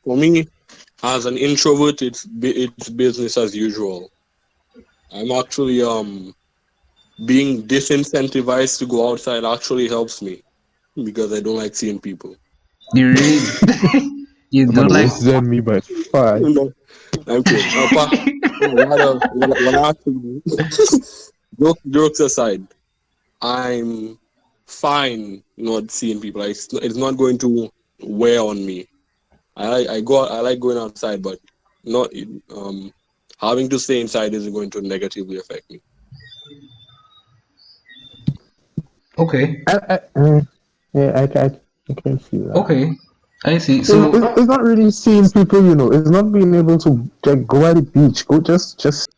For me, as an introvert, it's business as usual. I'm actually being disincentivized to go outside actually helps me because I don't like seeing people. You really you I'm don't like. worse than me by 5. No, I'm kidding. What I actually jokes aside, I'm fine not seeing people. Like, it's not going to wear on me. I like going outside, but not having to stay inside isn't going to negatively affect me. Okay, Yeah, I can see that. okay, I see. It's, So it's not really seeing people, It's not being able to like, go at the beach. Go just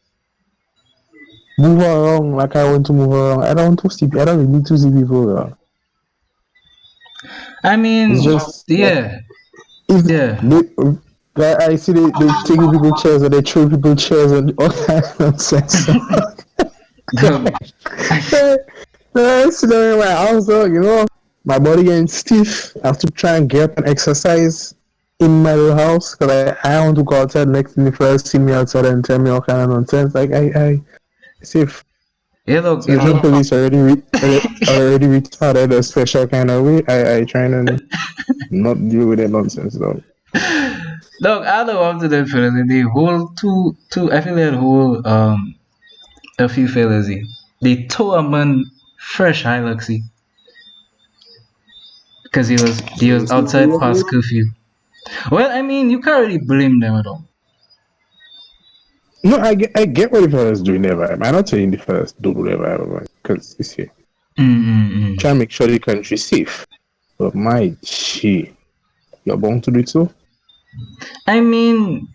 move around like I want to move around. I don't want to see. I don't really need to see people around. I It's mean, just yeah, if yeah. I see they taking people chairs and they throw people chairs and all that nonsense. Dog, I sit down in my house, though, my body getting stiff. I have to try and get up and exercise in my little house because I want to go outside. Next thing, if you see me outside and tell me all kind of nonsense, like I safe. yeah, look, if Certain you police already retarded a special kind of way. I try and not deal with that nonsense though. look, I don't want to definitely the whole two. I feel that whole a few fellas here. They tore a man fresh Hiluxy because he was outside past curfew. Well, I mean, you can't really blame them at all. No, I get what the fellas doing there, but I'm not saying the fellas do whatever because it's here. Mm-mm-mm. Try and make sure the country's safe. But my gee, you're bound to do it too? I mean,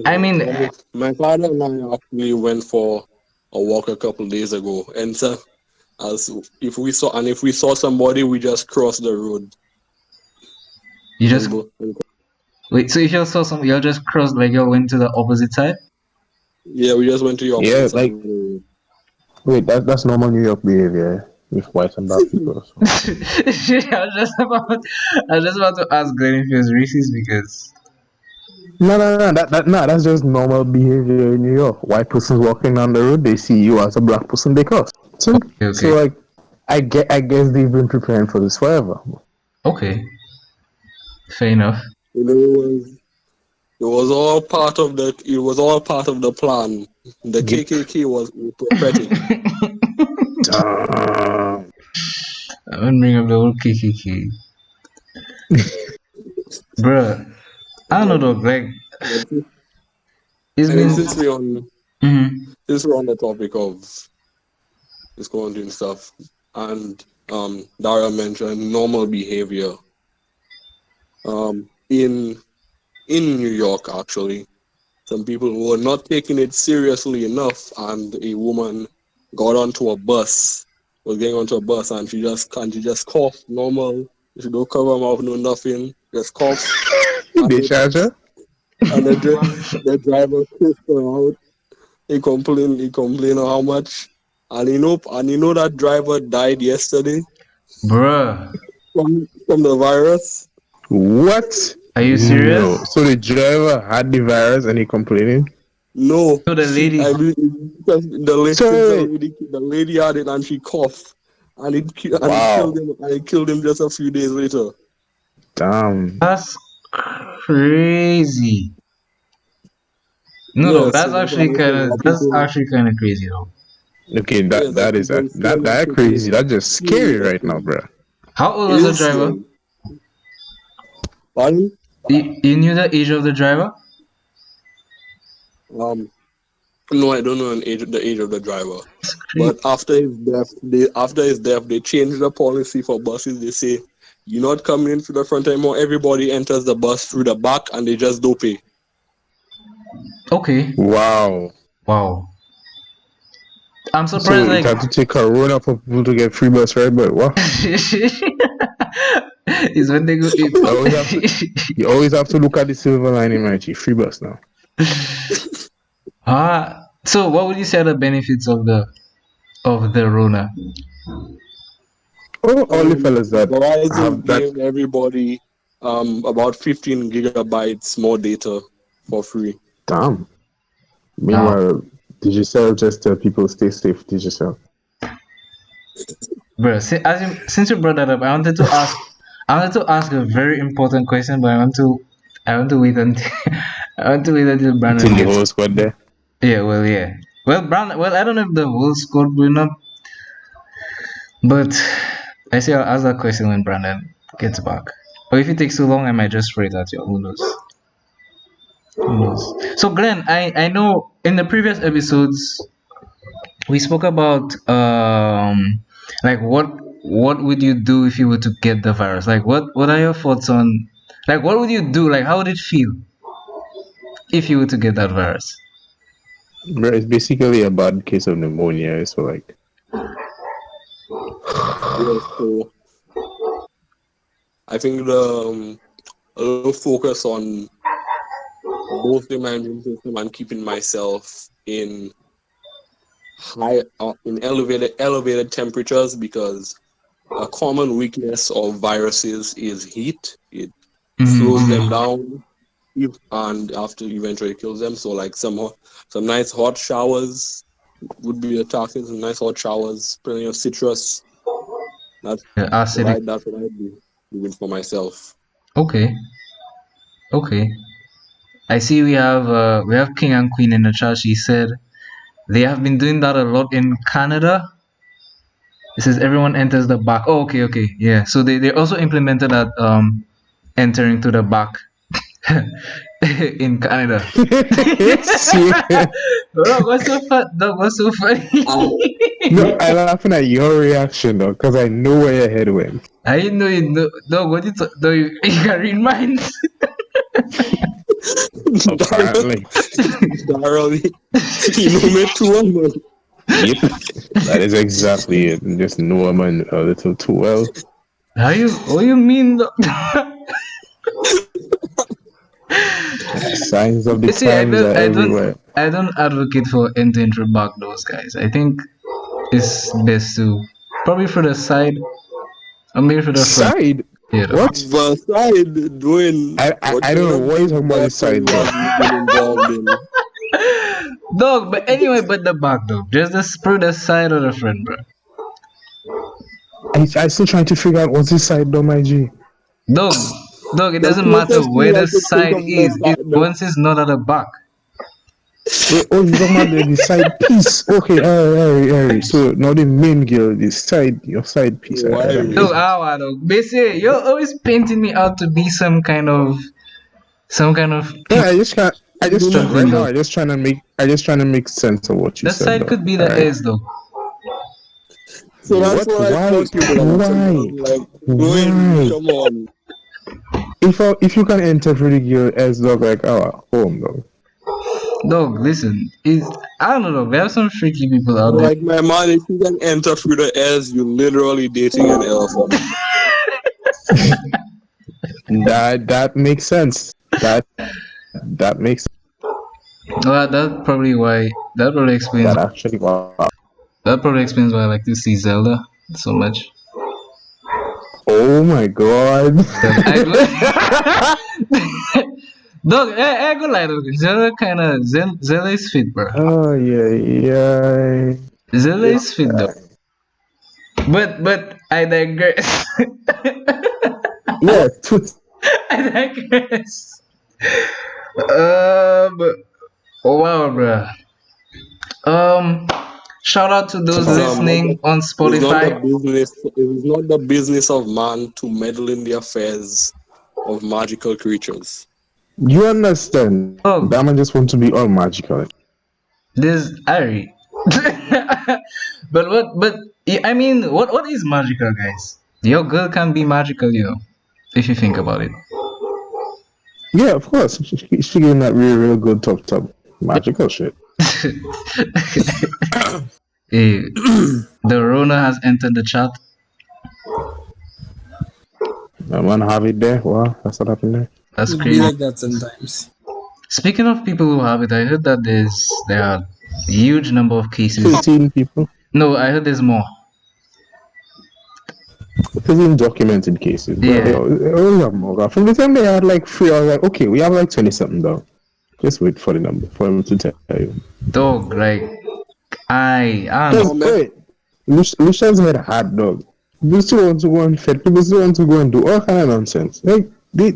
I mean, My father and I actually went for a walk a couple days ago, and so as if we saw somebody, we just crossed the road you and just go. wait. So if you saw some, you just crossed like you went to the opposite side. Yeah, we just went to the Yeah, opposite side like of the road. wait, that's normal New York behavior with white and black people. So. I was just about to ask Glenn if he was racist because No, that's just normal behavior in New York. White person's walking down the road, they see you as a black person, they cross. So, okay, so okay, like, I guess they've been preparing for this forever. okay, fair enough. It was all part of the plan. The Get KKK was prophetic. Damn. I won't bring up the whole KKK, bruh. I don't know though. Like it's And then been. Mhm. since we're on the topic of this quarantine stuff, and Dara mentioned normal behavior. In New York, actually, some people were not taking it seriously enough, and a woman got onto a bus, was getting onto a bus, and she just coughed normal. She don't cover her mouth, no nothing, just cough, and They the, charge her? and the driver pissed her out. He complained on how much, and that driver died yesterday Bruh, from the virus. What? are you No. serious? So the driver had the virus and he complaining? No, So the lady, I believe because So, the lady had it and she coughed, and it killed wow. him. And it killed him just a few days later. Damn. that's crazy. No, Yes, so that's actually kind of crazy though. Okay, yes, that is people that crazy. That's just scary right now, bro. How old It was the is driver? scary. Pardon? You knew the age of the driver? Um, no, I don't know the age of the driver. That's crazy. But after his death, they changed the policy for buses. They say you're not coming in through the front anymore. Everybody enters the bus through the back, and they just don't pay. Okay. Wow. Wow. I'm So surprised. it Like, had to take Corona for people to get free bus ride, but what? is when they go. You always have to look at the silver lining, my chief. Free bus now. So what would you say are the benefits of the Rona? Oh, all the fellas that Verizon have that. gave everybody about 15 gigabytes more data for free. Damn. Meanwhile, Digicel just tell people stay safe, Digicel. Bro, since you brought that up, I wanted to ask a very important question, but I want to wait until I want to wait until Brandon Till the gets. whole squad there. Yeah. Well, Brandon. Well, I don't know if the whole squad will up, but I say I'll ask that question when Brandon gets back. Or if it takes too long, I might just spray it at you. Who knows? Who knows? So, Glenn, I know in the previous episodes we spoke about like what would you do if you were to get the virus? Like what are your thoughts on like what would you do? Like how would it feel if you were to get that virus? Bro, it's basically a bad case of pneumonia. So like, Yeah, so I think a little focus on boosting my immune system and keeping myself in elevated temperatures, because a common weakness of viruses is heat. It slows them down and after eventually kills them. So like some nice hot showers would be a task. Some nice hot showers, plenty of citrus. That's Acidic. that's what I'd be doing for myself. Okay. Okay. I see we have King and Queen in the chat. She said they have been doing that a lot in Canada. It says everyone enters the back. Oh, okay. Yeah. So they also implemented that entering to the back in Canada. Dog, what's so fun? Dog, what's so funny? no, I'm laughing at your reaction though, because I know where your head went. I didn't know you know. Dog, what you dog, you can read minds. Apparently. Darrell, you know me too well. Yep, that is exactly it. Just know a man a little too well. What you mean? Signs of the You see, I times are everywhere. don't advocate for entering through back doors, guys. I think it's best to probably for the side, or maybe for the front. Side? Yeah, What? But side doing. I don't know what you're talking about the side though. Been involved in. Dog, but anyway, but the back though. Just the side or the front, bro. I still trying to figure out what's this side though, my G. Dog, it doesn't matter where the side is. Once it's not at the back. Wait, oh, you're talking about the side piece. Okay, alright. So not the main girl, the side, your side piece. Dog, basically, you're always painting me out to be some kind of. Yeah, I just trying to make sense of what you The said. side though. could be the S though. So that's What? why I thought you were like, Why? come on. If you can enter through the girl as dog like our home though. Dog, listen, I don't know. There are some freaky people out there. Like my man, if you can enter through the S, you're literally dating an elephant. That makes sense. That makes Well, that probably explains. that actually wow. That probably explains why I like to see Zelda so much. Oh my god. Dog, I go lie, dog. Zelda is fit, bro. Oh yeah. Zelda is fit, though. But I digress. Yeah. I digress. Wow, bro. Shout out to those listening on Spotify. It is not the business of man to meddle in the affairs of magical creatures. You understand? Oh. That man just want to be all magical. This Ari. But I mean, what is magical, guys? Your girl can be magical, you know, if you think about it. Yeah, of course. She's getting that real good top magical shit. Hey, the Rona has entered the chat. I want to have it there. Wow, that's what happened there. That's It be crazy. like that sometimes. Speaking of people who have it, I heard that there are a huge number of cases. 15 people. No, I heard there's more. It is in documented cases. But Yeah. we have more. From the time they had like 3, I was like, okay, we have like 20 something though. Just wait for the number for them to tell you. Dog, like I don't know. Because wait, Lucian's made a hot dog. People still want to go and fed. People still want to go and do all kind of nonsense. Like they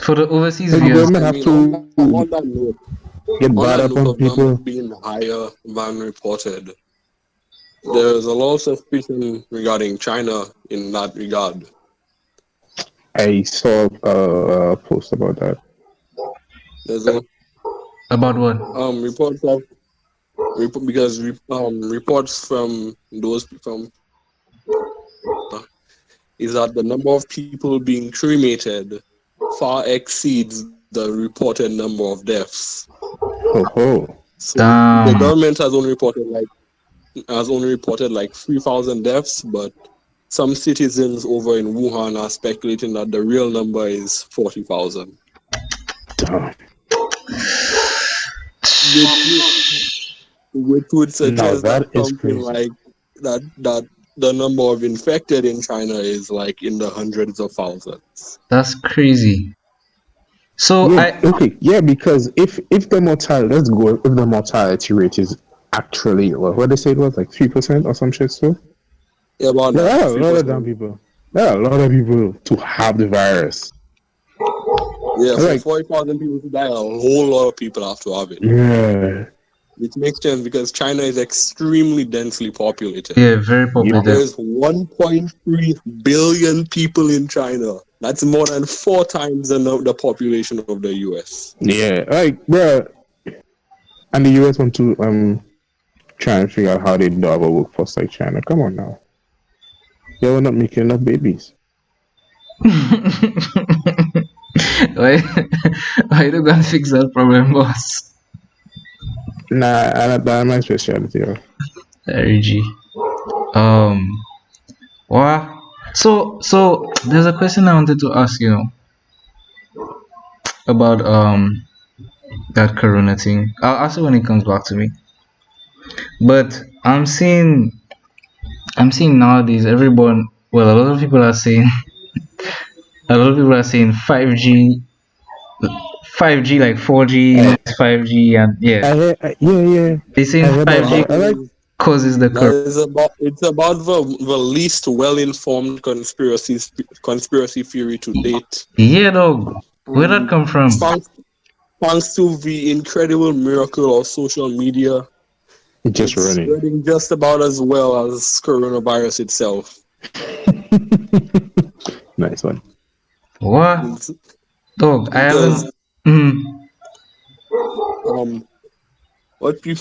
For the overseas the viewers, government I have mean, to on that note, get on bad that up note on of people. numbers being higher than reported, there is a lot of suspicion regarding China in that regard. I saw a post about that. There's a about what? reports of because reports from those from is that the number of people being cremated far exceeds the reported number of deaths. Oh. So the Damn. government has only reported like 3,000 deaths, but some citizens over in Wuhan are speculating that the real number is 40,000. Damn. Which would Now suggest that that is something crazy. like that the number of infected in China is like in the hundreds of thousands. That's crazy. So Yeah, okay, yeah, because if the mortality, let's go, if the mortality rate is actually what they say it was like 3% or some shit, so Yeah, about there that, are a lot of damn 3%. people. There are a lot of people to have the virus. Yeah, for Like 40,000 people to die, a whole lot of people have to have it. yeah, Which makes sense because China is extremely densely populated. yeah, very populated. There's 1.3 billion people in China. That's more than 4 times the population of the US. yeah, like bro, and the US want to try and figure out how they do have a workforce like China. Come on now, they were not making enough babies. why, why you gonna fix that problem, boss? Nah, that's my specialty. Yo. Very G. Wow. So there's a question I wanted to ask, about that corona thing. I'll ask it when it comes back to me. But I'm seeing nowadays everyone, well, a lot of people are saying a lot of people are saying 5G, 5G like 4G, now it's 5G, and yeah, Yeah. they saying I heard that. 5G I like. causes the That corona. is about the least well-informed conspiracy theory to date. Yeah, dog. Where that come from? Thanks to the incredible miracle of social media, Just it's running. spreading just about as well as coronavirus itself. Nice one. What? It's- Dog, I Because haven't. Mm, what you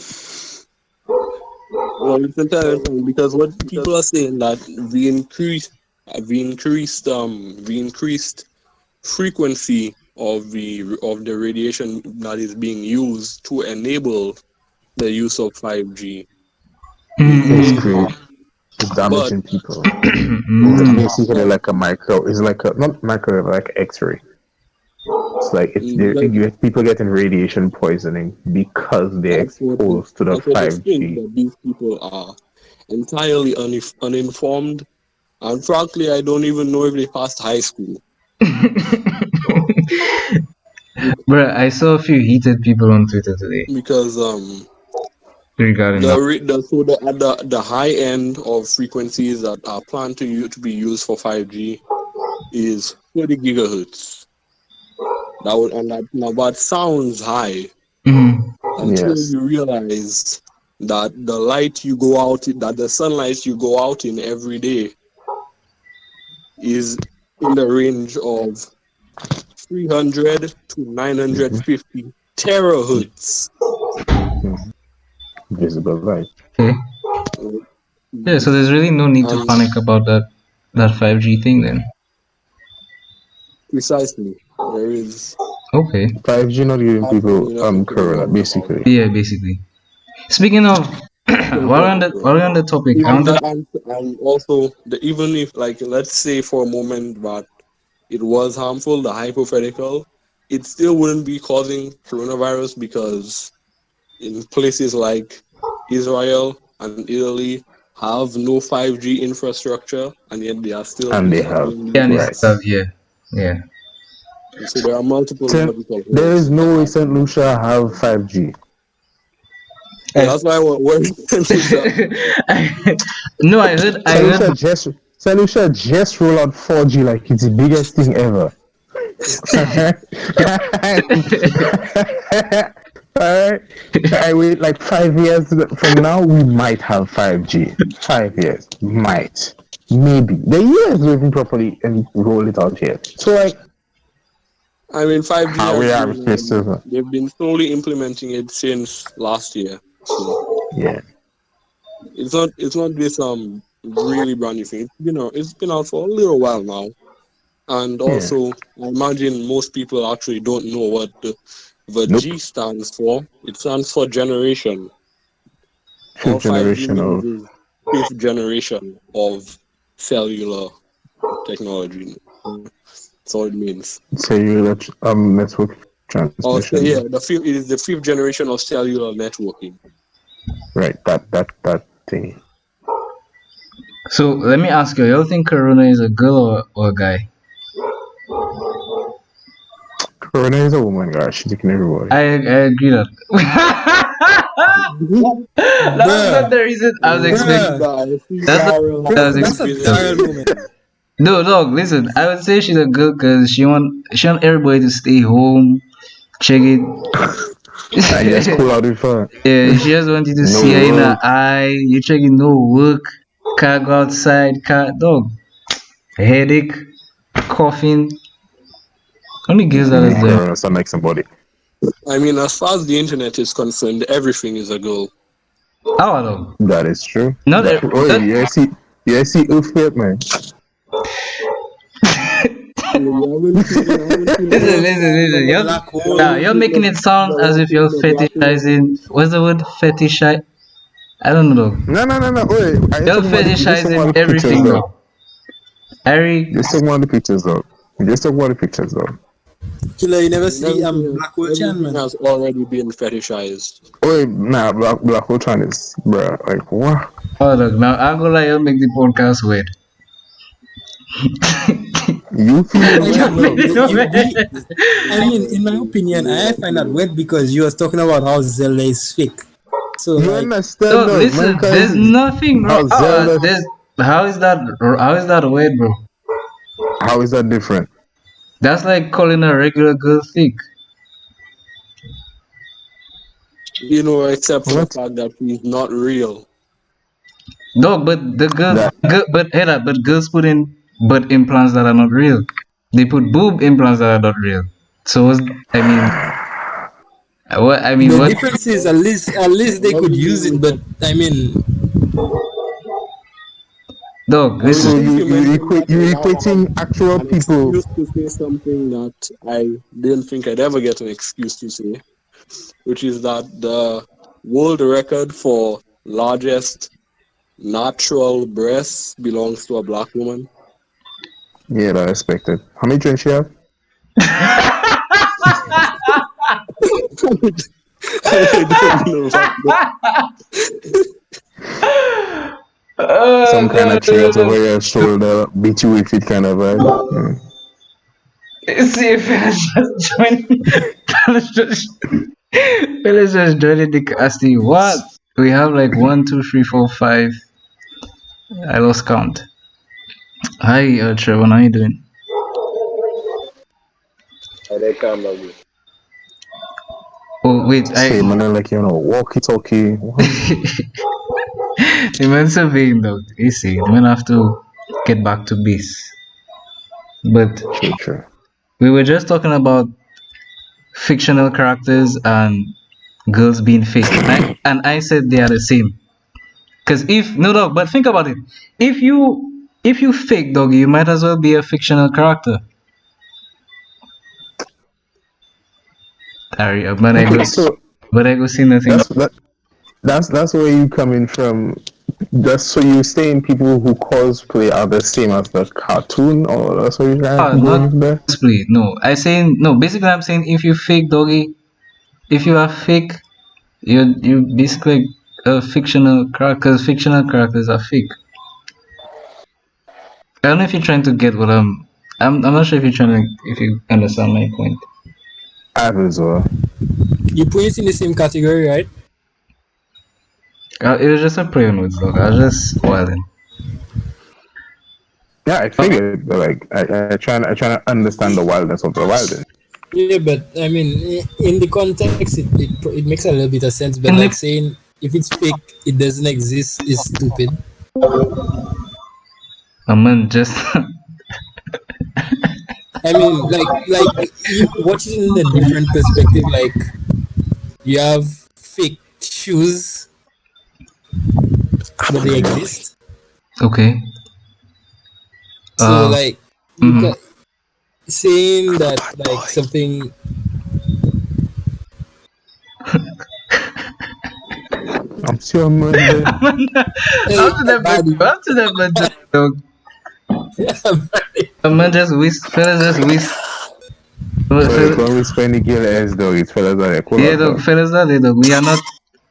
well, it's interesting because what people are saying that the increased frequency of the radiation that is being used to enable the use of 5G is mm, It's really great. high. It's damaging people. mm. It's basically like a micro. It's like a not microwave, like X-ray. It's like people getting radiation poisoning because they're exposed to the that's what it seems 5G. that these people are entirely uninformed, and frankly, I don't even know if they passed high school. Bruh, I saw a few heated people on Twitter today Because regarding that. at the high end of frequencies that are planned to be used for 5G is 30 gigahertz. That sounds high Mm, until Yes. you realize that the sunlight you go out in every day is in the range of 300 to 950 terahertz. Visible light. okay. Yeah, so there's really no need to panic about that 5G thing then. Precisely. There is. Okay. 5G not giving people Absolutely nothing to be corona, worried basically. Yeah, basically. Speaking of, while we're on the topic, I wanted. And also, even if, like, let's say for a moment that it was harmful, the hypothetical, it still wouldn't be causing coronavirus because in places like Israel and Italy, have no 5G infrastructure, and yet they are still And they have. doing Yeah, and these it's Right. yeah. So there are multiple So, logical there holes is in no way that. St. Lucia have 5G. Yeah, that's why we're No, I St. heard, Lucia just rolled out 4G like it's the biggest thing ever. Alright. I wait like 5 years from now we might have 5G. 5 years. Might. Maybe. The years waiting properly and roll it out here. So like I mean, 5G how we has have been, Christopher. they've been slowly implementing it since last year. So Yeah. it's not this really brand new thing. It's been out for a little while now. And Yeah. also, I imagine most people actually don't know what the Nope. G stands for. It stands for generation. All Fifth 5G generation means of is fifth generation of cellular technology. That's all it means. cellular network Or transmission. yeah, it is the fifth generation of cellular networking. Right. That thing. so let me ask you, you think Corona is a girl or a guy? Corona is a woman, guys. She's taking everybody. I agree that. That was not the reason I was expecting. That's not what I was That's a expecting. viral moment. No, dog, listen. I would say she's a girl because she want everybody to stay home, check it. I just pull out with her. Yeah, she just want you to No see her in her work. eye. You checking no work, can't go outside, can't dog. Headache, coughing. Only girls that is there. Corona sound like somebody. I mean, as far as the internet is concerned, everything is a girl. How dog? That is true. Not That, e- oh, that- you see Earthquake, man. Listen. Black hole. You're making it sound as if you're fetishizing. What's the word? Fetishize? I don't know. Dog. No. Wait, You're fetishizing everything, though. Harry, Just take one of the pictures, though. Just take one of the pictures, though. Killer, you never see Black hole chan, Everything man. has already been fetishized. Wait, nah, Black Hole Chan is, bruh, like, what? oh look, now I'm gonna let you make the podcast weird. You feel I it, mean, in my opinion, I find that weird because you was talking about how Zelda is fake. So You like, understand, Dog, though? listen, Mankind there's is- nothing wrong. how Zelda- How is that weird, bro? How is that different? That's like calling a regular girl thick. Except for What? the fact that he's not real. Dog, but the girls, That- but girls put in butt implants that are not real. They put boob implants that are not real. So I mean, the what? difference is at least they could use it, but I mean, Dog, So listen. you equating actual An people. excuse to say something that I didn't think I'd ever get an excuse to say, which is that the world record for largest natural breasts belongs to a black woman. Yeah, that I expected. How many drinks you have? I don't know about that. Some kind of chance over your shoulder, beat you with it kind of vibe. See if Fellas just joining the casting. What? We have like 1, 2, 3, 4, 5. I lost count. Hi, Trevor. How you doing? Oh wait, Say, man, like, walkie-talkie. the man surveying dog. Easy. The man have to get back to base. But Sure. we were just talking about fictional characters and girls being fake, and I said they are the same. Cause but think about it. If you fake dog, you might as well be a fictional character. Sorry, but I Okay, go see nothing. that's where you coming from. That's so you saying people who cosplay are the same as the cartoon, or that's what you're trying to go Not with there? cosplay. No, I saying no. Basically, I'm saying if you fake doggy, if you are fake, you basically a fictional character, because fictional characters are fake. I don't know if you're trying to get what I'm not sure if you're trying to, if you understand my point. I feel so. You put it in the same category, right? It was just a play on words, dog. I was just wilding. Yeah, I figured, but like, I trying to understand the wildness of the wildness. Yeah, but I mean, in the context, it makes a little bit of sense. But In the- like saying if it's fake, it doesn't exist is stupid. Man, just I mean, like you watch it in a different perspective. Like you have fake shoes, but they exist. okay. So like you mhm. ca- saying that like something. I'm sure, man. Hey, bad- Up to that man, dog. Yeah, Man, just whisk, fellas, just whisk. Like, when we spend the girl ass, dog, it's fellas are like, Yeah, dog, fellas, are there, dog.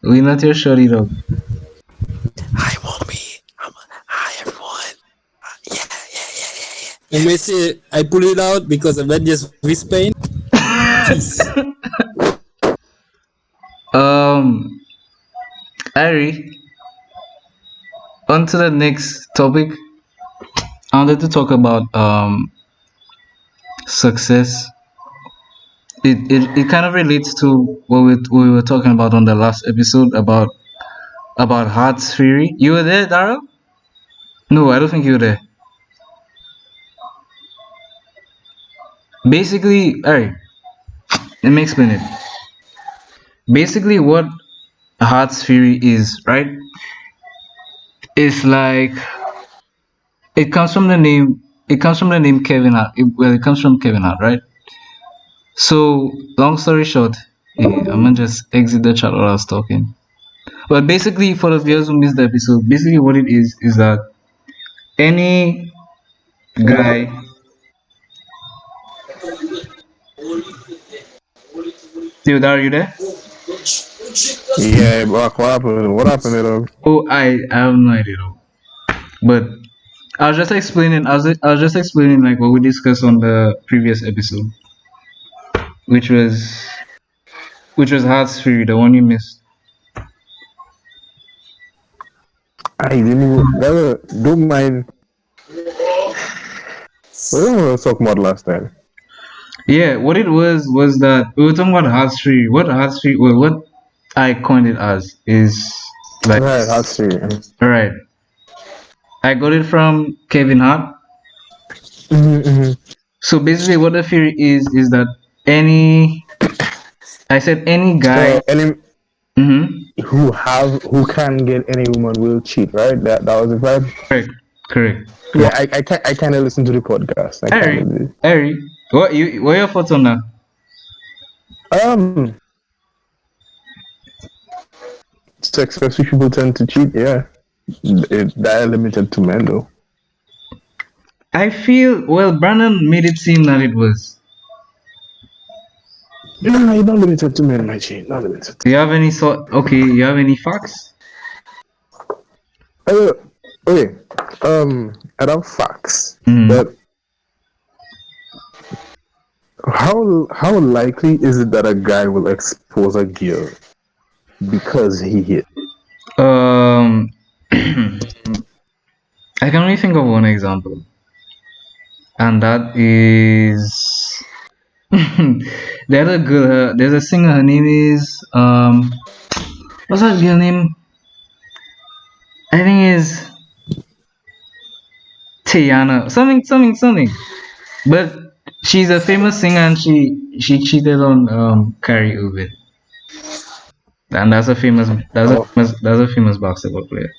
We not your shorty, dog. Hi, mommy. Hi, everyone. Yeah. and we say I pull it out because I'm not just whispering. Ari, on to the next topic. I wanted to talk about success. It kind of relates to what we were talking about on the last episode about Hart's theory. You were there, Daryl? No, I don't think you were there. Basically, alright, let me explain it. Basically, what Hart's theory is, right? It's like it comes from the name. It comes from the name Kevin Hart. It comes from Kevin Hart, right? So, long story short, I'm gonna just exit the chat while I was talking. But basically, for the viewers who missed the episode, basically what it is that any guy. Dude, are you there? Yeah, but what happened? What happened, dog? Oh, I have no idea though. But I was just explaining. I was just explaining like what we discussed on the previous episode, which was Hearts Fury, the one you missed. I didn't even, don't mind. What were we talking about last time? Yeah, what it was that we were talking about Hearts Fury. What Hearts Fury? Well, what I coined it as is like Right, that's true. alright. I got it from Kevin Hart. So basically, what the theory is that any guy. Any Mm-hmm. who can get any woman will cheat, right? That was the vibe. Correct. Yeah, I kind of listen to the podcast. Harry, what are your thoughts on that? Successful people tend to cheat. Yeah, that limited to men though. I feel Brandon made it seem that it was. No, you're not limited to men, my G. Not limited. Do you have any sort? Okay, you have any facts? Okay. I don't facts, Mm. but how likely is it that a guy will expose a girl because he hit? I can only think of one example, and that is there's a girl. There's a singer. Her name is what's that girl name? I think is Tiana. Something. But she's a famous singer, and she cheated on Kyrie Irving, and that's a famous basketball player.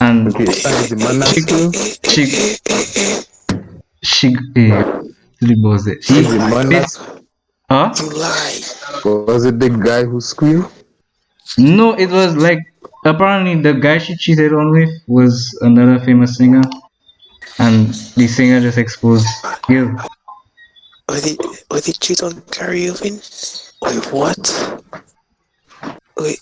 And Okay, thanks the man that's true. she was it? Is the man that's, Huh? You lie. was it the guy who squealed? No, it was like apparently the guy she cheated on with was another famous singer, and the singer just exposed you. Or they cheat on Kyrie Irving? Wait, what? Okay.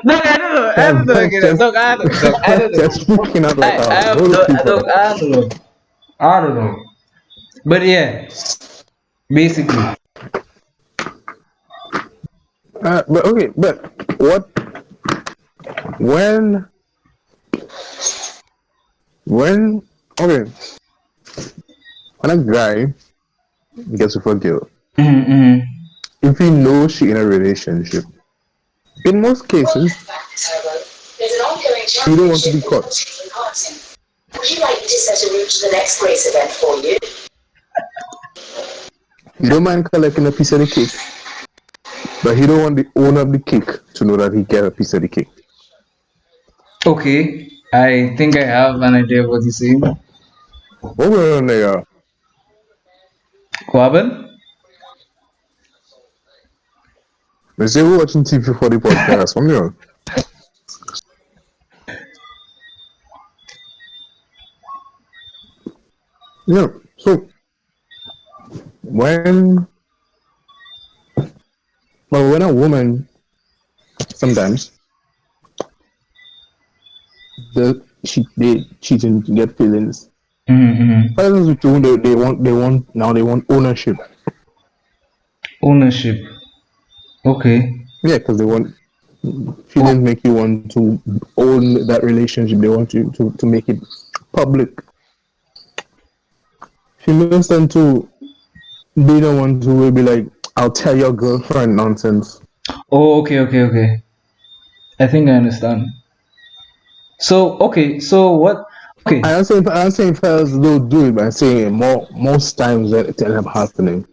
Dog, I don't know. I don't know again. Dog, I don't know. Dog, I don't know. Just speaking out I, loud. I have Those no, people. dog, I don't know. I don't know. But yeah, basically. But okay, but what when okay when a guy gets with a girl, Mm-hmm. if he knows she in a relationship, in most cases There's an ongoing you don't want to be caught. Would you like me to set a route to the next race event for you? You don't mind collecting a piece of the cake, but he don't want the owner of the cake to know that he get a piece of the cake. Okay. I think I have an idea of what you're saying. What going on there? Quaben? They say we're watching TV for the podcast. Come here. Yeah. So when a woman sometimes they cheating to get feelings. Mm-hmm. Feelings with you, they want ownership. Ownership. Okay. Yeah, because they want feelings make you want to own that relationship. They want you to make it public. Females tend to be the ones who will be like, I'll tell your girlfriend nonsense. Oh, okay. I think I understand. So, okay, so what? Okay. I'm saying fellas don't do it, but I'm saying most times that it ends up happening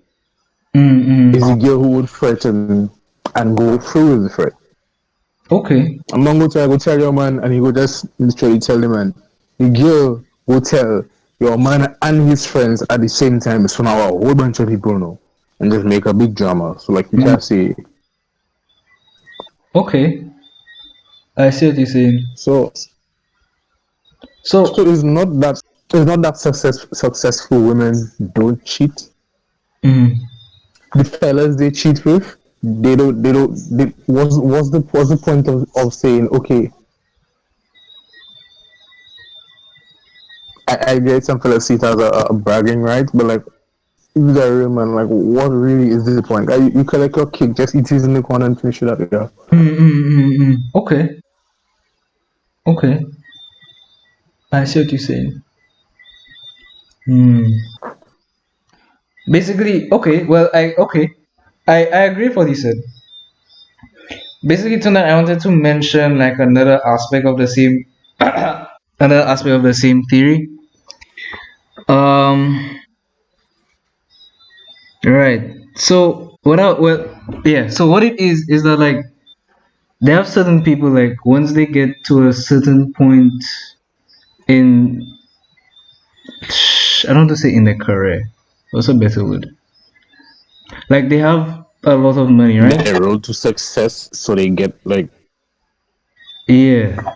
Mm-hmm. is the girl who would threaten and go through with the threat. Okay. I'm not going to go tell your man, and he will just literally tell the man. The girl will tell your man and his friends at the same time. So now a whole bunch of people know, and just make a big drama. So like you can say. Okay. I see what you're saying. So it's not that successful women don't cheat. Mm-hmm. The fellas they cheat with, what's the point of saying, okay, I get some fellas see it as a bragging right, but like if they're real man, like what really is the point? You collect your cake, just eat it in the corner and finish it up, yeah. Okay. I see what you're saying. Basically, okay. Well, I agree with what you said. Basically, tonight I wanted to mention like another aspect of the same another aspect of the same theory. Right. So so what it is that like they have certain people like once they get to a certain point in I don't want to say in their career. What's a better word? Like they have a lot of money, right? Their road to success, so they get like Yeah.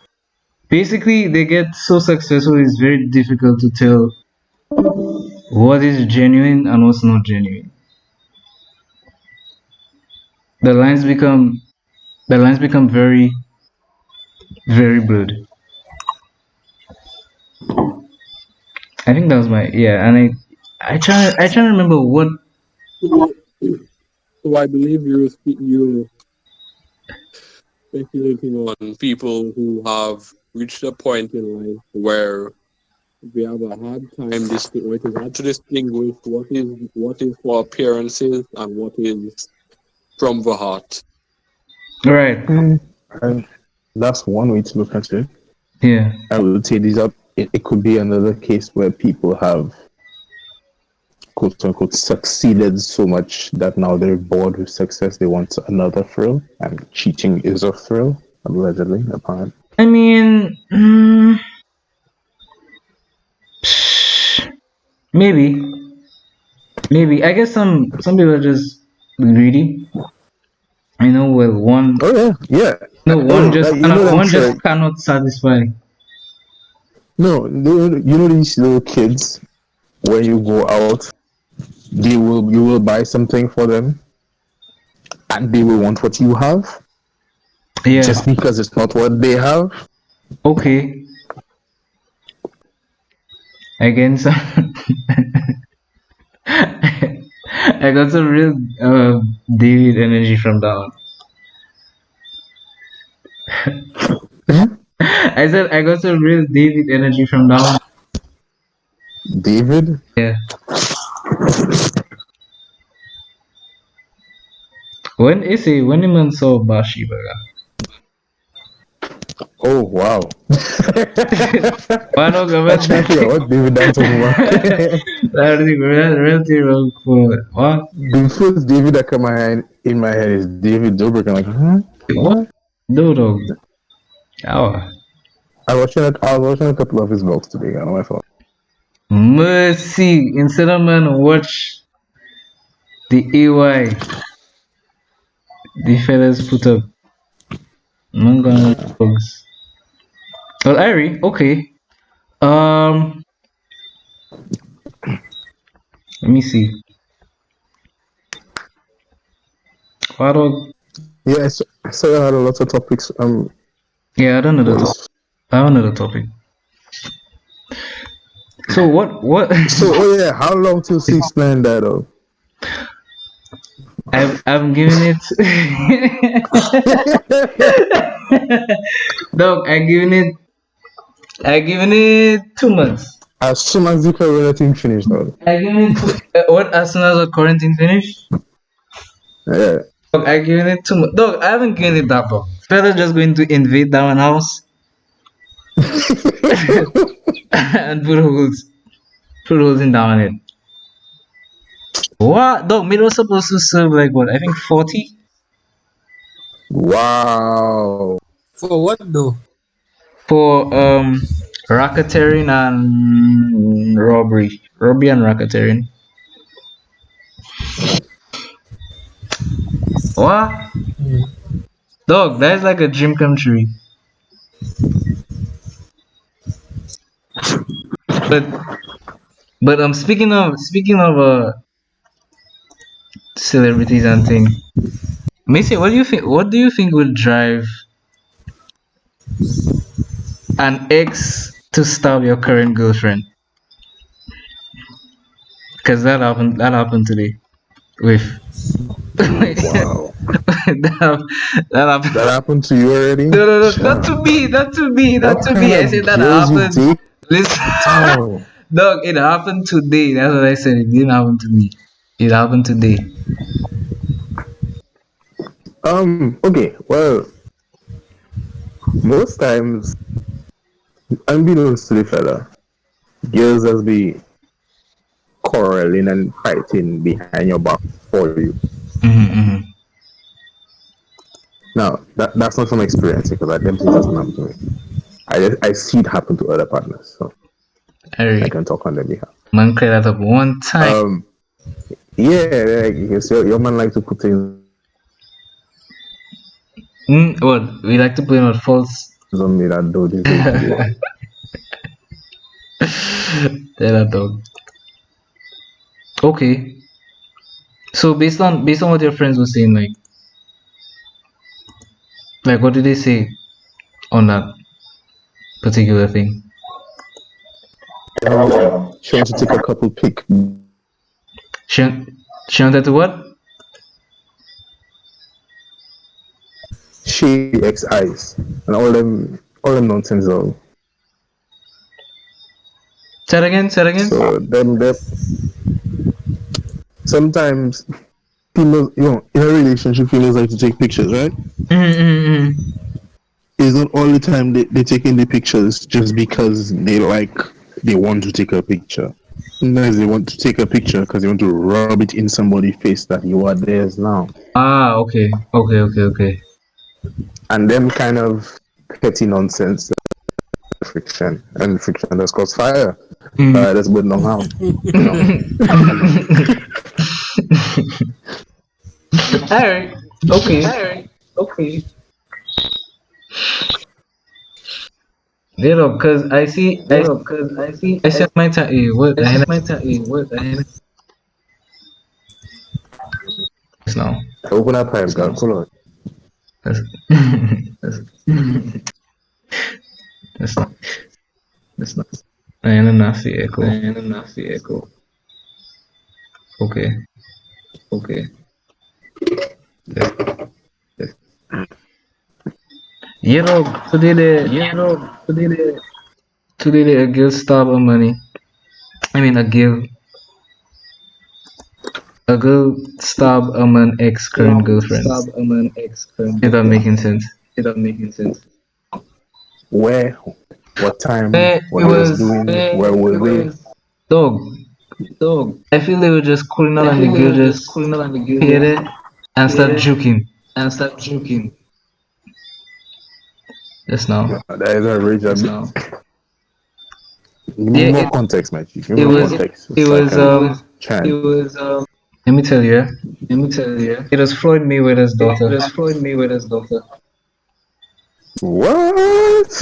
Basically, they get so successful, it's very difficult to tell what is genuine and what's not genuine. The lines become very, very blurred. I think that was and I try to remember what. So I believe you speculating on people who have reached a point in life where they have a hard time it's hard to distinguish what is for appearances and what is from the heart. Right. and that's one way to look at it. Yeah. I would say it could be another case where people have quote unquote succeeded so much that now they're bored with success. They want another thrill, and cheating is a thrill, allegedly, apparently. I mean, maybe. I guess some people are just greedy. I know. Well, one. Oh yeah. No, one just I'm sure. just cannot satisfy. No, you know these little kids when you go out, you will buy something for them, and they will want what you have Yeah. just because it's not what they have. Okay. Again, some. I got some real David energy from that one. I said I got some real David energy from that one. David? Yeah. When the man saw Bathsheba, Oh wow! why not go I back trying to figure out what David I'm talking about. that really real cool. What? The first David that come in my head is David Dobrik. I'm like, huh? What? No, dog. Oh. I was watching a couple of his vlogs today on my phone. Mercy. Instead of man watch the AY the fellas put up. I'm gonna dogs. Well, Ari, okay. Let me see. What dog? Yeah, so I had a lot of topics. Yeah, I don't know the topic. Was- I don't know the topic. So what? So oh yeah, how long till 6ix9ine died though? I'm giving it. Dog, I giving it 2 months. As soon as the Corona thing finished though. I giving it what as soon as the quarantine finished. Yeah. Dog, I giving it 2 months. Dog, I haven't given it that long. Fella just going to invade that one house and put holes in that one head. What? Dog, me was supposed to serve like what? I think 40. Wow. For what though? For racketeering and robbery and racketeering. What? Dog, that is like a dream come true. But speaking of celebrities and thing, Macy, what do you think would drive an ex to stab your current girlfriend? Because that happened today with Wow. that happened. That happened to you already? No, not to me. I said that happened. Listen, Oh. dog, it happened today. That's what I said. It didn't happen to me. It happened today. Okay, well, most times, unbeknownst to the fella, girls just be quarreling and fighting behind your back for you. Mm-hmm. Now, that's not from experience because I don't think it doesn't happen to me. I see it happen to other partners, so I can talk on their behalf. Man, clear that up one time. Yeah, because your man like to put things What? We like to play on false. on me that do this. Tell that dog. Okay. So based on what your friends were saying, like what did they say on that particular thing? She wants to take a couple pic. She wanted to what? Shady X eyes and all them nonsense though. Say it again. So them sometimes females, in a relationship, females like to take pictures, right? Mm-hmm. It's not all the time they take in the pictures just because they want to take a picture. Sometimes they want to take a picture because they want to rub it in somebody's face that you are theirs now. Ah, okay. And them kind of petty nonsense, friction does cause fire. That's good long how. Alright. Okay. Cause I see. I said my time. What? Yes, no. Open up pipe, girl. Pull on. Yes. Yes, no. It's not. Ayun na nasty echo. Okay. Yes. Yellow, today a girl stab a money. I mean a girl stab a man ex current girlfriend. Is that making sense? Where? What time? It What I was was doing? Where was we? dog. I feel they were just cooling out and the girl just hit it and start juking. Just now. That is a rage. Give me Yeah, more context, man. Give me it more was context. it So I was can chant. let me tell you, it was Floyd Mayweather's daughter. What?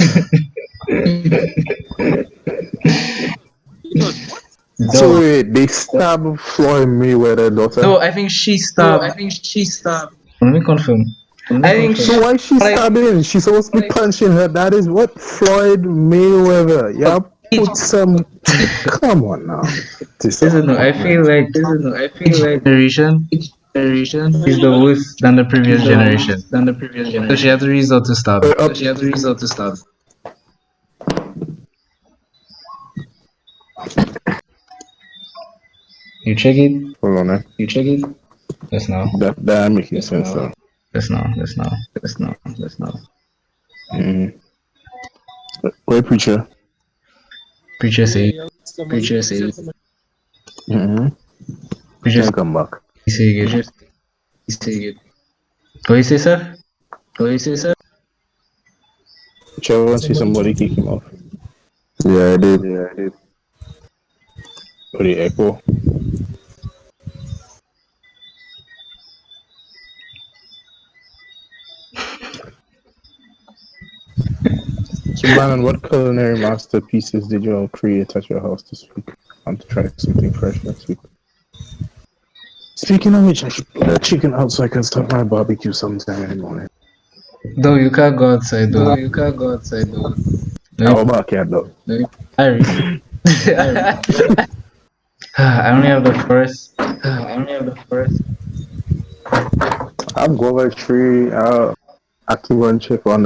So Dog. wait, they stabbed Floyd Mayweather daughter. No, I think she stabbed. Let me confirm. I think So why she stabbing? She's supposed to be punching her. That is what Floyd Mayweather. Yeah, put some. Come on now. listen, no, I feel like each generation is the worse than the previous generation. So she had to resort to stab. You check it. Hold on, man. That's now. That making sense though. That's now. Mm-hmm. Great preacher. Preacher say. Mm-hmm. Preacher Can't come back. say again. What you say, sir? Trevor wants to see somebody kick him off. Yeah, I did. For the echo. So, Brandon, what culinary masterpieces did you all create at your house this week? I want to try something fresh next week. Speaking of which, I should put that chicken out so I can start my barbecue sometime in the morning. Though you can't go outside though. How about cat though? I only have the first. I'm guava tree. I keep on check on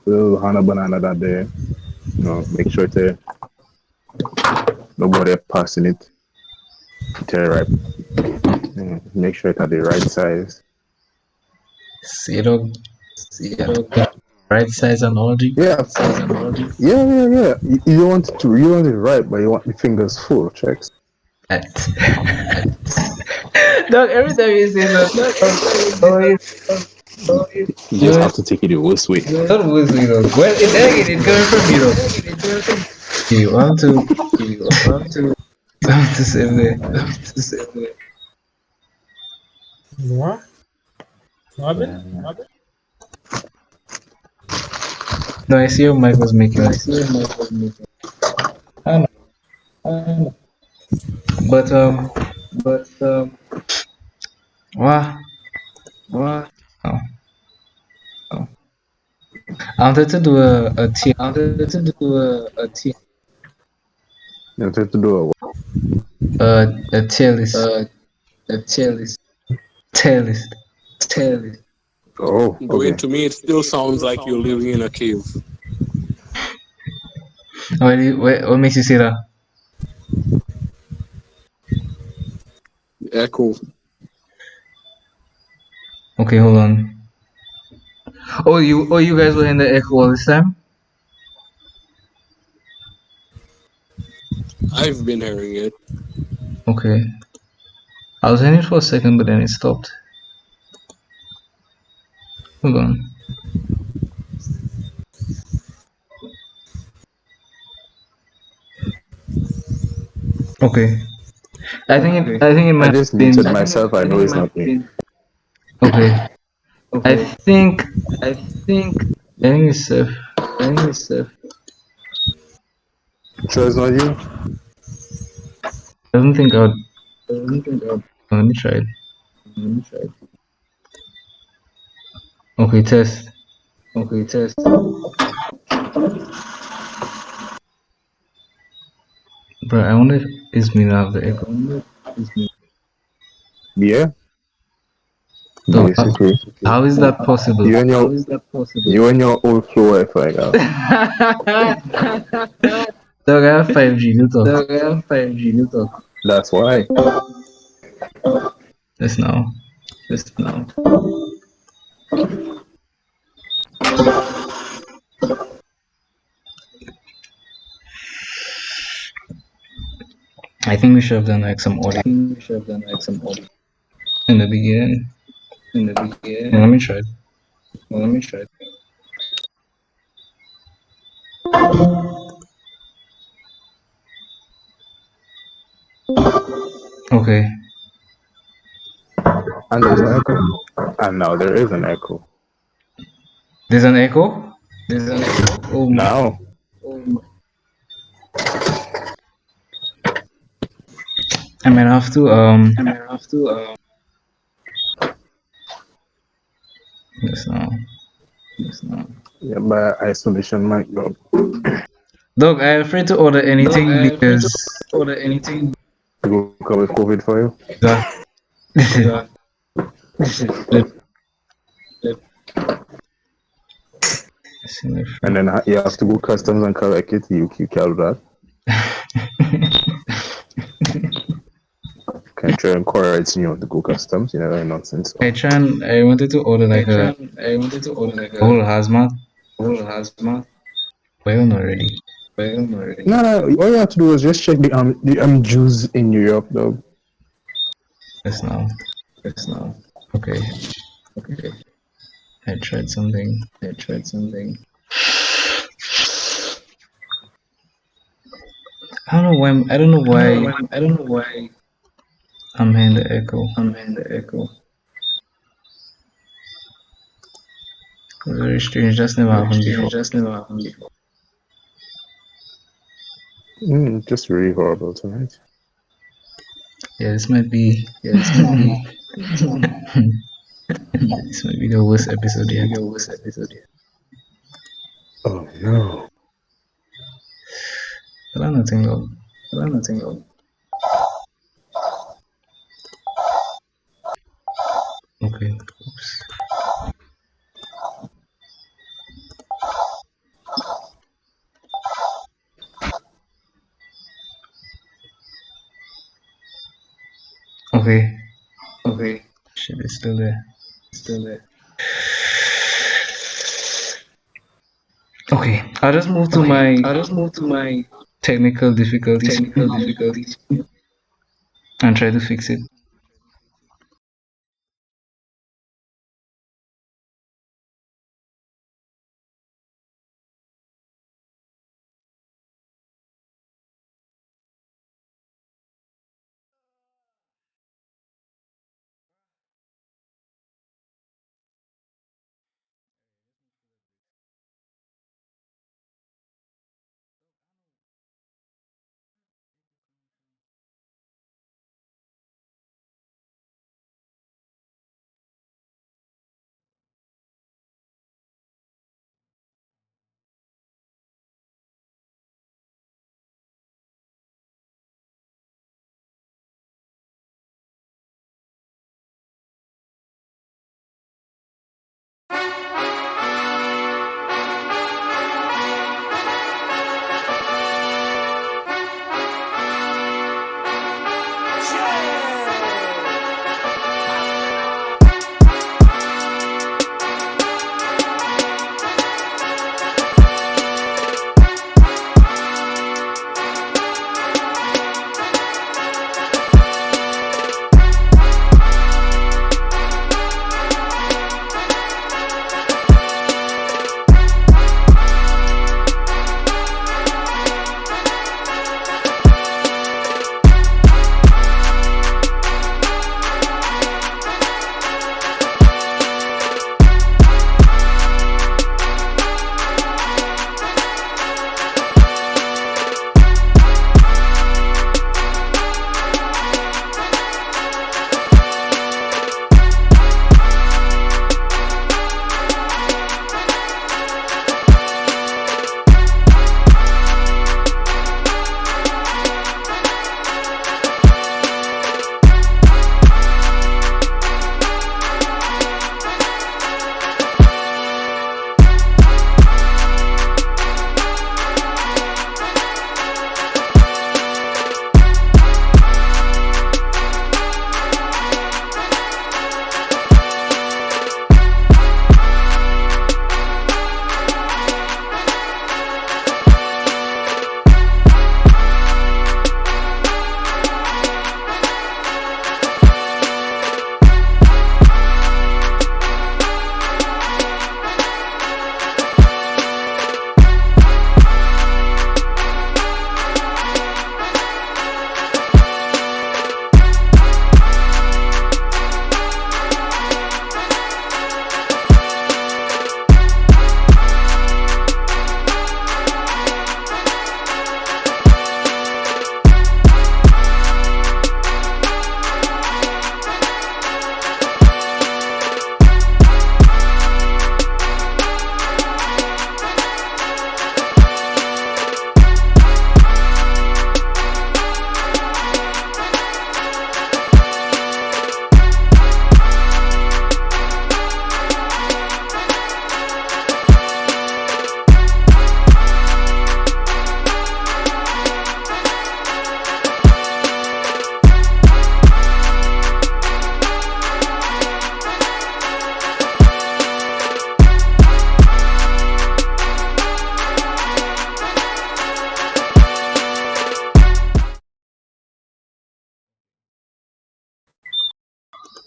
little Hana banana that day. You know, make sure to nobody passing it. Tell ripe. Make sure it's at the right size. Zero. Right size analogy. Yeah. You don't want it to. You want it right, but you want the fingers full. Checks. Dog, every time you say that, You just have to take it the worst way. don't lose me though. Well, it's coming from you though. You want to save the. What? No, I see your mic was making us. I know. But wow. Oh. I wanted to do a tier. You have to do A tier list. Tier list. Oh, Wait, okay. to me, it still sounds like you're living in a cave. What makes you say that? Echo. Okay, hold on. Oh, you guys were in the echo all this time? I've been hearing it. Okay. I was in it for a second, but then it stopped. Hold on. Okay. I think it might I just have been. muted myself. I know it's not me. Okay. I think it's safe. So it's not you? I don't think I Let me try it. Okay, test. Bro, I wonder if it's me now have the echo. Yeah, So, basically. how is that possible? You and your old flow Wi-Fi, guy. Dog, I have 5G, no talk. That's why. Yes, now. I think we should have done like some audio in the beginning. Yeah, let me try it. Okay. And there's an echo. And now there is an echo. There's an echo? Oh my. Now. I might have to yes now. Yeah, by isolation mic, though. Dog, I'm afraid to order anything because To go cover COVID for you. that And then you have to go customs and correct it. You can't do that. Can't try and correct you to go customs. You know, that nonsense. I wanted to order like a whole hazmat. But I'm not ready. No. All you have to do is just check the Jews in New York, though. Yes now. Okay. I tried something. I don't know why I'm hearing the echo. Very strange. That's never happened before. Just really horrible tonight. Yeah, this might be this might be the worst episode yet. Oh no. But I'm nothing though. Okay. Oops. Okay. Shit, it's still there. Okay, I'll just move to my technical difficulties and try to fix it.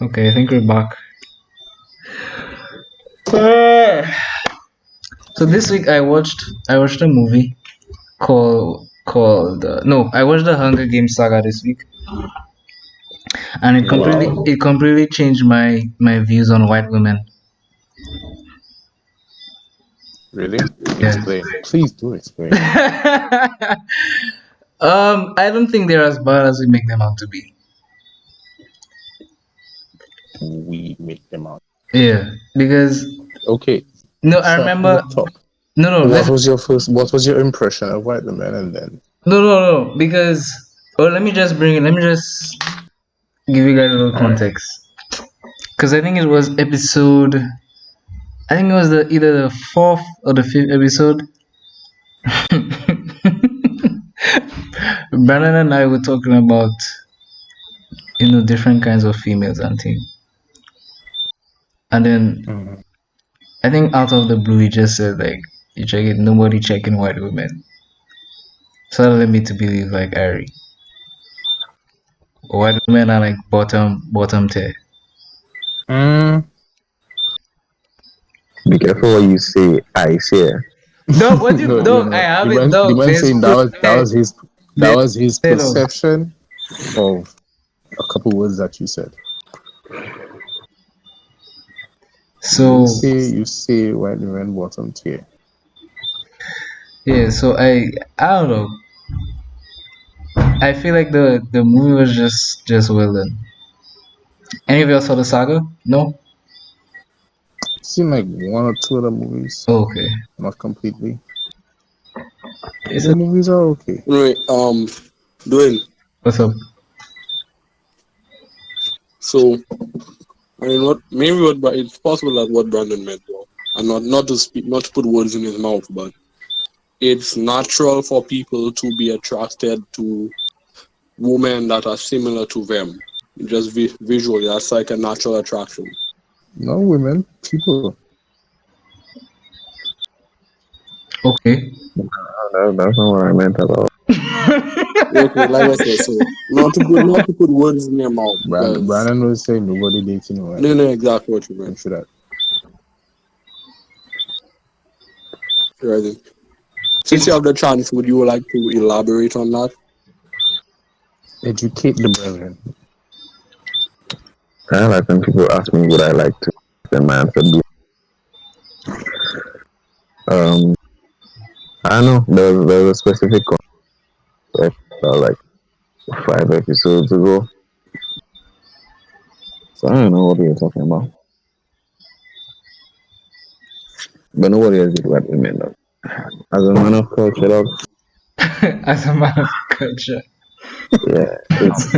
Okay, I think we're back. So this week I watched a movie called no, I watched the Hunger Games saga this week, and it completely changed my views on white women. Really? Yeah. Explain. Please do explain. I don't think they're as bad as we make them out to be. We make them out. Yeah, because Okay. no, I Start remember. from the top. No, What was your impression of white men, and then no, because let me just give you guys a little context. Because I think it was episode. I think it was either the fourth or the fifth episode. Brandon and I were talking about different kinds of females and things. And then I think out of the blue he just said like you check it, nobody checking white women. So that led me to believe like Ari. White women are like bottom tier. be careful what you say. I say. No, what you dog? I have it dog. The man There's saying that was his Say, dog. perception of a couple words that you said. So You say white men bottom tier. yeah, so I don't know. I feel like the movie was just well done. Any of y'all saw the saga? No? Seen like one or two of the movies, Oh, okay. not completely. Is The it movies are okay. Anyway, Dwayne. what's up? So, I mean, it's possible that what Brandon meant, though, and not to put words in his mouth, but it's natural for people to be attracted to women that are similar to them. Just visually, that's like a natural attraction. No women, people. Okay. That's not what I meant at all. Okay, like I said, so not to put words in your mouth. because- Brandon was saying nobody dating women. No, exactly what you meant. Mention that. Right. Since you have the chance, would you like to elaborate on that? Educate the brethren. I like when people ask me what I like to, then my answer be. I don't know. There was a specific concept like 5 episodes ago. So I don't know what you're talking about. But nobody else did white women though. As a man of culture, dog, As a man of culture. yeah, it's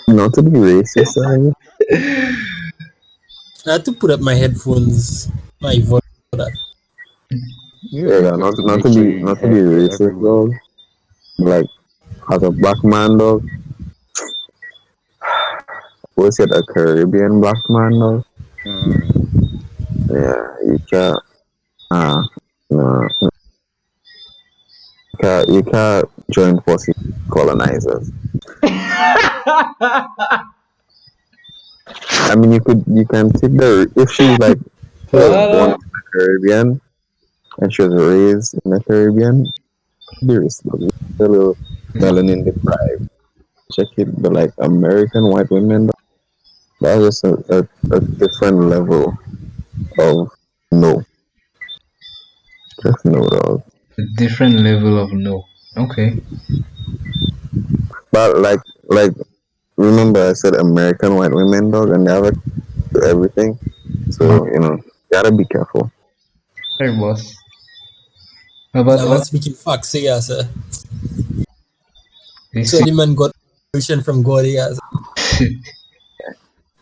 not to be racist, are you? I had to put up my headphones, my voice for that. Yeah, not to be racist, dog. Like as a black man, dog. Was it a Caribbean black man, dog? Yeah, you can't. No. You can't join forces with colonizers. I mean, you can take if she's like she was born in the Caribbean and she was raised in the Caribbean, be responsible. A little melanin deprived. Check it, but like American white women, that was a different level of no. Just no, dog. A different level of no. Okay. But like remember I said American white women, dog, and they have everything. So you gotta be careful. Hey boss. How I about was speaking facts, yeah, sir. you So see? the man got permission from God, yeah.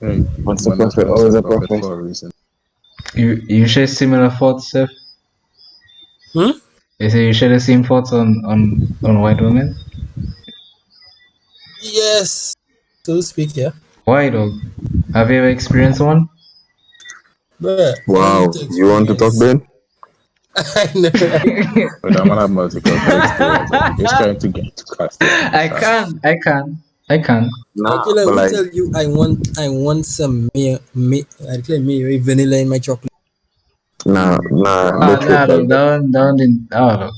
Hey, Once a one prophet, that's always a prophet prophet. for a reason. You share similar thoughts, Seth? Hmm? You say you share the same thoughts on white women? Yes, so to speak, yeah. Why dog? Have you ever experienced one? Bruh, Wow, you want to talk, Ben? I know, right? But I'm gonna have multiple experience. I'm just trying to get to cast it. I can. I can. Nah, Okay, let but me like, tell you, I want some I declare mayo vanilla in my chocolate. nah, Ah, good trip, nah, dog. look, that one didn't. Oh, look.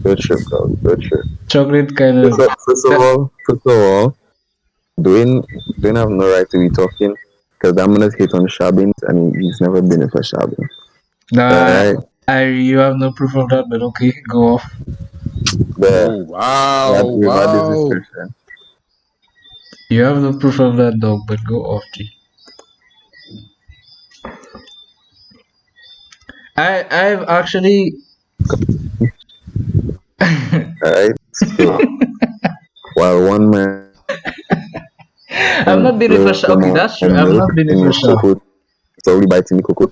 Good trip, dog. Good trip. Chocolate kind of. First of all, Dwayne have no right to be talking because I'm gonna hit on Shabins and he's never been in for Shabin. Nah, Alright, you have no proof of that, but okay, go off. there. Oh wow, We've had this wow. discussion. You have no proof of that, dog, but go off, G. I've actually. Alright, so while one man I've not been in for sure. Okay, more that's true. and I've milk not been in in for your sure. cocoa, it's already biting the cocoa.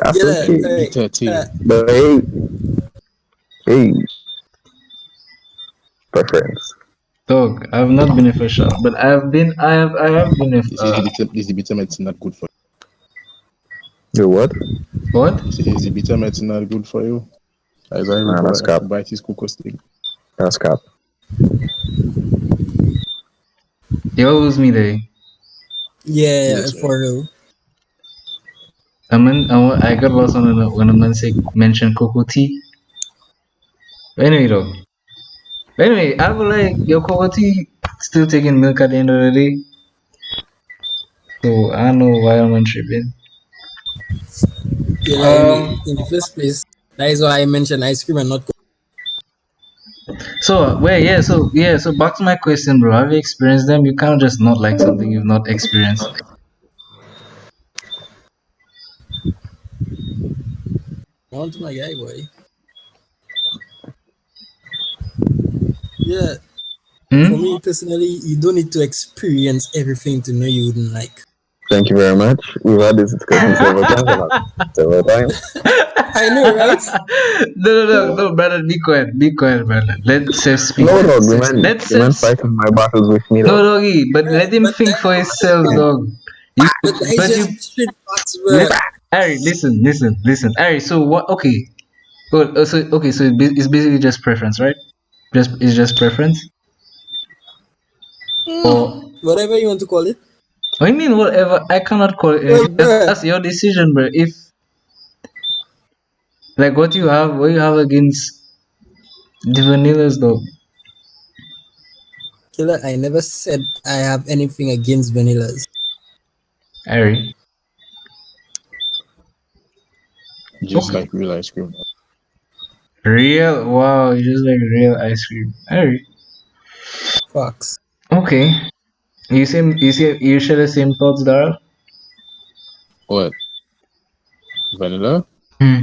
That's Yeah, okay. Bitter tea. But hey, preference. Dog, I've not been in for sure, but I have been in. Is the bitter medicine not good for Yo, what? What? you? Is the bitter medicine not good for you? As I Nah, that's report, cap. bite his cocoa stick. That's cap. You lose me there. yeah, Yes, for real. I got lost on when a man mentioned cocoa tea. Anyway, though. Anyway, I would like your cocoa tea still taking milk at the end of the day. So I don't know why I'm tripping. Yeah, like in the first place, that is why I mentioned ice cream and not. So so back to my question, bro. Have you experienced them? You can't just not like something you've not experienced. On to my guy, boy. Yeah, for Hmm? me personally, you don't need to experience everything to know you wouldn't like. Thank you very much. We've had this discussion several times. Several times. I know, right? No, brother, be quiet, brother. Let Seth speak. No, dog. Let The man Seth. fighting my battles with me, No, dog. doggy, but let him But think that, for himself, dog. You, but that is but you, just straight facts, bro. let Harry listen. Harry, so what? Okay, well, so it's basically just preference, right? It's just preference, or Whatever you want to call it. I mean whatever. I cannot call it Well, anything. bro, That's your decision, bro. If like what you have against the vanillas, though, killer, I never said I have anything against vanillas. Harry. Just Okay, like real ice cream. real. Wow, you just like real ice cream, Harry. Facts. Okay, you share the same thoughts, Daryl. What? Vanilla? Hmm.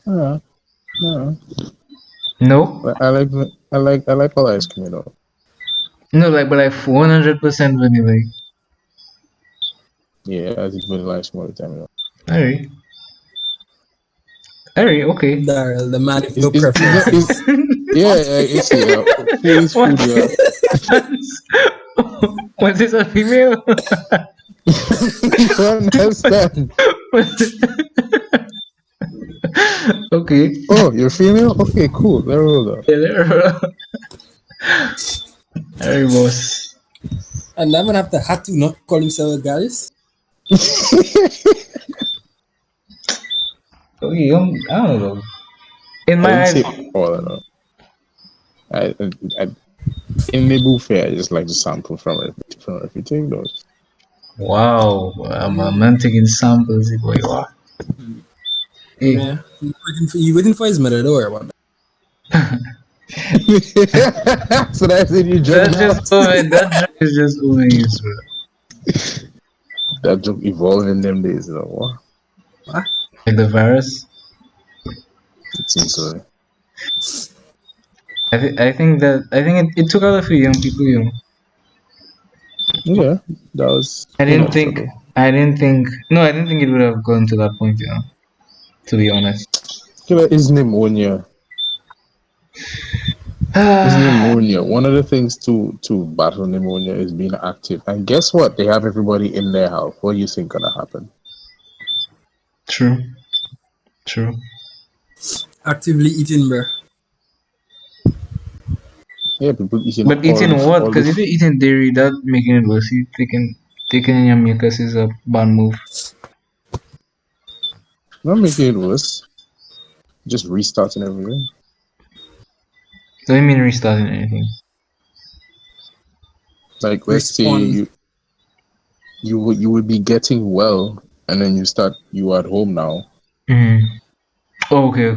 Yeah, yeah. No. I like all ice cream, you know. No, but like 100% vanilla. Yeah, I think vanilla ice cream all the time, you know. Alright. Alright, okay. Daryl, the man with no It's not, preferences. yeah, it's food is food, What? yeah. Was this a female? You don't understand. Okay. Oh, you're female? Okay, cool. Let me roll Yeah, there. Alright, boss. And I'm gonna have to not call himself a guys. Okay, I don't know. In I my didn't eyes, say all, I know. I in the buffet, I just like to sample from everything, though. wow, I'm a man taking samples. Boy, wow. Hey. Yeah. You waiting for his mother, don't worry about that. So that's it. You That's jumped just out. over. That joke is just overused, bro. That joke evolved in them days, you know. What? Like the virus. It seems so. I think it took out a few young people, you know. Yeah, that was I didn't think inevitable. I didn't think it would have gone to that point, you know, to be honest. Killer is pneumonia. It's pneumonia. One of the things to battle pneumonia is being active. And guess what? They have everybody in their house. What do you think gonna happen? True. True. Actively eating, bro. Yeah, people eating. But eating what? all Because the if you're eating dairy, that making it worse. You taking in your mucus is a bad move. not making it worse. Just restarting everything. Don't mean restarting anything. Like let's say Respawn. you would be getting well, and then you are at home now, Oh, okay.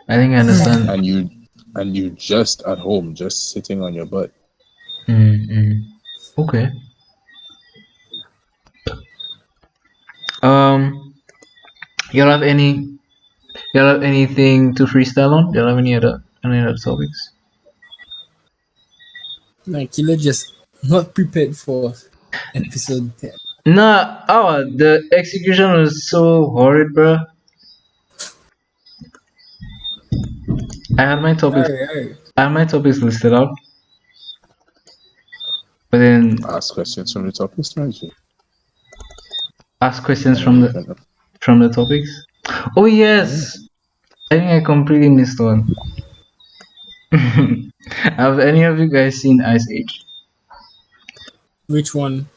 I think I understand. and you just at home, just sitting on your butt. Okay. Y'all have anything to freestyle on? Y'all have any other topics? Like Killer just not prepared for episode 10. Nah, the execution was so horrid, bro. I had my topics. Alright. I had my topics listed out, but then Ask questions from the topic strategy. ask questions from the topics. Oh yes, I think I completely missed one. Have any of you guys seen Ice Age? Which one?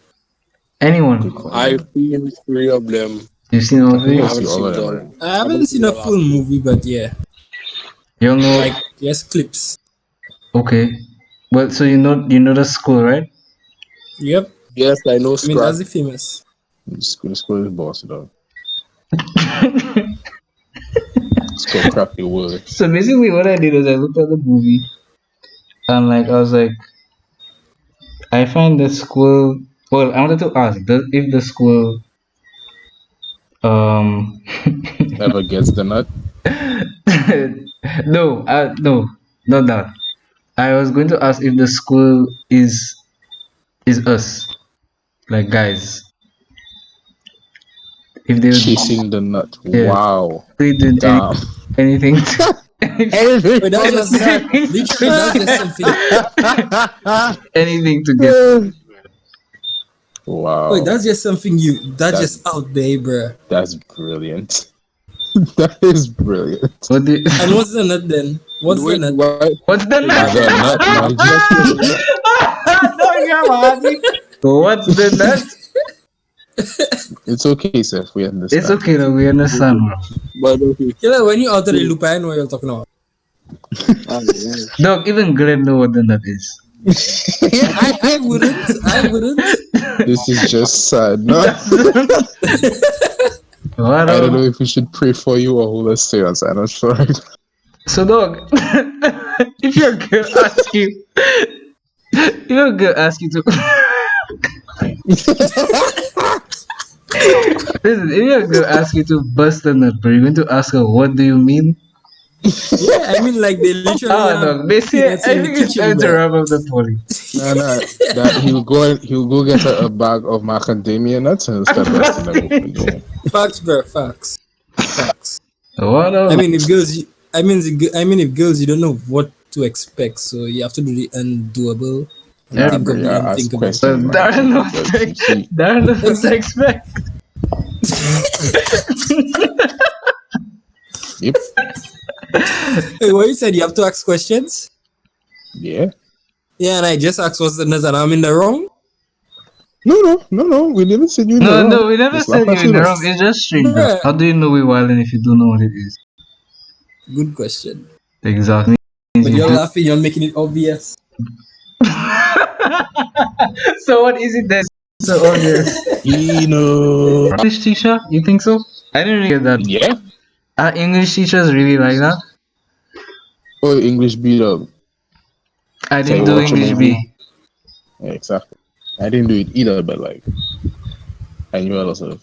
Anyone? I've seen 3 of them. You've seen all of I these? haven't all seen of them all. already. I haven't seen a full movie, but yeah, You know? like just clips. Okay. Well, so you know the school, right? Yep. Yes, I know I mean, Scrap. that's the famous. The school is boss dog. School crap the world. So basically, what I did is I looked at the movie, and I was like, I find the school. Well, I wanted to ask if the school Never gets the nut. no, not that. I was going to ask if the school is us, like guys. If they would Chasing the nut. Yeah. Wow. they did Damn. anything to, Wait, that's just literally that's just something. anything to get. Wow. Wait, that's just something that's just out there, bruh. That's brilliant. That is brilliant. What the, And what's the nut then? What's the nut? what's the The nut? nut, What's the nut? It's okay, Seth. We understand. It's okay though, we understand, bro. But okay. Killer, when you alter the loop, I know what you're talking about. Dog, even Glenn know what the nut is. I wouldn't. This is just sad. No, What I don't know if we should pray for you or hold us serious. I'm not sure. So dog, if your girl asks you, to listen, if your girl asks you to bust a nut, bro, you're going to ask her, what do you mean? Yeah, I mean, like they literally. Dog, they say, I think it's time to wrap up the poly. No. That he'll go get a bag of macadamia nuts and start busting them open. Though. Facts, bro. Facts. What I mean, if girls, if girls, you don't know what to expect, so you have to do the undoable. Yeah, Think of the ask unthinkable. questions. So Darren knows Because you see, Darren knows what to expect. Yep. Hey, what you said? You have to ask questions. Yeah. Yeah, and I just asked what's the nut, and I'm in the wrong. No. We never said you. No, we never It's said not you in the wrong. possible. It's just strange, bro. Bruh. How do you know we're wilding if you don't know what it is? Good question. Exactly. But you're laughing. You're making it obvious. So what is it that's so obvious? English teacher? You think so? I didn't really get that. Yeah. Are English teachers really like that? Oh, English beat up. I Say didn't do watch a English movie. B. Yeah, exactly. I didn't do it either, but like, I knew a lot of.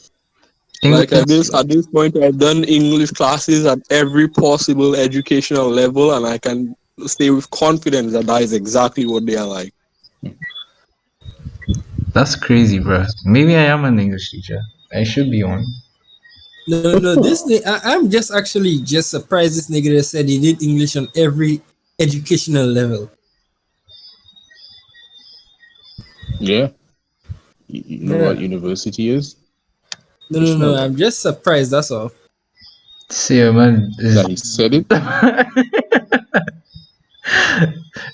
Like at this point, I've done English classes at every possible educational level, and I can say with confidence that is exactly what they are like. That's crazy, bro. Maybe I am an English teacher. I should be one. No. This I'm just actually just surprised. This nigga that said he did English on every educational level. Yeah. You know what university is? No. I'm just surprised. That's all. See, man. That he said it.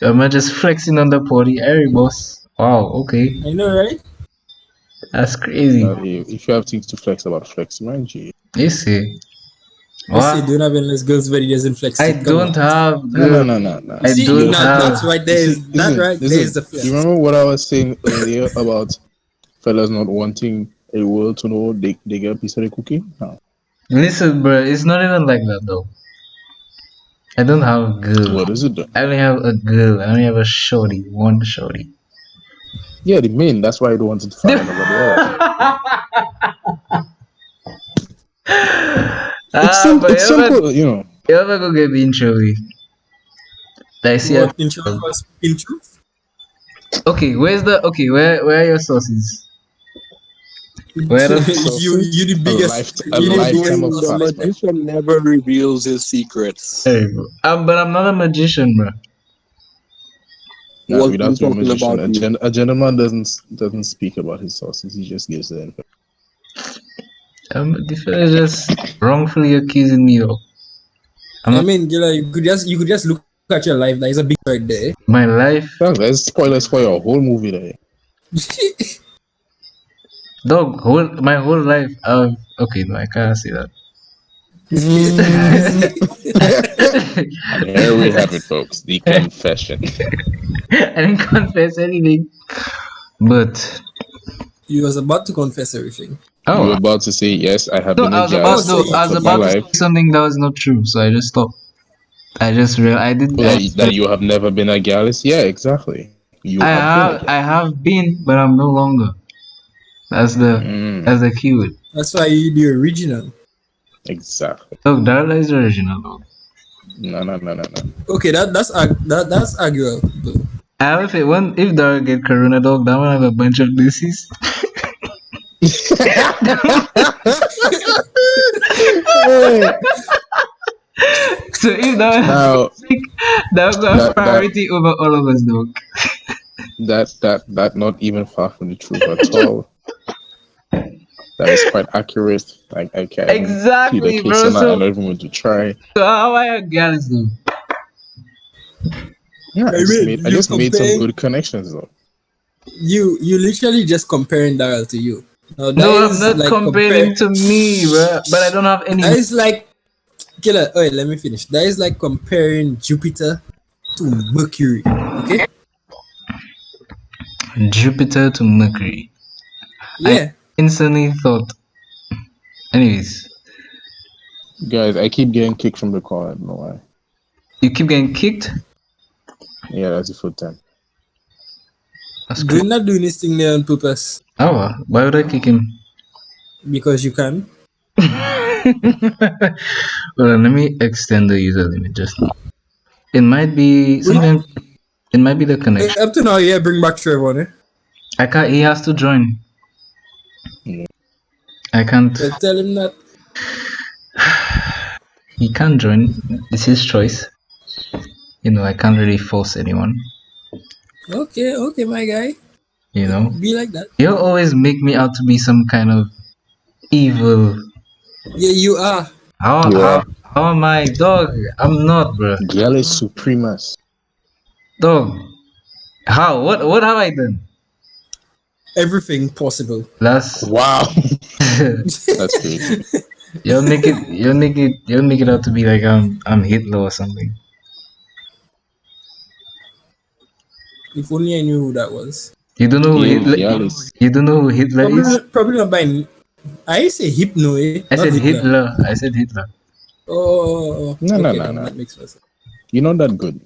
Am I just flexing on the party? Hey, boss. Wow, okay. I know, right? That's crazy. If you have things to flex about, flex, man. Gee. You see. I say What? don't have endless girls, but he doesn't flex. I it. Come don't on. have No. the. I See, don't now, have. that's right there. That is the flex. You remember what I was saying earlier about fellas not wanting a world to know they get a piece of the cookie? No. Listen, bro, it's not even like that though. I don't have a girl. What is it then? I only have a girl. I only have a shorty. One shorty. Yeah, the main. That's why I don't want to find nobody else. It's Simple, it's simple, you know. You ever go get bean chili? I see. What in truth or speaking truth? Okay, where are your sauces? Where are the you the biggest. A you the lifetime biggest- of The fast, man. magician never reveals his secrets. Hey, bro. But I'm not a magician, bro. Nah, What without are a you talking magician, about? a gentleman doesn't speak about his sources. He just gives the info. The fella is just wrongfully accusing me though. I mean, you could just look at your life. There's a big right there. My life, There's spoilers for your whole movie there. dog. My whole life. Okay, no, I can't say that. And here we have it, folks. The confession. I didn't confess anything, but You was about to confess everything. You were oh, about to say yes. I have no, been I a was about jazz to. I was for my about to life. say something that was not true, so I just stopped. I just realized I did. That you have never been a gallus. Yeah, exactly. You I have have. I have been, but I'm no longer. That's the. been. That's the keyword. That's why you the original. Exactly. Look, Darla is the original though. No. Okay, that's arguable. I have a feeling if Darla get corona, dog, that one have a bunch of disease. So if that one Now sick, that would have that- priority over all of us, dog. that not even far from the truth at all. That is quite accurate. Like I can't Exactly, plead a case bro, on that. so- I'm not even going to try. So how are your girls though? Yeah, I mean, just you made some compare- good connections though. You literally just comparing Daryl to you. Now, that No, I'm is not like comparing to me, bro. But I don't have any. That is like killer. Wait, let me finish. That is like comparing Jupiter to Mercury. Okay. Jupiter to Mercury. Yeah. Instantly thought. Anyways, Guys, I keep getting kicked from the call. I don't know why. you keep getting kicked. Yeah, that's the full time. That's We're cool. not doing this thing there on purpose Oh, why would I kick him? because you can. Hold on, let me extend the user limit just now. It might be something. It might be the connection. Up to now, yeah, bring back Trevor. Eh? I can't. He has to join. Yeah. I can't. But tell him that. He can't join. It's his choice. You know, I can't really force anyone. Okay, my guy. You know, Be like that. you'll always make me out to be some kind of evil. Yeah, you are. How You how, are. how am I, dog? I'm not, bro. Gallus Supremus. Dog. How? What have I done? Everything possible. That's Wow. That's crazy. you'll make it out to be like I'm Hitler or something. If only I knew who that was. You don't know who Yeah, Hitler. Gallus. You don't know who Hitler is. Probably not by. I say Hypno. Eh? I not said Hitler. I said Hitler. Oh. No, okay, no. That makes sense. You're not that good.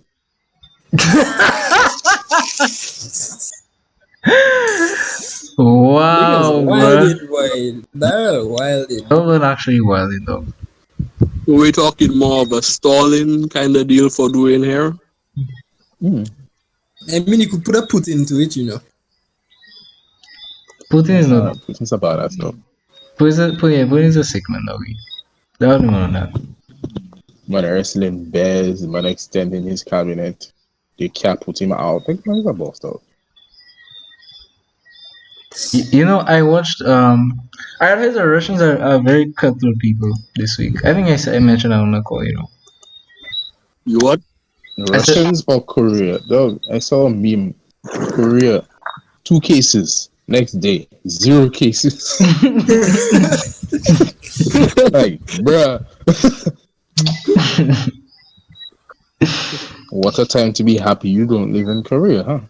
Wow, bro. Wild. Daryl, wild. That was actually wild, though. We're talking more of a stalling kind of deal for doing hair. I mean, you could put a put into it, you know. Putin is not. Putin's about that stuff. Putin is a sick man, dog. That one on that. Man wrestling bears, man extending his cabinet. They can't put him out. Like, man, he's a boss dog. You know, I watched. I heard the Russians are very cutthroat people this week. I think I mentioned that on the call. You know. You what? Russians or Korea? Dog, I saw a meme. Korea, 2 cases. Next day, 0 cases. Like, bruh. What a time to be happy you don't live in Korea, huh?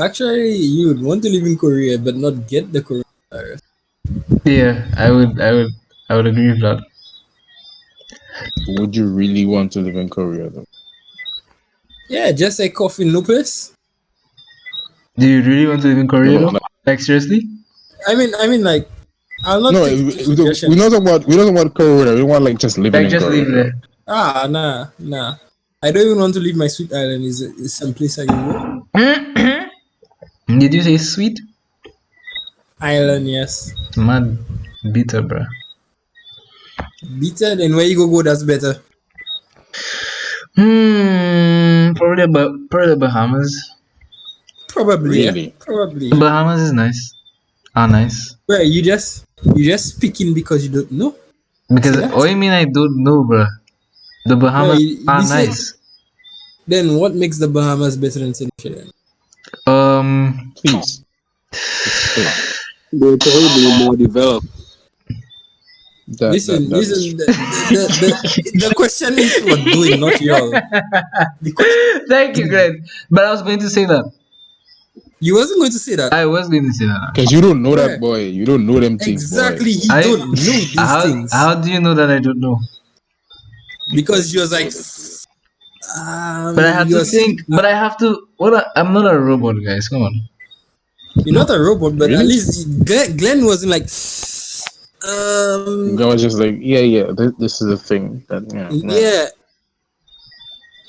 Actually, you would want to live in Korea, but not get the coronavirus. Yeah, I would agree with that. Would you really want to live in Korea, though? Yeah, just like cough in no place. Do you really want to live in Korea No, though? Like seriously? I mean, like, I'll not. No, take we the suggestion. don't talk about Korea. We want like just living Like in just Korea. live there. Nah. I don't even want to leave my sweet island. Is some place I can go. Did you say sweet? Island, yes. Mad bitter, bruh. Better than where you go. That's better. Probably the Bahamas. Probably. Really? Yeah. Probably. The Bahamas is nice. Nice. Where you just speaking because you don't know. Because See that? what you mean I don't know, bruh? The Bahamas are this is- nice. Then what makes the Bahamas better than St. Lucia? Please. They're probably more developed. Listen. The question is for doing, not y'all. Thank you, Greg. But I was going to say that. You wasn't going to say that. I was going to say that. Because you don't know Yeah. that boy. You don't know them things. Exactly. Boy. He don't know these things. How do you know that I don't know? Because she was like, But I have to think. But I have to. I'm not a robot, guys. Come on. You're not a robot, but at Really? least Glenn wasn't like. I was just like, yeah, this is a thing. That, Yeah.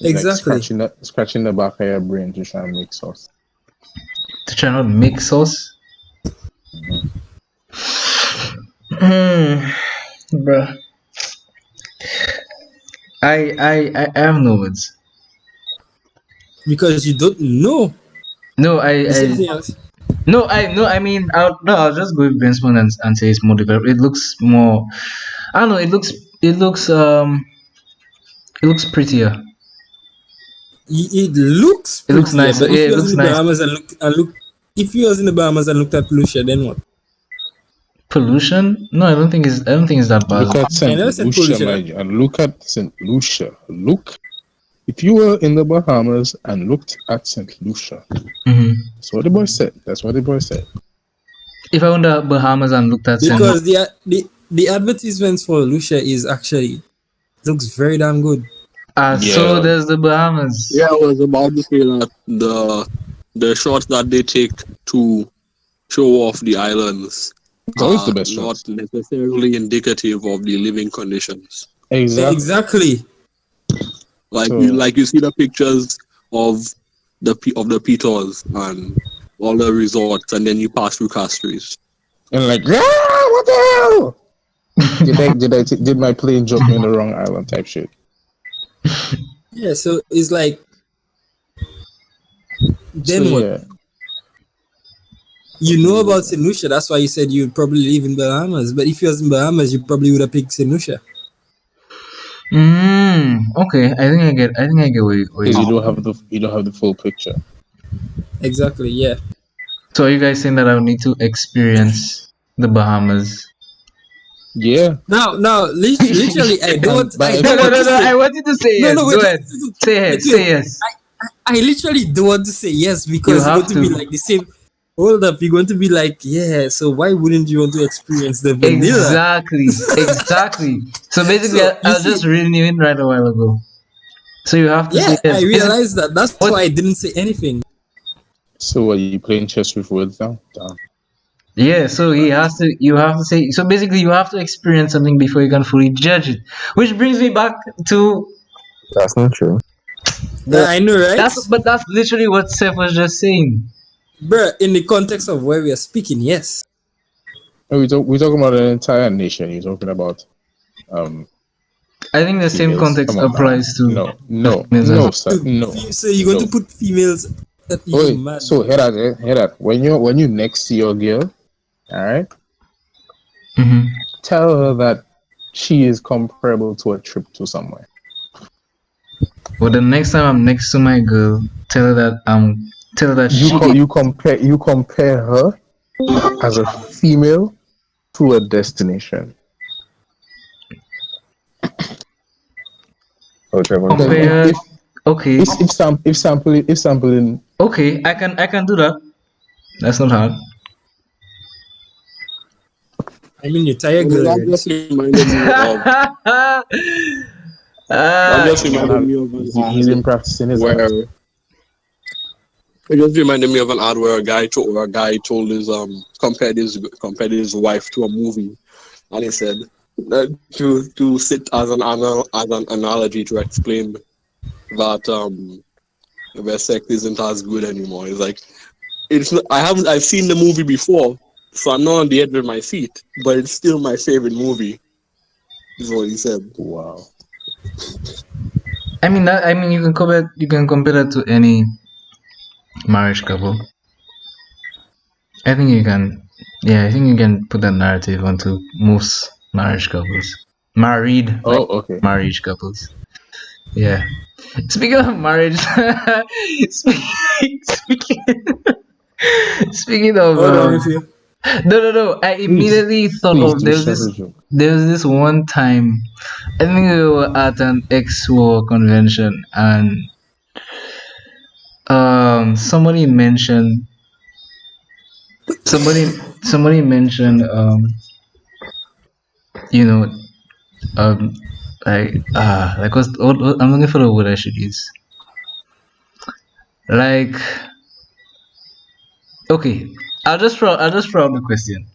Like Exactly. scratching the back of your brain to try and make sauce. To try not make sauce. Bruh. I have no words. Because you don't know. No, Something else. I mean, I'll just go with Bensman and say it's more developed. It looks more. I don't know. It looks prettier. It looks. It looks prettier, nice. but Yeah, if it you was looks in the nice. Bahamas and look, if you was in the Bahamas and looked at Lucia, then what? Pollution? No, I don't think it's that bad. Look at I St. never said Lucia, pollution. my G, and look at St. Lucia. Look, if you were in the Bahamas and looked at St. Lucia, Mhm. that's what the boy said. That's what the boy said. If I went to Bahamas and looked at St. Because the advertisements for Lucia is actually looks very damn good. So there's the Bahamas. Yeah, I was about to say that the shots that they take to show off the islands It's always are the best not shots. necessarily indicative of the living conditions. Exactly. Like So- you see the pictures of the Peters and all the resorts, and then you pass through Castries. And like, what the hell? did my plane jump in the wrong island type shit? Yeah, so it's like. Then So, what? yeah. You know about St. Lucia, that's why you said you'd probably live in Bahamas. But if you was in Bahamas, you probably would have picked St. Lucia. Okay, I think I get where you Because you don't have the full picture. Exactly, yeah. So are you guys saying that I would need to experience the Bahamas? Yeah. Now, literally, I don't. But- I No, don't want to say- I want you to say No, yes. no, wait, Go ahead. Say yes. wait, Say yes. I literally don't want to say yes because You it's going have to be to. like the same. Hold up, you're going to be like, yeah. So why wouldn't you want to experience the vanilla? Exactly. So basically, So, I you was see- just reading you in right a while ago. So you have to Yeah, say yes. I realized that. That's What- why I didn't say anything. So are you playing chess with words now? Damn. Yeah, so you have to say, so basically you have to experience something before you can fully judge it. Which brings me back to That's not true. Yeah, I know, right? that's literally what Seth was just saying. Bruh, in the context of where we are speaking, yes. We're talking about an entire nation. You're talking about I think the same females. context Come on now. applies to No, sir, no. So you're going No. to put females at Wait, mad. so hear that. When you next see your girl, all right, Mhm. tell her that she is comparable to a trip to somewhere. But the next time I'm next to my girl, tell her that You compare her as a female to a destination. Oh, Trevor. compare. If Okay, if sampling, okay, I can do that. That's not hard. I mean, you tire That girl. just reminded me of. That just reminded me of an he's been ad practicing his where art. it just reminded me of an ad where a guy told his compared his wife to a movie, and he said to sit as an analogy to explain that where sex isn't as good anymore. It's like I've seen the movie before, so I'm not on the edge of my seat, but it's still my favorite movie. Is what he said. Wow. I mean you can compare that to any marriage couple. I think you can. Yeah, I think you can put that narrative onto most marriage couples. Married, Oh, like okay. marriage couples. Yeah. Speaking of marriage, speaking, speaking of Hold on with you. no. I immediately thought Please of do share the joke. there was this one time. I think we were at an ex-war convention and somebody mentioned you know um like what I'm looking for the word I should use. Like, okay, I'll just throw out the question.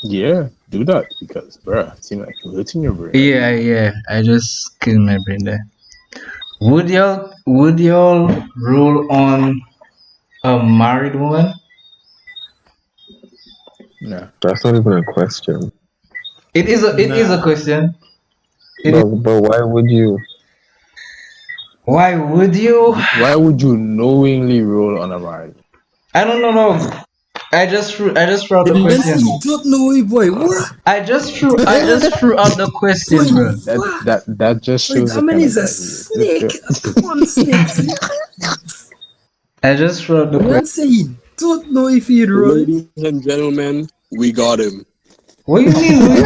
Yeah, do that because, bruh, it seems like you're hurting your brain. Yeah, I just killed my brain there. Would y'all roll on a married woman? Nah. That's not even a question. It is a question. But why would you? Why would you? Why would you knowingly roll on a marriage? I don't know. I just threw out the Then question. you don't know it, boy. What? I just threw out the question, Boy, bro. That just Wait, shows how the many kind is of a guy he is. snake? One snake. I just threw out the Man question. say he don't know if he roll. Ladies and gentlemen, we got him. What do you mean?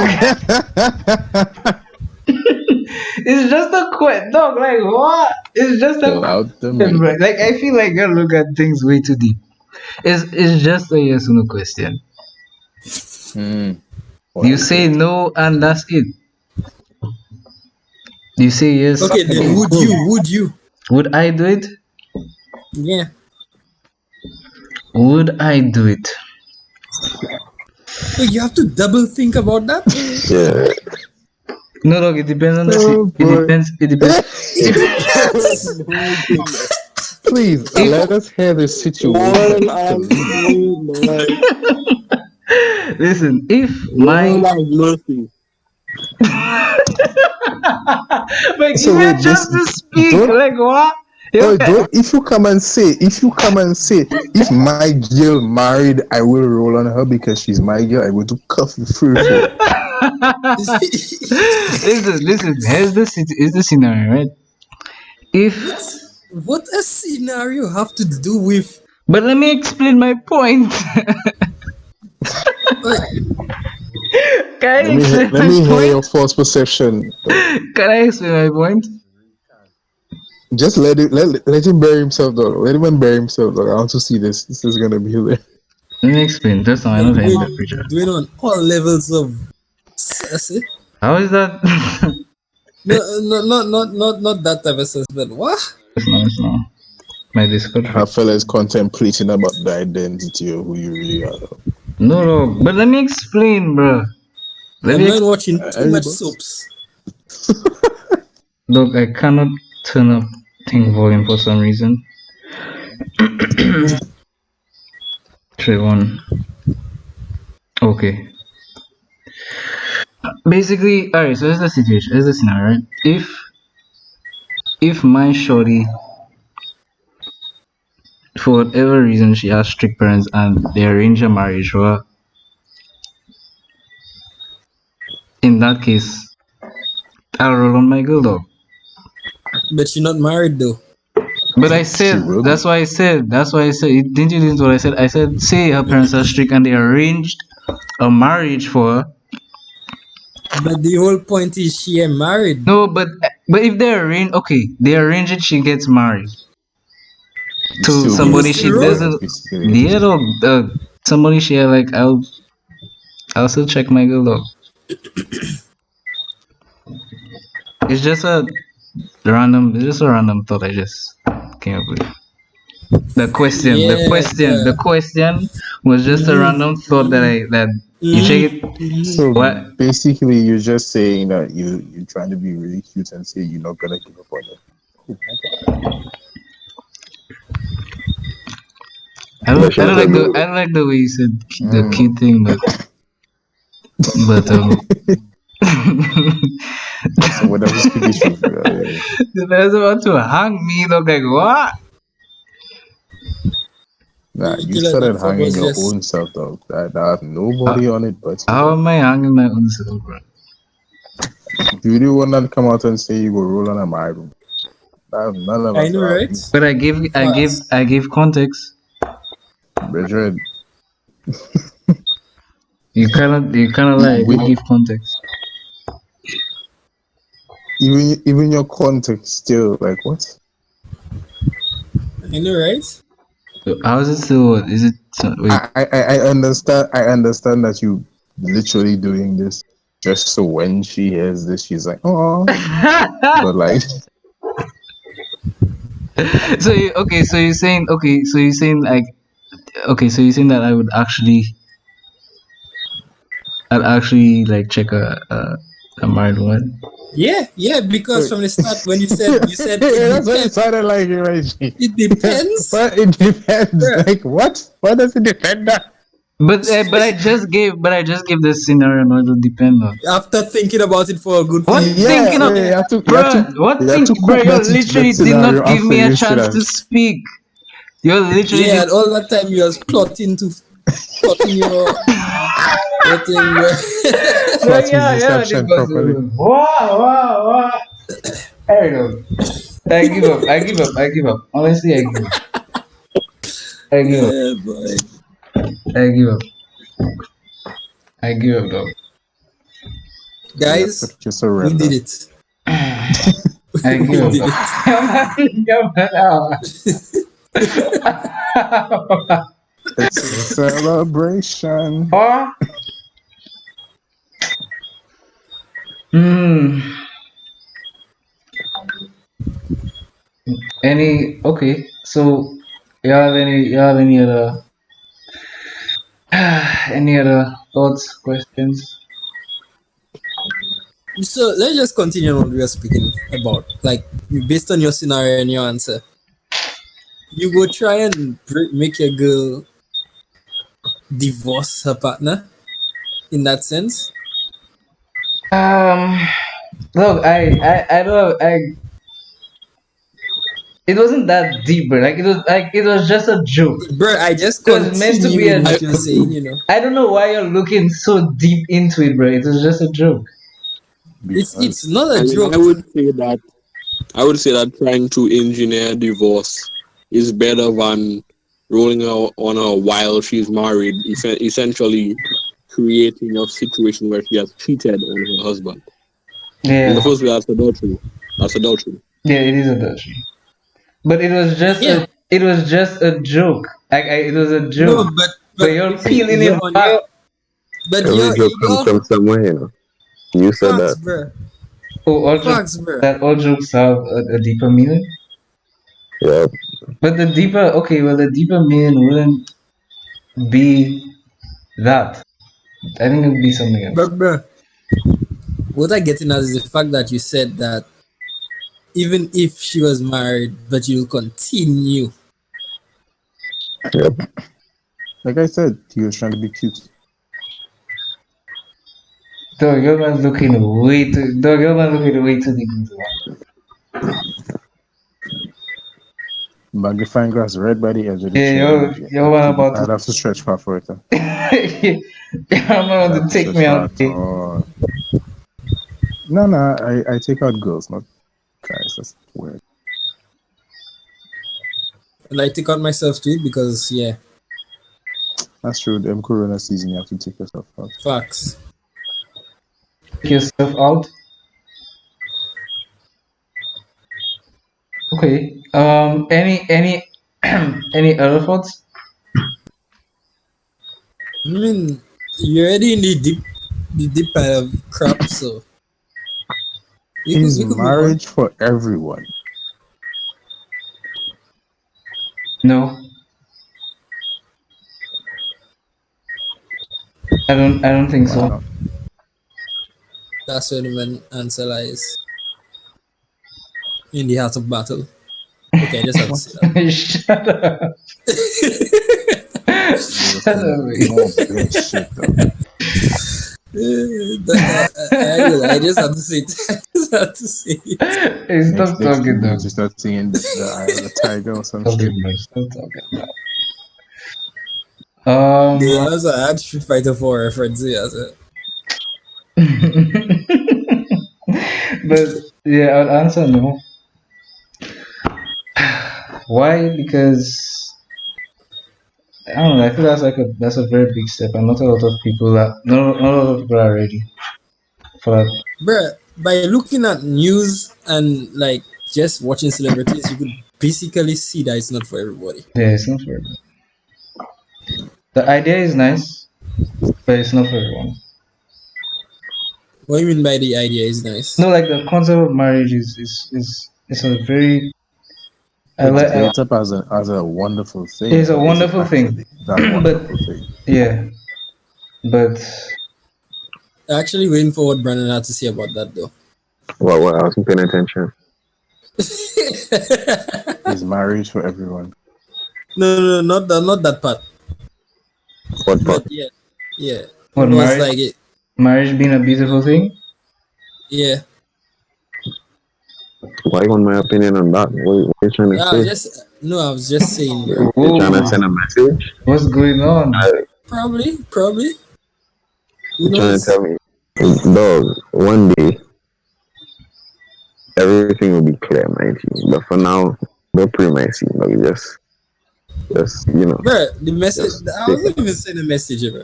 It's just a question, dog. Like what? It's just a Fill out the question, bro. minute. Like I feel like I look at things way too deep. It's just a yes or no question. You say no and that's it. You say yes. Okay, then would you? Would I do it? Yeah. Would I do it? So you have to double think about that. Yeah. No, dog. It depends on the. It depends. Please, let us hear the situation. Listen, if Lord my have mercy. like So you wait, had just to speak, don't- like what? Oh, if you come and say, if my girl married, I will roll on her because she's my girl. I will do cuff you free for. Listen. Here's the scenario, right? If What a scenario have to do with? but let me explain my point. Can I explain Let me my hear point? your false perception. Can I explain my point? Just let him bury himself, though. Let him bury himself, though. I want to see this. This is gonna be hilarious. Let me explain. Just now, I know the temperature. Doing on all levels of sassy. How is that? Not that type of sassy. But what? It's not. My Discord. Our fella is contemplating about the identity of who you really are. Though. No, but let me explain, bro. I'm not watching too much soaps. Look, I cannot turn up thing volume for some reason. 3-1. Okay. Basically, alright. So here's the situation. Here's the scenario, right? If my shorty, for whatever reason, she has strict parents and they arrange a marriage for her, in that case, I'll roll on my girl, though. But she's not married though. But I said, will. that's why I said, didn't you listen to what I said? I said, say her parents are strict and they arranged a marriage for her. But the whole point is she ain't married. No, but if they arrange, okay, they arrange it, she gets married to Still somebody It's she wrong. doesn't. Basically. Yeah, dog, somebody she like. I'll still check my girl dog. It's just a random thought I just came up with. The question was just a random thought that you check it. So What? basically, you're just saying that you're trying to be really cute and say you're not gonna give up on it. I don't like the way you said the cute thing, but So whatever speaking truth, the man's about to hang me. Look like what? nah, You you feel like started that fuck hanging was your just- own self, dog. That have nobody on it but you. How am I hanging my own self, bro? You really want to come out and say you go roll on a my room. None of us I know, are. right? But I give context. Brethren, You cannot lie. We give context. even your context still like what? I know, right? How is it still? Is it? Wait. I understand that you literally doing this just so when she hears this she's like, oh, but like So you're saying that I'd actually like check a married woman. Yeah, because from the start when you said that's what it sounded like, right? it depends. But it depends. Yeah. Like what? What does it depend on? But I just gave the scenario. No, it will depend on. After thinking about it for a good What few thinking of? you have to, Bro, you have to bro? cook You that into literally that did not scenario give me after a you chance should to have. speak. You literally Yeah, and all that time you was plotting your thing. Plot his deception properly. Wow. I don't know. I give up. Honestly, I give up. Yeah, boy. I give up, dog. Guys, You we surrender. did it. I We give did up. Come on. It's a celebration. Huh? Okay, so you have any other any other thoughts, questions? So let's just continue on what we were speaking about. Like based on your scenario and your answer, you go try and make your girl divorce her partner. In that sense, Look, I don't it wasn't that deep, bro. Like it was just a joke. bro, I just It was meant to be continue a what you're saying. You know, I don't know why you're looking so deep into it, bro. It was just a joke. it's not a I mean, joke. I would say that trying to engineer divorce is better than rolling out on her while she's married, essentially creating a situation where she has cheated on her husband. In Yeah, the first place, that's adultery. That's adultery. yeah, it is adultery. But it was just Yeah. a joke. It was a No, joke. But you're peeling it on back. But Every you're joke comes from somewhere, you know. You said facts, that. bro. Oh, all Facts, jokes, bro. that all jokes have a deeper meaning. Yeah. But the deeper meaning wouldn't be that. I think it would be something else. But bro, what I'm getting at is the fact that you said that even if she was married, but you'll continue. Yep. Like I said, he was trying to be cute. Dog, your man's looking way too deep into that. Magnifying glass red by the edge of the Yeah, chair. you're one about I'd have to stretch far for it. I'm about to take me out. No, I take out girls, not guys. That's weird. And I take out myself to it because yeah, That's true. Them Corona season, you have to take yourself out. facts. Take yourself out. Okay. Any any other thoughts? I mean, you're already in the deep pile of crap, so Is we could move on. marriage for everyone? No. I don't think Why so. not? That's where the main answer lies. In the heart of battle. Okay, I just have to say that. Shut up. Shut up. More bullshit, though. I just have to say it. I just have to say it. Hey, stop Next talking thing though. you just start singing the Eye of the Tiger or some Stop shit. talking, bro. Stop talking. They also had Street Fighter 4 reference here. So. But yeah, I'll answer no. Why? Because I don't know. I feel that's a very big step, and not a lot of people not a lot of people are ready for that. Bruh, by looking at news and like just watching celebrities, you could basically see that it's not for everybody. Yeah, it's not for everyone. The idea is nice, but it's not for everyone. What do you mean by the idea is nice? No, like the concept of marriage is a very It's built up as a wonderful thing. It's a but is it wonderful thing. actually that wonderful thing? Yeah, but Actually, waiting for what Brandon had to say about that though. Well, I wasn't paying attention. Is marriage for everyone? No, not that part. What part? But yeah. what, It was marriage like it. marriage being a beautiful thing. Yeah. Why you want my opinion on that? What are you trying to say? I was just saying, bro. You trying to send a message? What's going on? Probably. Who You trying to knows? tell me, dog? One day, everything will be clear, mind you. But for now, don't pre my scene. Like just Bro, the message. Yes. I wasn't even saying a message, bro.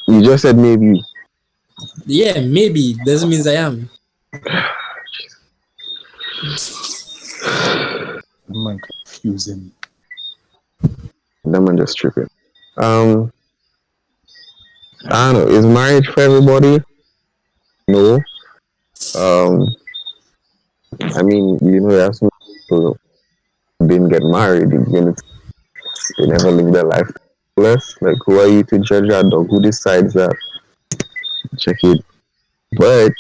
You just said maybe. Yeah, maybe doesn't mean I am. Man, confusing. That man just tripping. I don't know. Is marriage for everybody? No. I mean, there are some people who didn't get married. They never lived their life. Less, like, who are you to judge that dog? Who decides that? Check it. But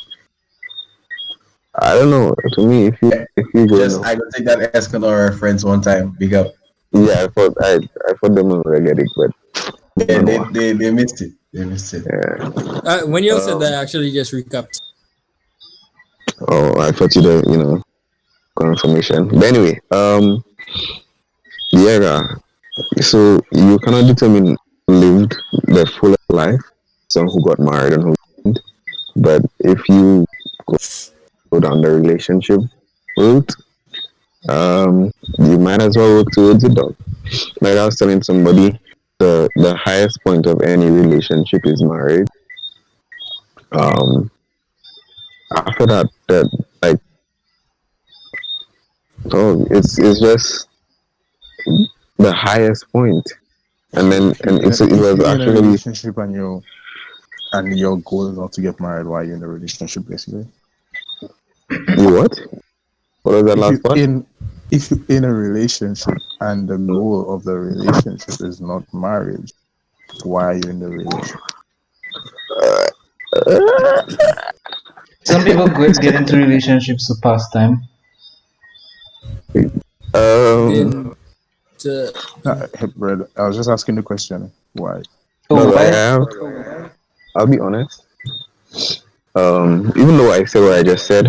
I don't know. To me, if you go, Just I could take that Escanor reference one time. Big up. yeah, I thought them would get it, but Yeah, they missed it. They missed it. yeah. When you said that, I actually just recapped. Oh, I thought you'd confirmation. But anyway, yeah. So you cannot determine who lived the full life, someone who got married and who didn't. But if you go down the relationship route, you might as well work towards it, dog. Like I was telling somebody, the highest point of any relationship is marriage. After that, like, oh, it's just the highest point, and then it was If you're in a actually relationship and your goal is not to get married, why are you in a relationship, basically? you what? What was that last part? If you're in a relationship and the goal of the relationship is not marriage, why are you in the relationship? Some people get into relationships to pass time. Hey, brother, I was just asking the question. Why? No, why? I'll be honest. Even though I said what I just said,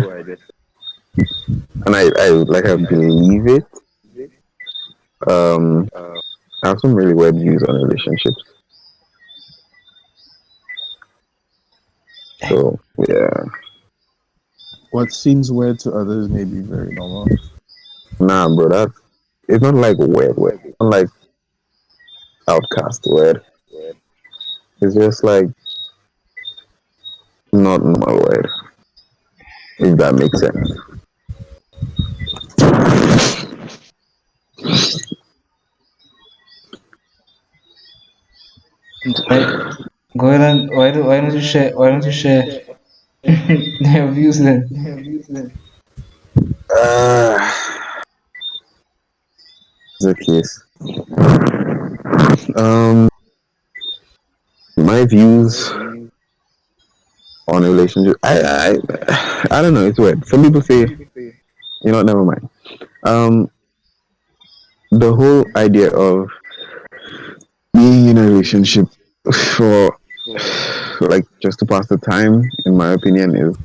and I believe it. I have some really weird views on relationships. So yeah, What seems weird to others may be very normal. nah, bro, it's not like weird. It's not like outcast weird. It's just like not normal weird. If that makes sense. Like, go ahead and why don't you share your views then? The case. My views on a relationship. I don't know. It's weird. Some people say, you know, never mind. The whole idea of being in a relationship for like just to pass the time, in my opinion, is.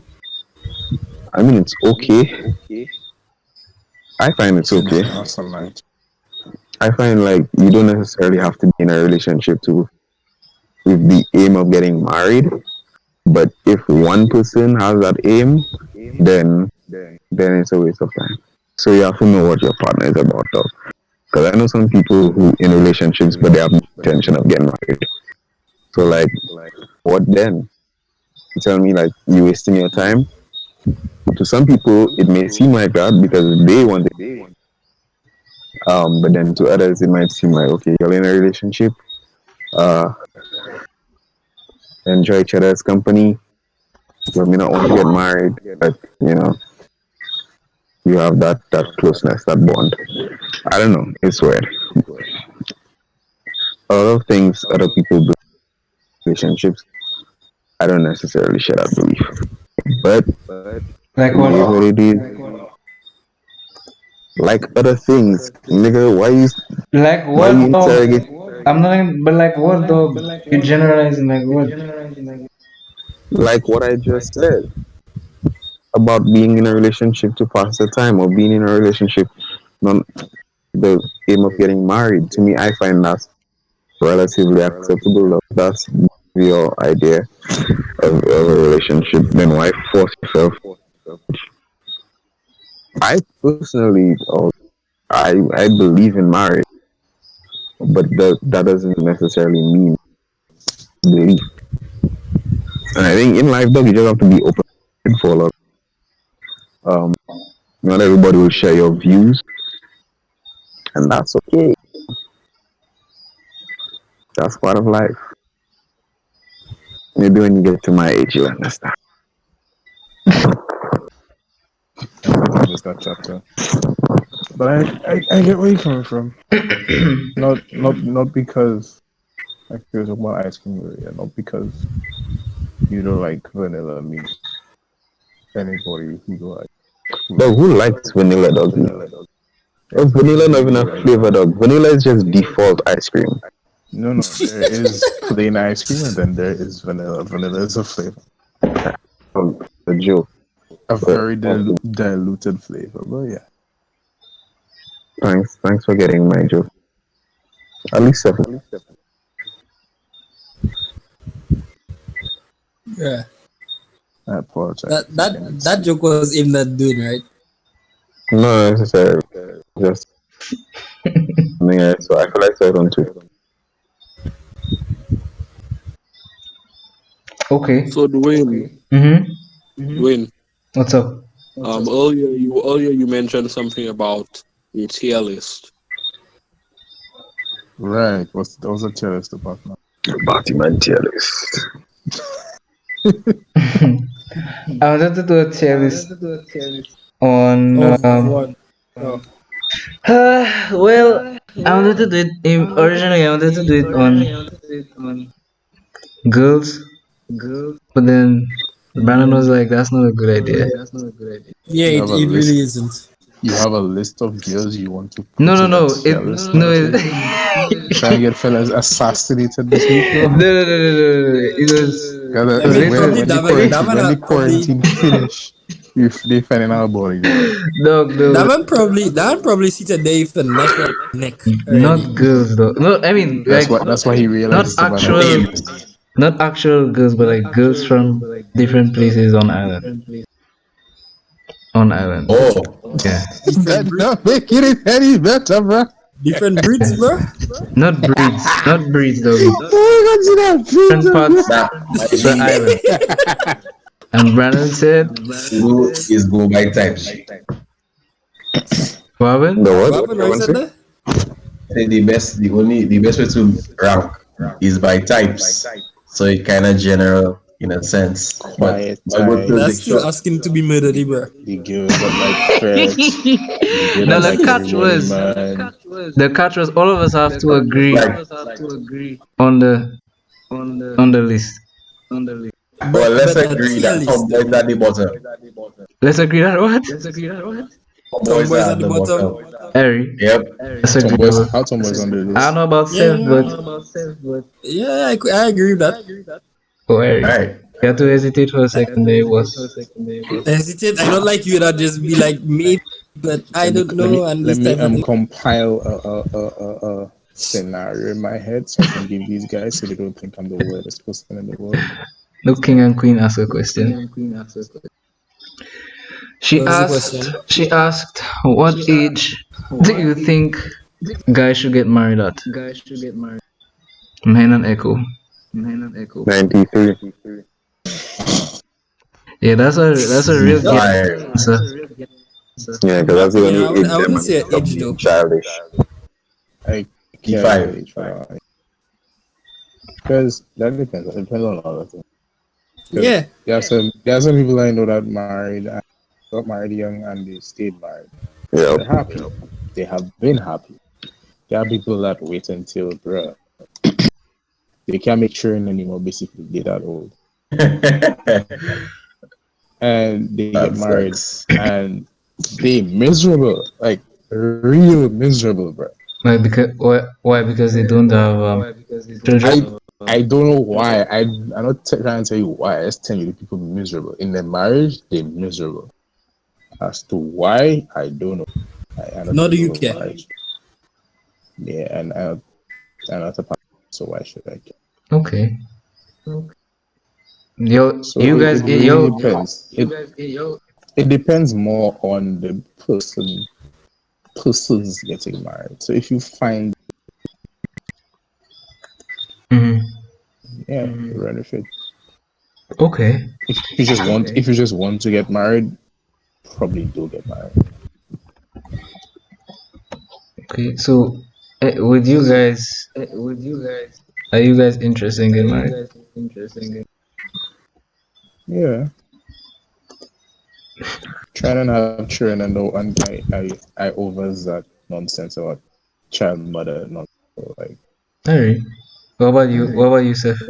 I mean, it's okay. I find it's okay. Awesome, man. I find like you don't necessarily have to be in a relationship to with the aim of getting married. But if one person has that aim, then it's a waste of time. So you have to know what your partner is about, though. Because I know some people who in relationships, but they have no intention of getting married. So like, what then? You tell me like you wasting your time. To some people, it may seem like that because they want it. But then to others, it might seem like, okay, you're in a relationship, enjoy each other's company. You may not want to get married, but you know, you have that closeness, that bond. I don't know, it's weird. A lot of things other people do in relationships, I don't necessarily share that belief. But Like it is what what? it is. Like other things, nigga, Like why you what dog? interrogate? I'm not even, but like what dog? You generalizing like what? Like what I just said about being in a relationship to pass the time or being in a relationship not the aim of getting married. To me, I find that relatively acceptable. That's your idea of a relationship. Then why force yourself? I personally, I believe in marriage, but that doesn't necessarily mean belief. And I think in life, though, you just have to be open for a lot. Not everybody will share your views, and that's okay. That's part of life. Maybe when you get to my age, you'll understand. I missed that chapter. But I get where you're coming from. Not because like there's about ice cream earlier, not because you don't like vanilla means anybody who like But who likes vanilla dog? Vanilla not even a flavor dog. Vanilla is just default ice cream. no, there is plain ice cream and then there is vanilla. Vanilla is a flavor. A joke. A very diluted flavor, but yeah. Thanks for getting my joke. At least 7. Yeah. I apologize. That joke was aimed at dude, right? No, necessarily. Just yeah, so I feel like 7 too. Okay. So Dwayne, Dwayne, What's up? earlier you mentioned something about a tier list. Right. That was a tier list about now. Batman tier list. I wanted to do a tier list on What? well, I wanted to do it originally. I wanted to do it on girls, but then Brandon was like, "That's not a good idea." Yeah, You it have a really list. isn't. You have a list of girls you want to put No, in that tier it list. no, Try and get fellas assassinated this week, bro. no. It was Because I mean, later. probably when the probably quarantine finish, if they find another body, Dog, that man probably seated there with the neck not already. girls though. No, I mean that's like why he realized not it's about a tier actual, list. not actual girls, but like girls from different places on island. on island. Oh, Yeah. That don't make it any better, bro. Different breeds, bro. Not breeds. Not breeds though. Oh, Different parts that might of the be island. And Brandon said, who is go by types. what happened? The what? What happened? What you said there? Say the best way to rank is by types. So it kind of general in a sense. But Quiet I go type. to the That's still shop. asking to be murdered, bro. The girls that like ferrets. The No, girls the like catch ceremony was man. the catch was all of us have to agree Like, on the list. well, let's But agree tier that list, tomboys though. at the bottom. Let's agree that what? Tomboys Tomboys at the bottom. Harry. Yep. That's agreeable. Tomboys, how tomboys on the I don't list? know about Yeah, Seth, but yeah, I agree with that. oh Harry. Alright. You had to hesitate for a second there. It was Hesitate. I don't like you that just be like me, but I don't know. And Let this me type of thing. compile a scenario in my head so I can give these guys so they don't think I'm the weirdest person in the world. look, King and Queen asked a question. She What was the asked question? she asked what age do you think guys should get married at? Men and Echo. 93. Yeah, that's a real good Fire. answer. Yeah, because that's the Yeah, only I age wouldn't them say stop age, being though. childish. I E5. can't because that depends. It depends on a lot of things. 'Cause Yeah. there are some people I know that married and got married young and they stayed married. Yeah. They're happy. They have been happy. There are people that wait until bruh. They can't make children anymore, basically. They're that old. And they get That married sucks. and they miserable. Like real miserable, bro. Why? Because why? Because they don't have children. I don't know why. I'm not trying to tell you why. I just tell you the people miserable. In their marriage, they're miserable. As to why, I don't know. I don't Nor do you know care. why. Yeah, and I'm not a pastor, so why should I care? Okay. Yo, So you guys, it really yo, depends. It depends more on the persons getting married. So if you find mhm. run with it. Okay. If you just want to get married, probably do get married. Okay. So, with you guys, are you guys interested in getting married? Yeah. Trying to have children and no, and I overs that nonsense about child mother nonsense. So, like Alright. What about you? What about you, Seth?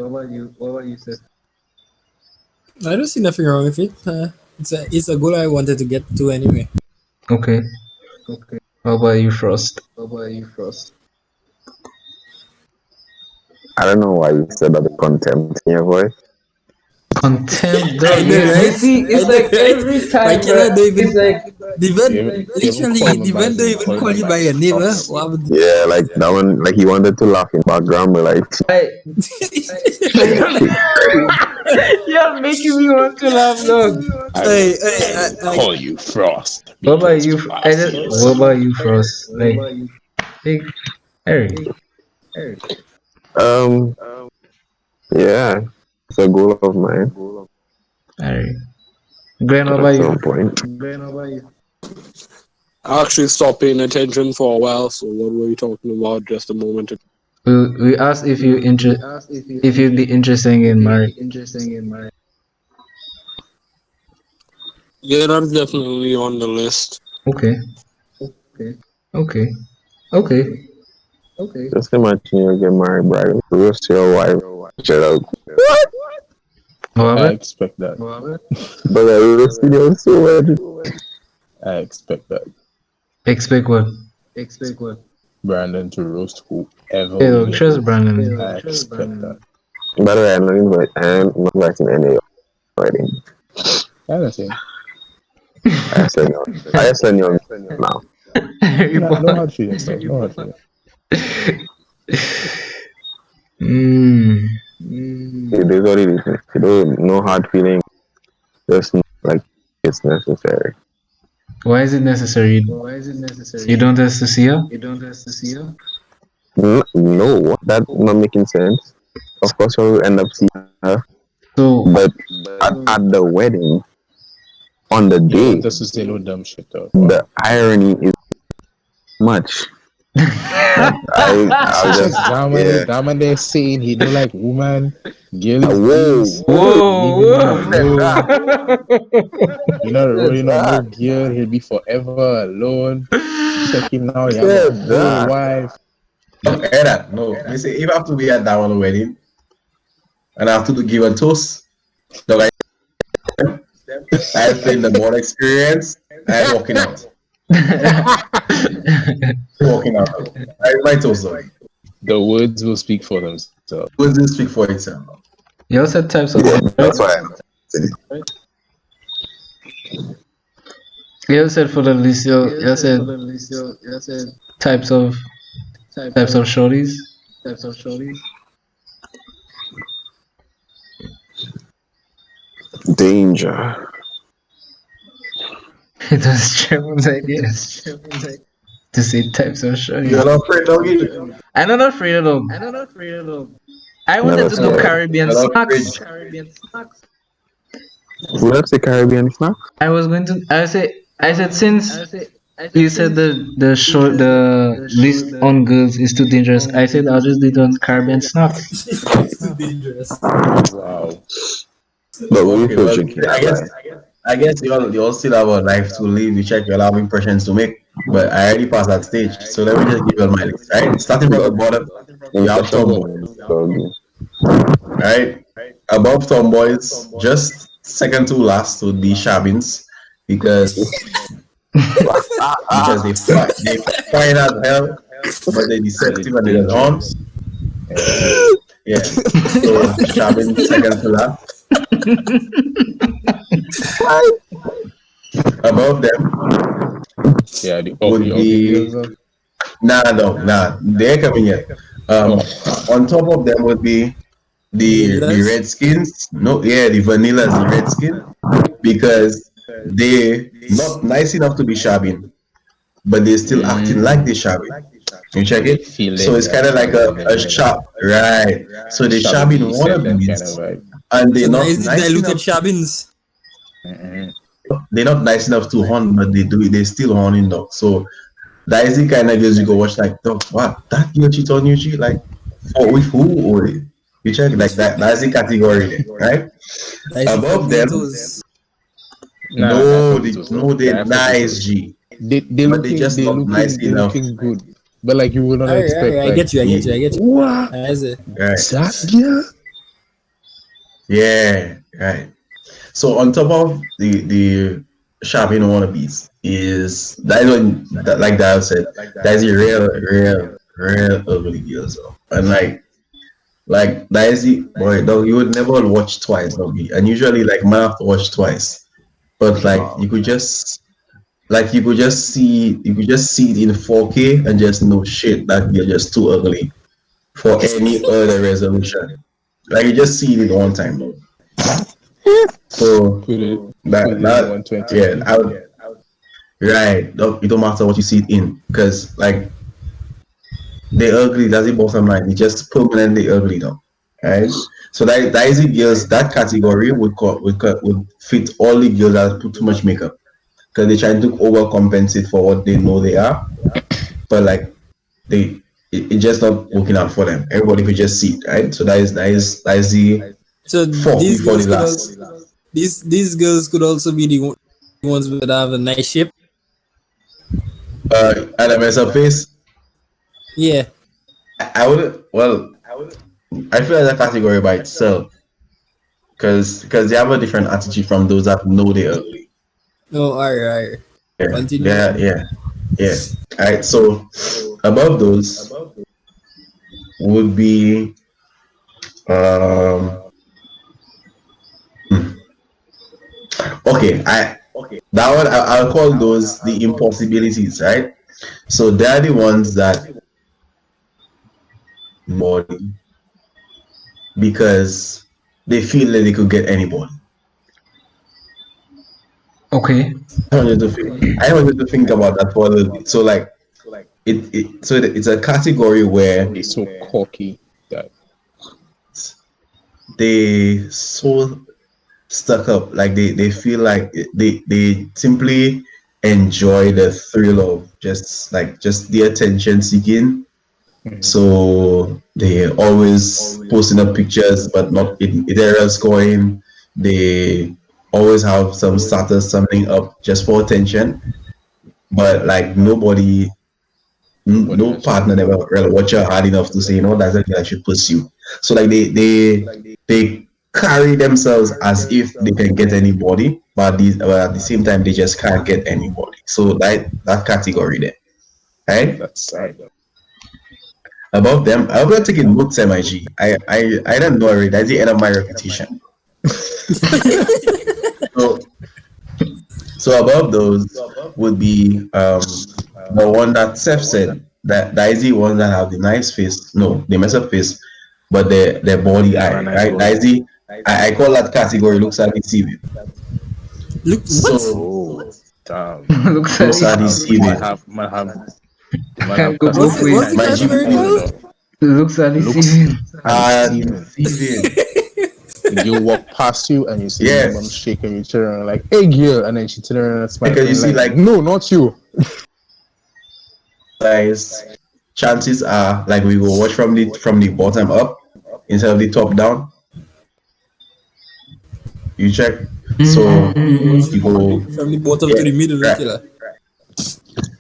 I don't see nothing wrong with it. It's a goal I wanted to get to anyway. Okay. How about you, Frost? I don't know why you said that with contempt in your voice. Contempt, I dog. know, You right? see, it's I know, like right? every My time, killer bro. don't even, It's like, the man, You haven't literally, called me the by man his don't name, even called call me you by by your his name, huh? boss. What would- Yeah, like that one, like he wanted to laugh in background, but like, you're making me want to laugh, dog. Hey, Call you Frost. What about you? What about you, Frost? Like, hey, Harry. yeah, it's a goal of mine Harry. Glenn, what at about you? some point. I actually stopped paying attention for a while, so what were you talking about just a moment ago? We asked if if you'd be interested in marriage. Yeah, that's definitely on the list. Okay. Just imagine you get married, bro. Roast your wife. Shut up. What I happened? expect that. But I roasted you so much. I expect that. Expect what? Brandon to roast whoever. Yo, we get trust with. Brandon. I expect that. By the way, I'm not inviting any of your wedding. I understand. I send you now. Harry No Potter. hard feelings, stuff. No hard feelings. It is what it is. You don't no hard feeling. Just like it's necessary. Why is it necessary? You don't have to see her? No, that's not making sense. Of course, we'll end up seeing her, So but at the wedding, on the You day, want us to say no dumb shit though. the irony is much. I'll just, yeah. That man there saying he don't like woman, girl Whoa, is whoa, leave him whoa. alone. You know, really no girl, he'll be forever alone. Check him now, he have a whole wife. Don't air that. No. They say if I have to be at that one wedding and I have to give a toast, dog, I played the more experience, I'm walking out. Walking out. I my toast though. The words will speak for themselves. Words will speak for itself. You also said types of Yeah, that's why. You said for the list. You said types of shorties. Danger. It was Trevor's idea to say types of shorties. You're not afraid, doggy? I'm not afraid of them. I wanted to do scared. Caribbean You're not snacks. Who else say Caribbean snack? I was going to. I said since you said the list on girls is too dangerous. I said I'll just do it on Caribbean snacks. Too dangerous. Wow. But we Okay, feel well, tricky. I guess you all still have a life to live. You check your have impressions to make. But I already passed that stage. So let me just give you my list, right? Starting from the bottom, you have tomboys. Right? Above tomboys, just second to last would be Shabins. Because they fine as hell, but they're deceptive and they're on. Yeah. So Shabin second to last. Above them Yeah, the would be nah, they're coming yet. On top of them would be the Redskins. No, yeah, the Vanillas, the Redskins, because they not nice enough to be shabbing, but they're still acting like they shabbing. You check it. So it's kind of like a shop, right? So they shabbing wannabes, and they're So not nice nice diluted enough. Shabins. They're not nice enough to horn, but they do it. They still horning though. So that is the kind of girls you go watch like, dog, what? That girl cheat on you, cheat like, for with who? Or you check like that. That's the category, there, right? Above them, they're nice, G. They But they just not nice enough. looking good. But like you would not Alright, expect. I get you. What? I see. Right. That girl? Yeah, right. So on top of the shopping wannabes is that is when that, like Dad said, that's a real ugly girl. So and like that is the boy dog you would never watch twice, doggy. And usually like man have to watch twice. But like you could just see it in 4K and just know shit that you're just too ugly for any other resolution. Like you just see it one time, though. So that yeah, I would, right. It don't matter what you see it in, because like they're ugly. That's the bottom line. It's just permanently ugly, though. Right. So that is the girls. That category would fit all the girls that put too much makeup, because they try to overcompensate for what they know they are, but like it's just not working out for them. Everybody could just see it, right? So that is the So fourth these before girls the could last. also, these girls could also be the ones that have a nice shape. And a mess up face. Yeah. I would. Well, I feel like that category by itself, because they have a different attitude from those that know they're ugly. Oh, alright. Yeah, Continue. yeah. All right. So above those would be okay. That one I'll call those the impossibilities, right? So they're the ones that body because they feel that they could get anybody. Okay. I wanted to think about that for a little bit. So like it's a category where They're so cocky that they so stuck up, like they feel like they simply enjoy the thrill of just the attention seeking. So they always posting up pictures but not in area scoring. They always have some status, something up just for attention, but like nobody, no partner never really watch her hard enough to say, you know, that's something I should pursue. So like they carry themselves as if they can get anybody, but at the same time they just can't get anybody. So that category there, right? that's sad. Above them, I'm not taking notes, MIG. I don't know already. That's the end of my repetition. so so above those would be the one that Seth said, that is the one that have the nice face. No, they mess up face, but their body eye, right? That is the I call that category looks at deceiving. Look, what? Oh, damn. Looks Looks at at deceiving. Might have Go What's the My category GP. called? looks at deceiving. Deceiving. You walk past you and you see Yes. your mom shaking, you turn around like, hey girl, and then she turn around and smile. Because you see, like- no, not you. Guys, chances are like we will watch from the bottom up instead of the top down. You check. So you go. From the bottom to the middle, Right. killer.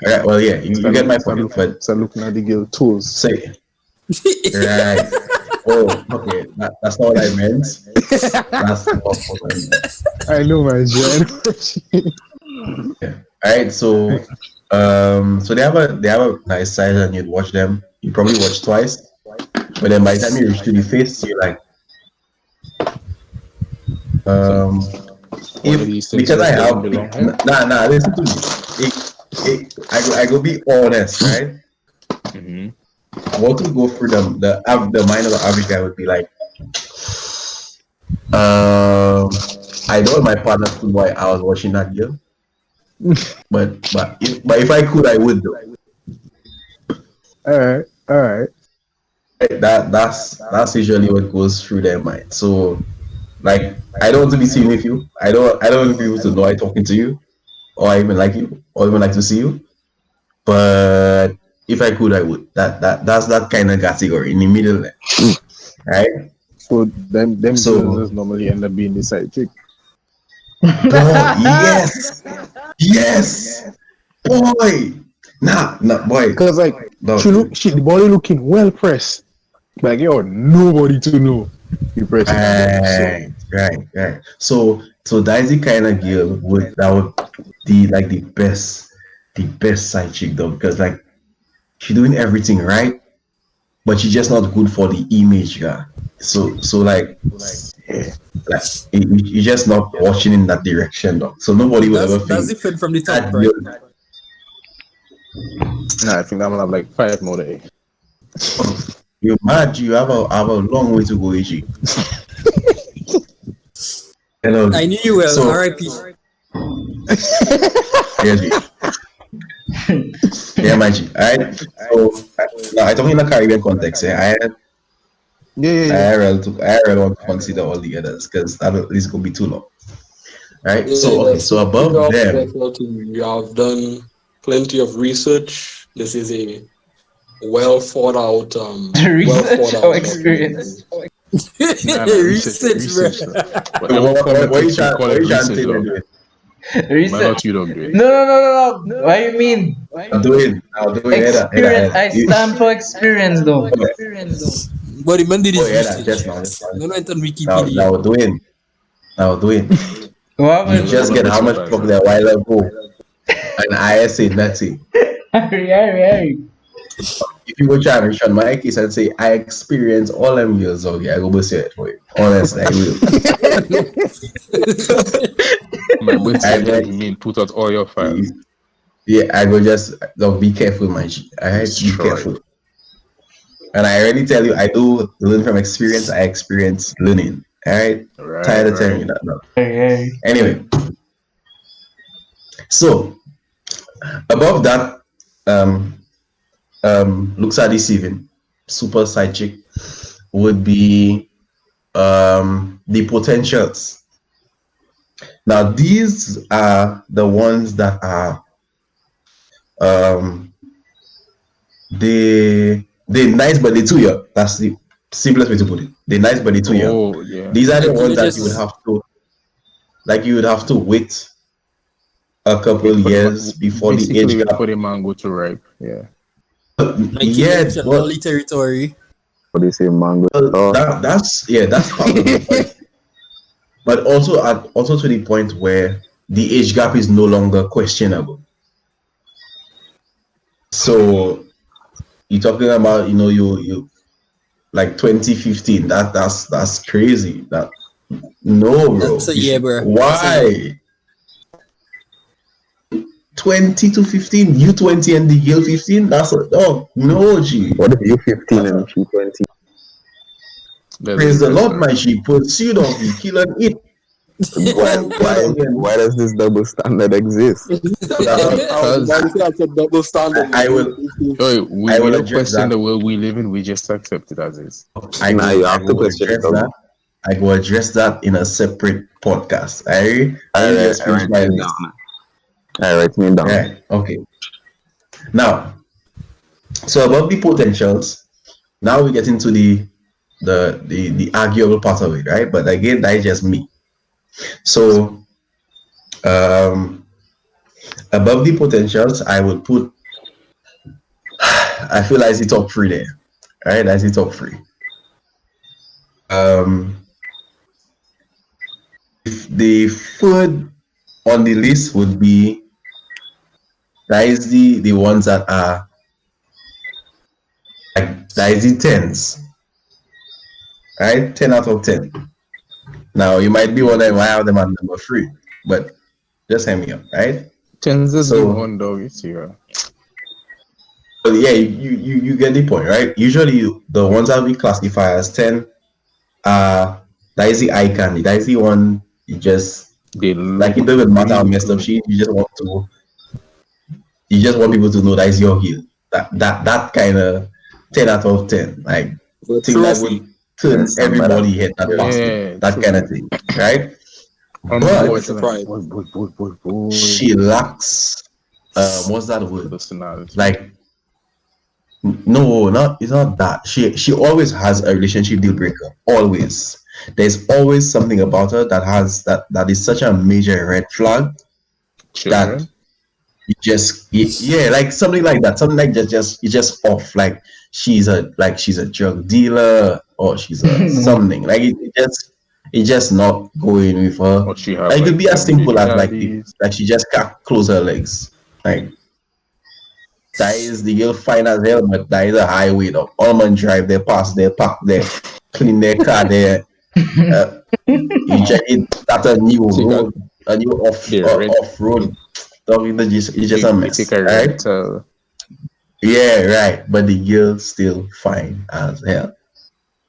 Right, well, yeah, you get my point. But So looking at the girl toes. say right. Oh, okay. That's not what I meant. That's not what I meant. I know, my Jen. All right, so so they have a nice size, and you'd watch them. You probably watch twice, but then by the time you reach to the face, you're like, One of these things because I that have doesn't belong here. nah, listen to me. I go be honest, right? Mm-hmm. What to go through the mind of the average guy would be like, I know my partner could why I was watching that girl, but if I could, I would do. All right. That's usually what goes through their mind. So, like, I don't want to be seen with you. I don't want people to know I'm talking to you, or I even like you, or even like to see you. But if I could, I would. That's that kind of category in the middle there, right? So them So- girls normally end up being the side chick. Yes, boy. Nah, boy. Because like No. the body looking well pressed. Like yo, nobody to know. You press it. Right. So that's the kind of girl that would be like the best side chick though, because like she's doing everything right, but she's just not good for the image, guy. So like you're just not watching in that direction though. So nobody will ever That's think different from the top, that right? girl. Nah, I think I'm gonna have like 5 more days. You're mad. You have a long way to go, AG. Hello. I knew you well. So- R.I.P. Yeah, G. Yeah, my G. Alright. So now I talking in a Caribbean context. I really want to consider all the others because this could be too long. Right. So above them, you have done plenty of research. This is a well thought out Research or experience? Research, bro. what you trying call it to research, say? though. We're doing? Might Research. not you don't do it. No. What do you mean? I'll do it. Experience. I stand for experience, though. But the man did his Oh, yeah, research. just now. No, not on Now Wikipedia. we're doing. What You happened? just get how much from there a while ago, and I say nothing. Harry. If you go try and reach on my case and say I experience all them years, okay, I go go say it for you. Honestly, I will. My wait I till like- you mean put out all your files. Yeah, I go just be careful, my G. Alright, be Sure. careful. And I already tell you, I do learn from experience. I experience learning. Alright, tired of telling you that now. Harry. Anyway, So above that, looks are deceiving. Super side chick would be the potentials. Now these are the ones that are they nice but they too young. That's the simplest way to put it. They're nice but they too young. Oh yeah. These are the Like, ones that just- you would have to wait a couple Wait for years before the basically age wait gap. for the mango to ripe. Yeah. like you Yeah, mentioned, but Lolly territory. What do you say, mango? Oh, that's part of it. But also to the point where the age gap is no longer questionable. So you're talking about, you like 2015. That's crazy. That no, bro. That's a year, bro. Why? 20 to 15, you 20 and the girl 15. No, G. what if you 15 and she 20? Praise the Lord, my G. Pursuit of the kill and eat. Why does this double standard exist? That's a double standard. I will We will don't address question that. the world we live in. We just accept it as is. Nah, you have to question address it, that. I will address that in a separate podcast. I just finished my list. I write me down. Right. Okay. Now, so about the potentials, now we get into the arguable part of it, right? But again, that is just me. So, above the potentials, I would put. I feel like it's the top three there, right? That's the top three. The third on the list would be that is the ones that are like that is the tens, right? 10 out of 10. Now you might be wondering why I have them at number 3, but just hear me up, right? Tens is So- the one dog. It's here. But yeah, you get the point, right? Usually the ones that we classify as 10 that is the eye candy. That is the one you just They like, it doesn't matter how messed up she is, you just want people to know that is your heel. That kind of 10 out of 10. Like The thing that trophy. would turn Yes, everybody head that Yeah, basket. That true. kind of thing. Right? Surprise. She lacks what's that word? Personality. Like no, it's not that. She always has a relationship deal breaker. Always. There's always something about her that is such a major red flag Children. yeah, like something like that. Something like just it's just off. Like she's a drug dealer or she's a something. Like it's just not going with her. Or she have Like, it could be as simple as like daddies. she just can't close her legs. Like that is the girl fine as hell, but that is a highway though. Almond Drive, they pass there, park there, clean their car there. You check it, that's a new road, a new off road. It's just a mess, Take a right? rental. Yeah, right. But the girl still fine as hell.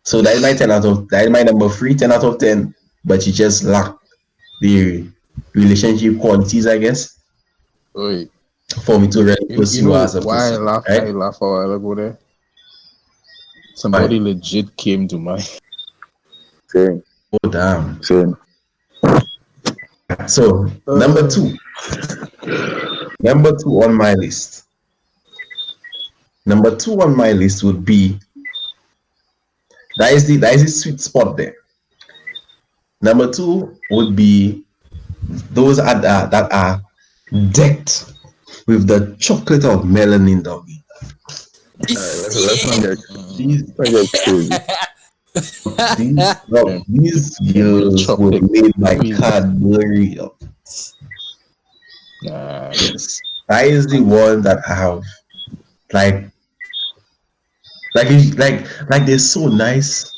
So that is my 10 out of that is my number 3, 10 out of 10. But she just lack the relationship qualities, I guess, Oi. for me to really You pursue know her as a why person. I Right? laugh a while ago there? Somebody legit came to mind. Same. Oh damn. Same. So number 2. Number 2 on my list. Number 2 on my list would be that is the sweet spot there. Number 2 would be those that are decked with the chocolate of melanin, doggy. Let's not get These crazy. these girls were Chocolate. made by Cadbury. Nah, That is the one that I have like they're so nice.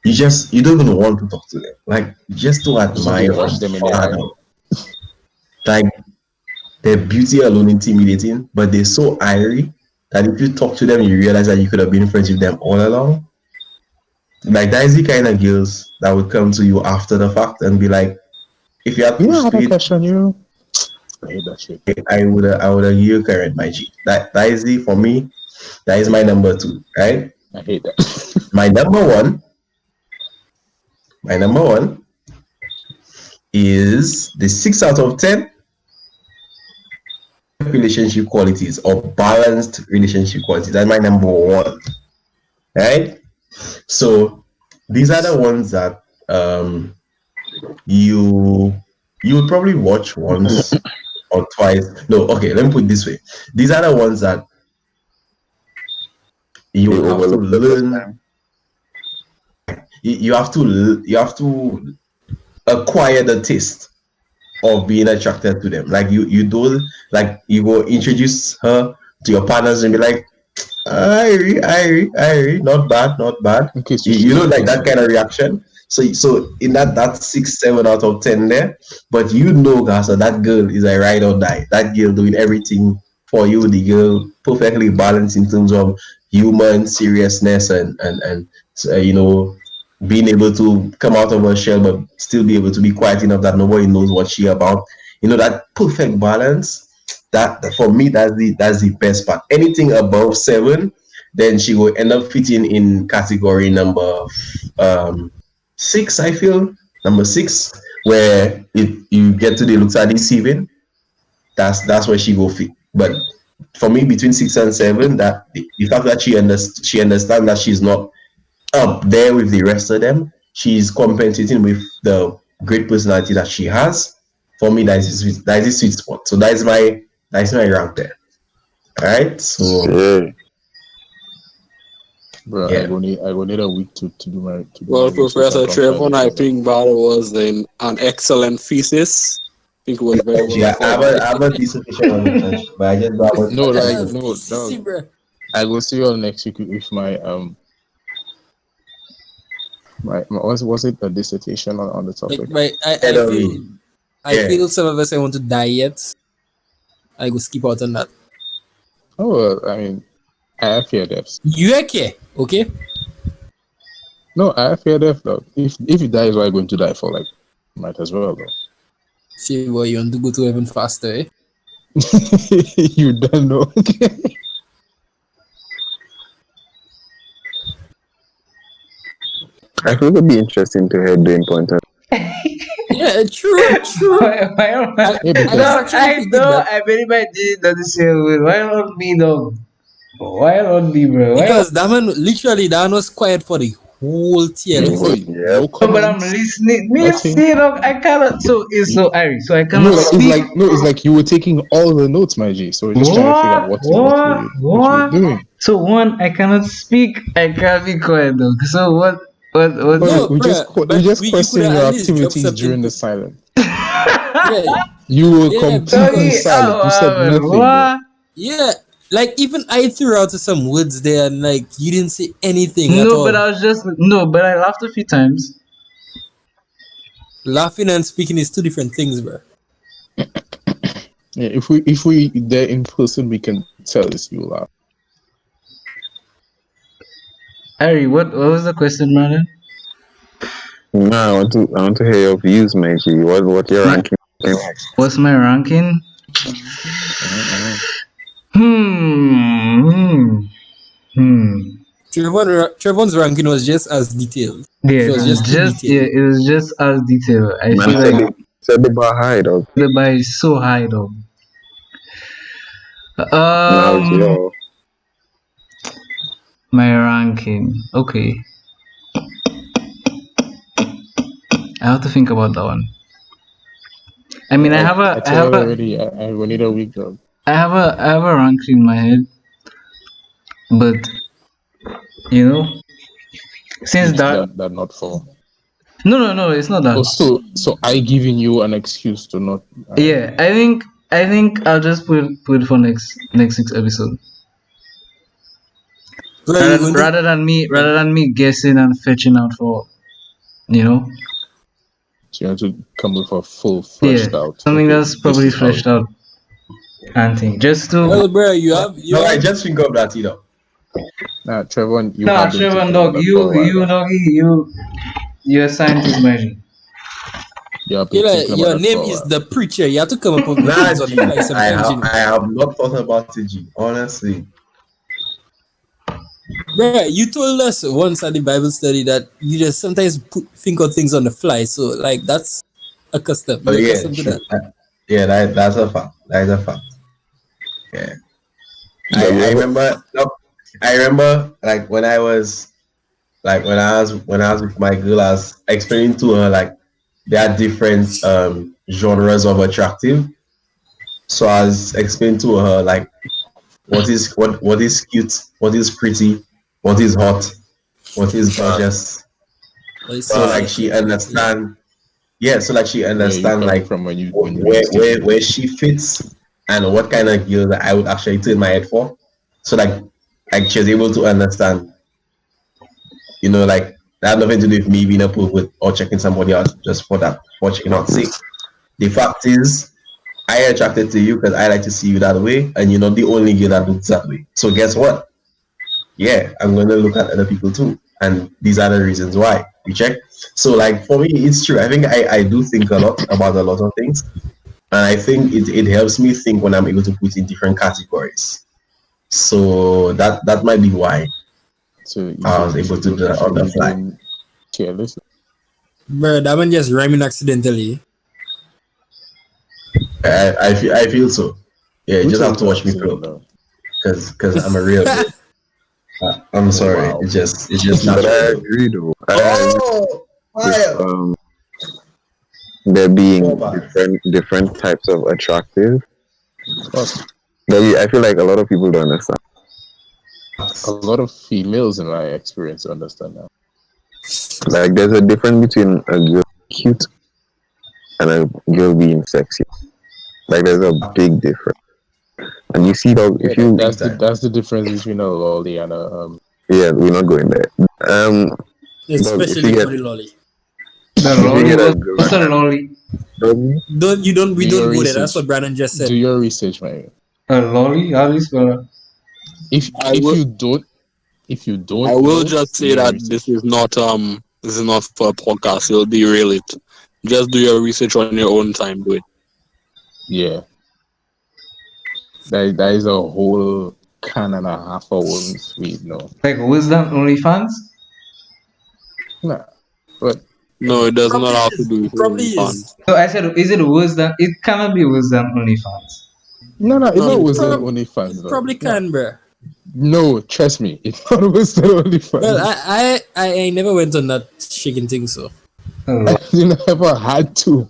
You don't even want to talk to them. Like just to admire watch them in their father. eye. Like their beauty alone intimidating, but they're so airy that if you talk to them, you realize that you could have been friends with them all along. Like that is the kind of girls that would come to you after the fact and be like, if you had to I have a straight, question, you. I hate that shit. I would give you correct, my G. That is it for me. That is my number 2, right? I hate that. My number one is the 6 out of 10 relationship qualities or balanced relationship qualities. That's my number 1, right? So these are the ones that you would probably watch once or twice. No, okay, let me put it this way. These are the ones that you have to learn. You have to acquire the taste of being attracted to them. Like you don't, like you go introduce her to your partners and be like, Irie, not bad. In case You know, like that kind of reaction. So in that 6, 7 out of 10 there, but you know, Gaza, that girl is a ride or die. That girl doing everything for you. The girl perfectly balanced in terms of human seriousness and you know, being able to come out of her shell but still be able to be quiet enough that nobody knows what she about. You know, that perfect balance. That for me, that's the best part. Anything above 7, then she will end up fitting in category number 6. I feel number 6, where you get to the looks are deceiving. That's where she will fit. But for me, between 6 and 7, that the fact that she understands that she's not up there with the rest of them, she's compensating with the great personality that she has. For me, that is a sweet spot. So that is my rank there. All right. So Bro, yeah. I will need a week to do my. Well, Professor Trevor, I think that was an excellent thesis. I think it was very well. Yeah, I have a dissertation on it, but I just got No, like no, See, bro. I will see you all next week with my was it a dissertation on the topic? Like, I feel some of us I want to die yet. I go skip out on that. Oh, well, I mean, I have fear deaths. You okay? Okay. No, I have fear death though. If you die, is what I'm going to die for. Like, might as well though. See, boy, you want to go to heaven faster, eh? You don't know. I think it would be interesting to hear doing pointer. Yeah, true. I very much did that the same way. Why not me, dog? Why not me, bro? Because that man, literally, that man was quiet for the whole TL. No But I'm listening. Me Nothing. see, dog. I cannot. So it's so Irie. So I cannot speak. It's like you were taking all the notes, my G. So we're just trying to figure out what you're doing. So one, I cannot speak. I can't be quiet, dog. So what? No, we just question could your at least drop activities something. during the silence. Yeah, You were Yeah, completely because- silent. You said nothing. Bro. What? yeah. Like, even I threw out some words there, and like, you didn't say anything at No, all. but I laughed a few times. Laughing and speaking is two different things, bro. Yeah, if we there in person, we can tell this you laugh. Irie, what was the question, Brandon? No, I want to hear your views, Maggie. What your ranking? What's my ranking? Trevon's ranking was just as detailed. Yeah, It was just it was just as detailed. I Man, feel like said the bar high, dog. the bar is so high, though. Now it's low. My ranking. Okay. I have to think about that one. I mean, I will need a week, dog. I have a ranking in my head, but you know, since that that not for. no, it's not that. Oh, so I giving you an excuse to not. Yeah, I think I'll just put it for next week's episode. Rather than me guessing and fetching out for, you know. So you have to come with a full fleshed out. Something that's probably fleshed out. And thing just to. Well, bro, I just think of that, you know. Nah, Trevor, you. Nah, Trevor, dog, you assigned this magic. Yeah, Your name is the preacher. You have to come up with Nah, things on G, the fly sometimes. I have not thought about it, G. Honestly. Bruh, you told us once at the Bible study that you just sometimes think of things on the fly. So, like, that's a custom. Oh You're yeah, accustomed to true. that. Yeah, that's a fact. That is a fact. Yeah. I remember. No, I remember like when I was with my girl, I was explaining to her like there are different genres of attractive. So I was explaining to her like what is cute, what is pretty, what is hot, what is gorgeous. So like she understand. Yeah, so like she understand like from when you where she fits and what kind of girl that I would actually turn my head for. So like she was able to understand. You know, like that had nothing to do with me being a pervert or checking somebody out just for checking out sake. The fact is, I attracted to you because I like to see you that way, and you're not the only girl that looks that way. So guess what? Yeah, I'm gonna look at other people too, and these are the reasons why. You check. So like for me, it's true. I think I do think a lot about a lot of things, and I think it helps me think when I'm able to put in different categories. So that might be why. So I was able to do that on the fly. Careless. Bro, that one just rhyming accidentally. I feel so. Yeah, you just have to watch me flow. Because I'm a real dude. I'm sorry. Wow. It's just not. But I agree though. Fire! There being different types of attractive. I feel like a lot of people don't understand. A lot of females in my experience understand that. Like there's a difference between a girl cute and a girl being sexy. Like there's a big difference. And you see that if you that's the difference between a lolly and a yeah, we're not going there. Especially for the lolly. The lolly. What's a lolly? We don't go there. That's what Brandon just said. Do your research, man. A lolly? How do you spell it? If you don't, I will just say that this is not for a podcast. It'll derail it. Just do your research on your own time. Do it. Yeah. That is a whole can and a half of worms we know. Like wisdom OnlyFans? Nah, but no, it does not have to do with OnlyFans. So I said, is it wisdom? It cannot be wisdom OnlyFans. No, it's not wisdom OnlyFans. It probably can, bro. No, trust me, it's not wisdom OnlyFans. Well, I never went on that shaking thing, so. You never had to.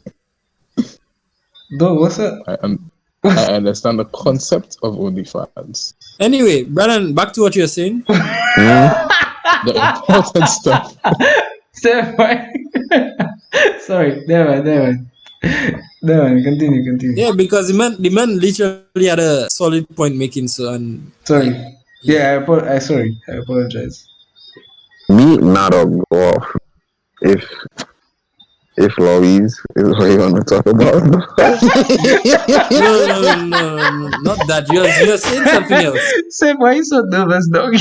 Though, what's that? I understand the concept of OnlyFans. Anyway, Brandon, back to what you were saying. The important stuff. Sorry, never mind. Continue. Yeah, because the man literally had a solid point making. So and sorry. Yeah, I apologize. Me not a go off. If lollies is what you want to talk about. No, not that. You're saying something else. Sam, why are you so nervous, doggy?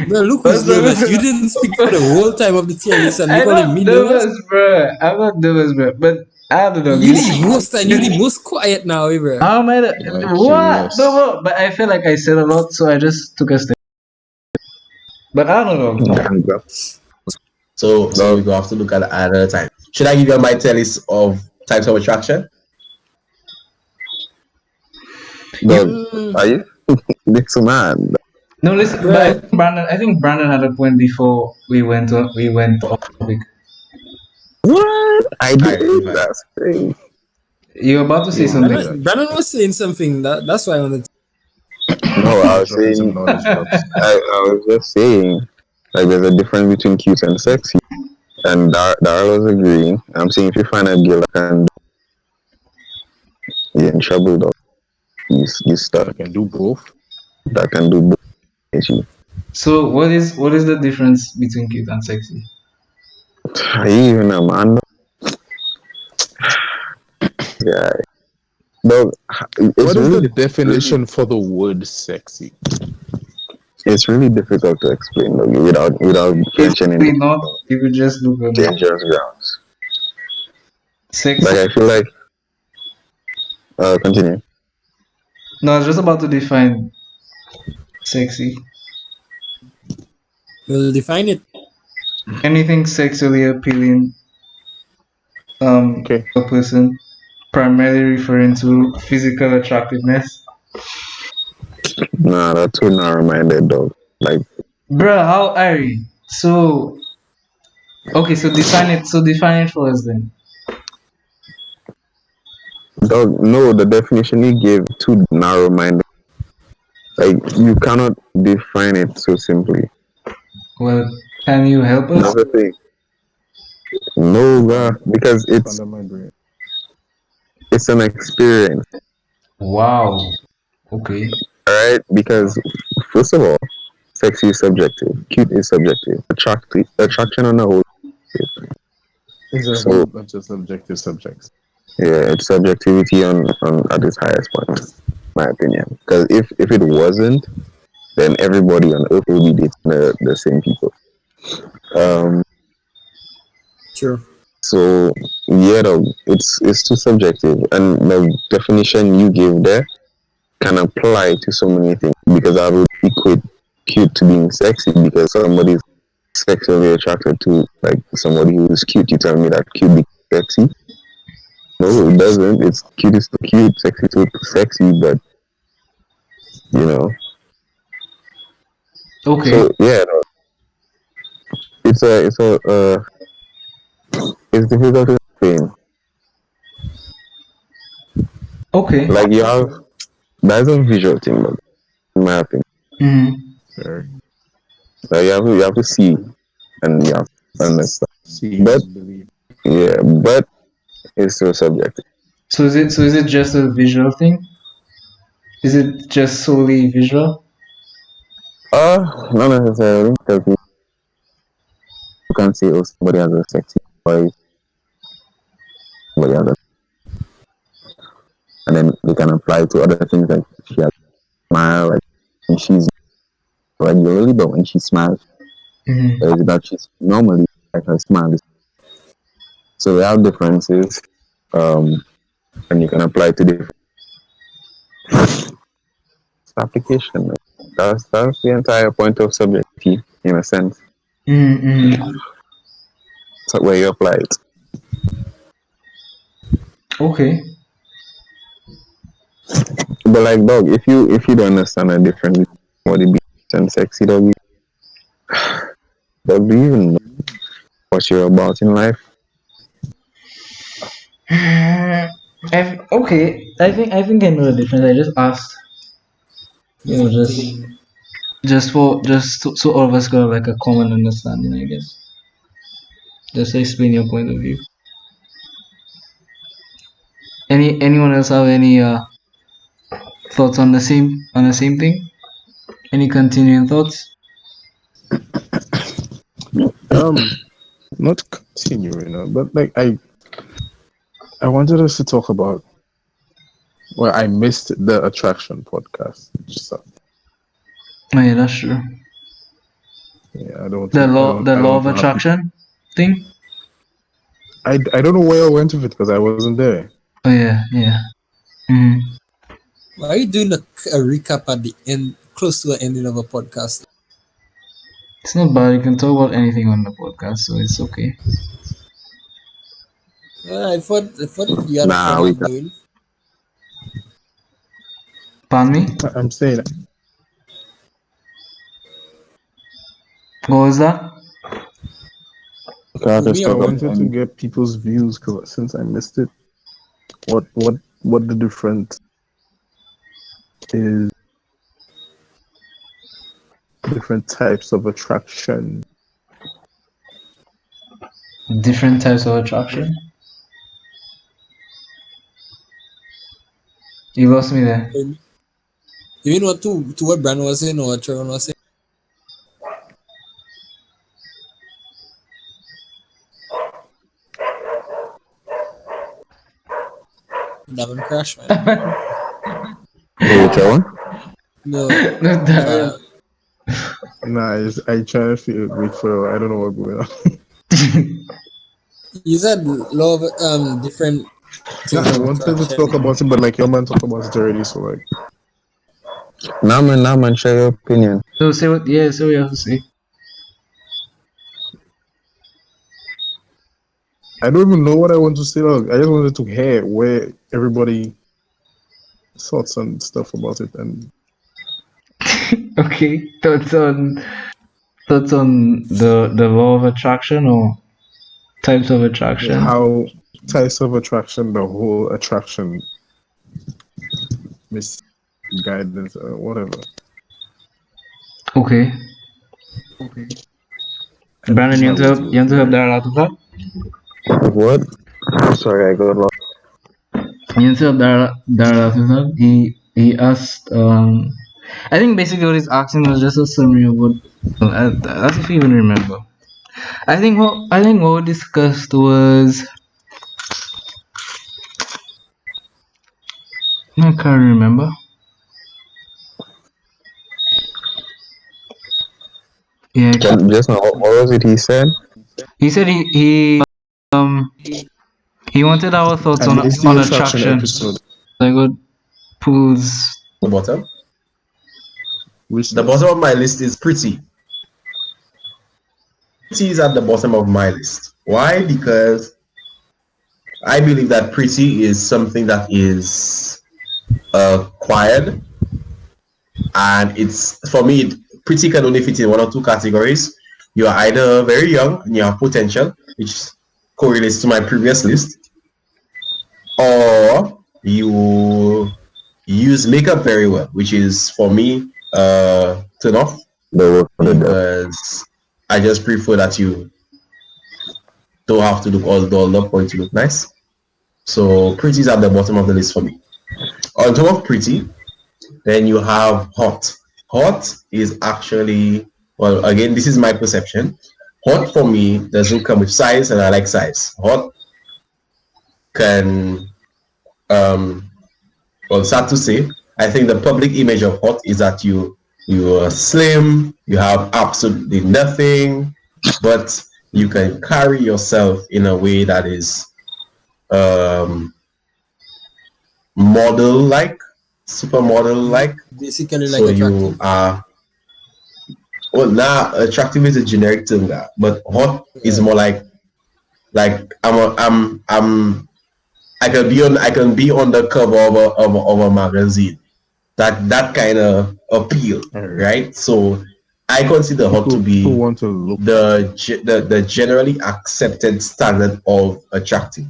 Bro, look who's nervous. You didn't speak for the whole time of the TLS and you calling me nervous? I'm not nervous, bro. But I don't know. You're the most quiet now, bro. How am I? What? No, but I feel like I said a lot, so I just took a step. But I don't know. So we go have to look at it another time. Should I give you my list of types of attraction? No, are you? This man. No, listen, Brandon. I think Brandon had a point before we went off topic. What? I did. That's crazy. You're about to say something. Brandon was saying something. That's why I wanted. No, I was saying. I was just saying. Like there's a difference between cute and sexy, and Darrell was agreeing. I'm saying if you find a girl that can, you're in trouble though. You stuck. I can do both. That can do both. So what is the difference between cute and sexy? Are you even a man? Yeah. No. What is the definition for the word sexy? It's really difficult to explain though, without mentioning not. You could just look at dangerous grounds. Sex. Like I feel like continue. No, I was just about to define sexy. We'll define it. Anything sexually appealing Okay. a person, primarily referring to physical attractiveness. Nah, that's too narrow-minded, dog. Like, Bruh, how are you? So okay, so define it for us then. dog. No, the definition you gave too narrow-minded. Like, you cannot define it so simply. Well, can you help us? Another thing. No, bruh, because it's Under my brain. an experience, Wow. Okay. alright? Because first of all, sexy is subjective, cute is subjective, attraction on the whole. Is there So- not just objective subjects? Yeah, it's subjectivity on at its highest point, my opinion. Because if it wasn't, then everybody on earth will be dating the same people. Sure. So yeah, though, it's too subjective, and the definition you gave there can apply to so many things. Because I would equate cute to being sexy, because somebody's sexually attracted to like somebody who's cute. You tell me that cute be sexy? No, it doesn't. It's cute is still cute, sexy is still sexy, but you know. Okay. So yeah, no, it's difficult to explain. Okay. Like you have that's a visual thing, but in my opinion, Mm-hmm. Very. like you have to see and you have to understand. See, But- believe. Yeah, but it's still subjective. So is it just a visual thing? Is it just solely visual? Not necessarily, because you can say, oh, somebody has a sexy voice, somebody has a, and then they can apply to other things like she has a smile, like when she's regularly, but when she smiles, Mm-hmm. is that she's normally like her smile is. So there are differences, and you can apply to different application. Like, that's the entire point of subjectivity in a sense. Mm-hmm. So where you apply it. Okay. But like dog, if you don't understand the difference what it be and sexy dog, do you even know what you're about in life? Okay. I think I know the difference. I just asked. You know, so all of us got like a common understanding, I guess. Just explain your point of view. Anyone else have any thoughts on the same thing? Any continuing thoughts? Not continuing, but like I wanted us to talk about. Well, I missed the attraction podcast. So Oh yeah, that's true. yeah, I don't. The I law don't- the I law don't of have- attraction thing? I don't know where I went with it because I wasn't there. Oh yeah, yeah. Mm. Why are you doing a recap at the end, close to the ending of a podcast? It's not bad, you can talk about anything on the podcast, so it's okay. I thought you had Nah, a we fun doing. Pardon me? I'm saying What was that? Because Me, I I wanted to get people's views because since I missed it, what the difference is, different types of attraction. Different types of attraction? You lost me there. You mean what to what Brandon was saying or what Trevor was saying? That one crash, man. which one? No. No, Darren. Nah, I try to feel wait for I don't know what's going on. You said love different Yeah, things I of wanted to attraction. talk about it, but like your man talked about it already, so like Nah, man, share your opinion. So say what? Yeah, so you have to say. I don't even know what I want to say. Like, I just wanted to hear where everybody thoughts and stuff about it, and Okay, thoughts on the law of attraction or types of attraction. how types of attraction, the whole attraction, misguidance, whatever. Okay, And this Brandon, is my way you want to help to Daryl out with that? What? Sorry, I got lost. You want to help Daryl out with that? He asked. I think basically what he's asking was just a summary of what. That's if you even remember. I think what we discussed was. I can't remember. Yeah, Just now, what was it he said? he said um he wanted our thoughts and it's the on attraction attraction. episode. Like what pulls. The bottom. Which The bottom of my list is Pretty. Pretty is at the bottom of my list. Why? Because I believe that Pretty is something that is acquired, and it's for me. Pretty can only fit in one or two categories. You are either very young and you have potential, which correlates to my previous list, or you use makeup very well, which is for me turn off The work for the devil. because I just prefer that you don't have to look all dolled up for it to look nice. So Pretty is at the bottom of the list for me. On top of Pretty, then you have Hot. Hot is actually, well, again, this is my perception. Hot for me doesn't come with size, and I like size. Hot can, well, sad to say, I think the public image of Hot is that you are slim, you have absolutely nothing, but you can carry yourself in a way that is model-like, supermodel-like. Basically, like So you attractive. are, well, now attractive is a generic term, but hot is more like I can be on the cover of a magazine. That kind of appeal, right? So I consider hot to be People want to look. the generally accepted standard of attractive.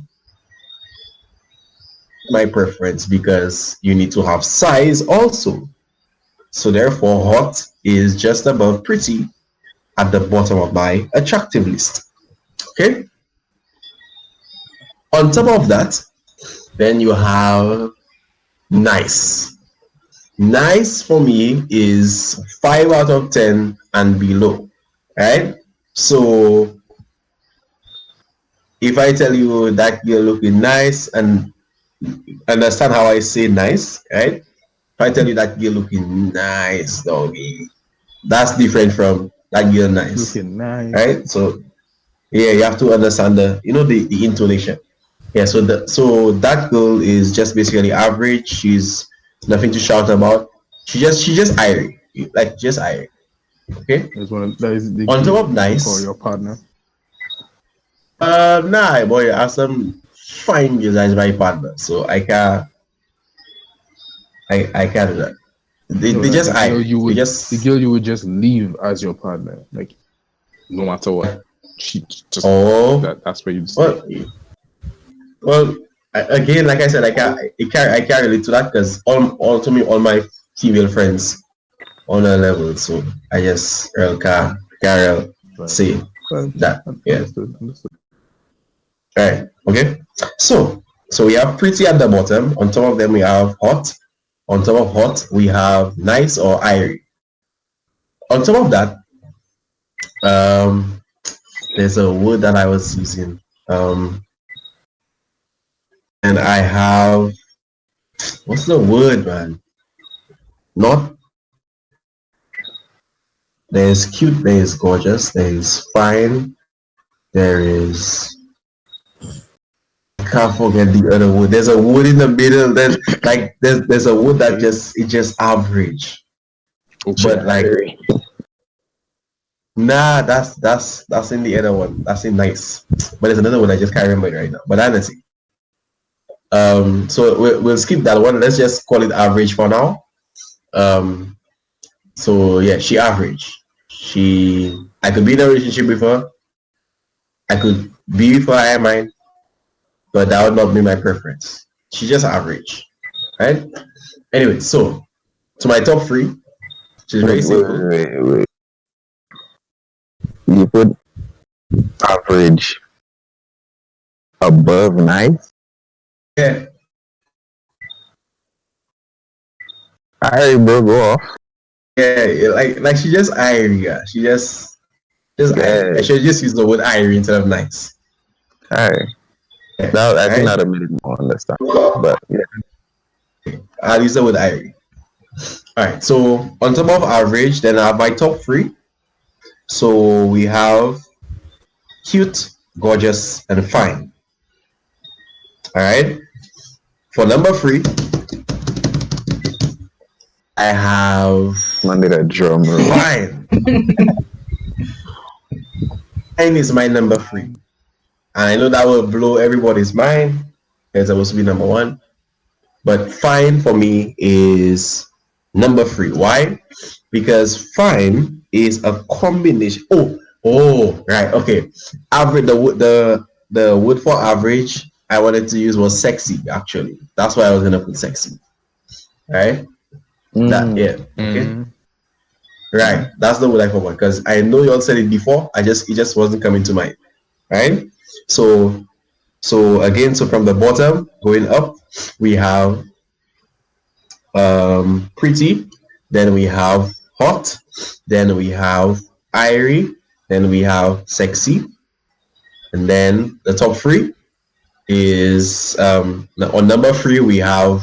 My preference, because you need to have size also. So therefore, hot is just above Pretty at the bottom of my attractive list. Okay. On top of that, then you have nice. Nice for me is 5 out of 10 and below, right? So if I tell you that you're looking nice, and understand how I say nice, right? If I tell you that you're looking nice, doggy, that's different from that you're nice, Looking nice. right? So yeah, you have to understand the intonation. Yeah, so that girl is just basically average. She's nothing to shout about. She just irie, like just irie. Okay. That is the On key top of nice. for your partner. Nah, boy, I have some fine girls as my partner, so I can't do that. They No, just the girl irie. you They would just the girl you would just leave as your partner, like no matter what. She just that's where you stay. Well, again, like I said, I can't relate to that because all my female friends on a level, so I just can't say that. Yeah. Understood. All right. Okay. So we have Pretty at the bottom. On top of them, we have Hot. On top of Hot, we have Nice or Irie. On top of that, there's a word that I was using. And I have, what's the word, man? Not, there's cute, there is gorgeous, there is fine, there is can't forget the other wood. There's a wood in the middle. Then like there's a wood that just average. But like nah, that's in the other one. That's in nice. But there's another one I just can't remember right now. But honestly. So we'll skip that one. Let's just call it average for now. So yeah, she average. I could be in a relationship with her. I could be with her, I mind, but that would not be my preference. She's just average, right? Anyway, so to my top three, which is very simple. Wait. You put average above nice? Yeah. Alright, bro, go off. Yeah, like she just irie. Yeah. She just Yeah. I should just use the word irie instead of nice. Alright. Yeah. Now I think Right? that made it more understandable. But yeah. I'll use the word irie. Alright, so on top of average, then I have my top three. So we have cute, gorgeous, and fine. Alright. For number three, I have Man did a drum roll. fine. Fine is my number three. And I know that will blow everybody's mind. It's supposed to be number one. But fine for me is number three. Why? Because fine is a combination. Oh, right. Okay. Average. The word for average I wanted to use was sexy. Actually, that's why I was gonna put sexy. Right. That, yeah. Okay. Right. That's the word I forgot because I know you all said it before. It just wasn't coming to mind. Right. So again, so from the bottom going up, we have pretty, then we have hot, then we have irie, then we have sexy, and then the top three is on number three we have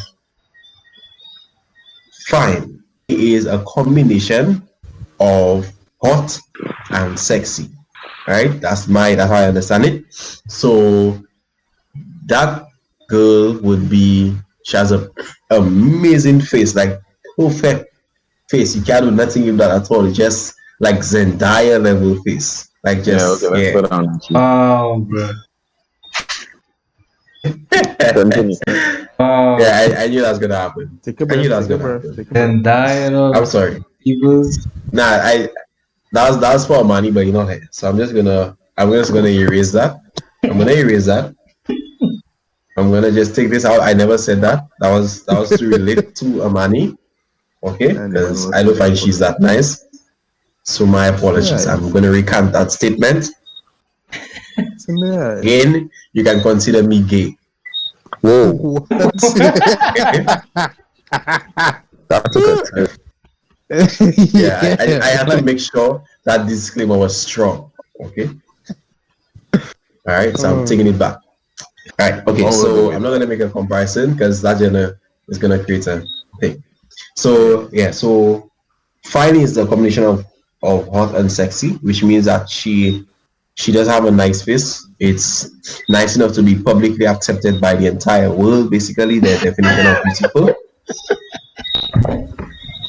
fine. It is a combination of hot and sexy, right? That's how I understand it. So that girl would be, she has a amazing face, like perfect face. You can't do nothing with that at all. It's just like Zendaya level face, like just Yeah, okay, let's go down. Oh, bro. Continue. Oh, Yeah, I knew that was gonna happen. Take a I knew that was breath. gonna happen. Take a breath. and die and all I'm sorry. people. Nah, that was for money, but you're not here. So I'm just gonna erase that. I'm gonna erase that. I'm gonna just take this out. I never said that. That was to relate to Amani. Okay, because I don't find she's that nice. So my apologies. Yeah. I'm gonna recant that statement. It's in there. Again, you can consider me gay. Whoa, What? that took a turn. Yeah, I had to make sure that disclaimer was strong. Okay. All right, so I'm taking it back. All right. Okay. So I'm not gonna make a comparison because that is gonna create a thing. So yeah. So fine is the combination of hot and sexy, which means that she does have a nice face. It's nice enough to be publicly accepted by the entire world. Basically, the definition of beautiful.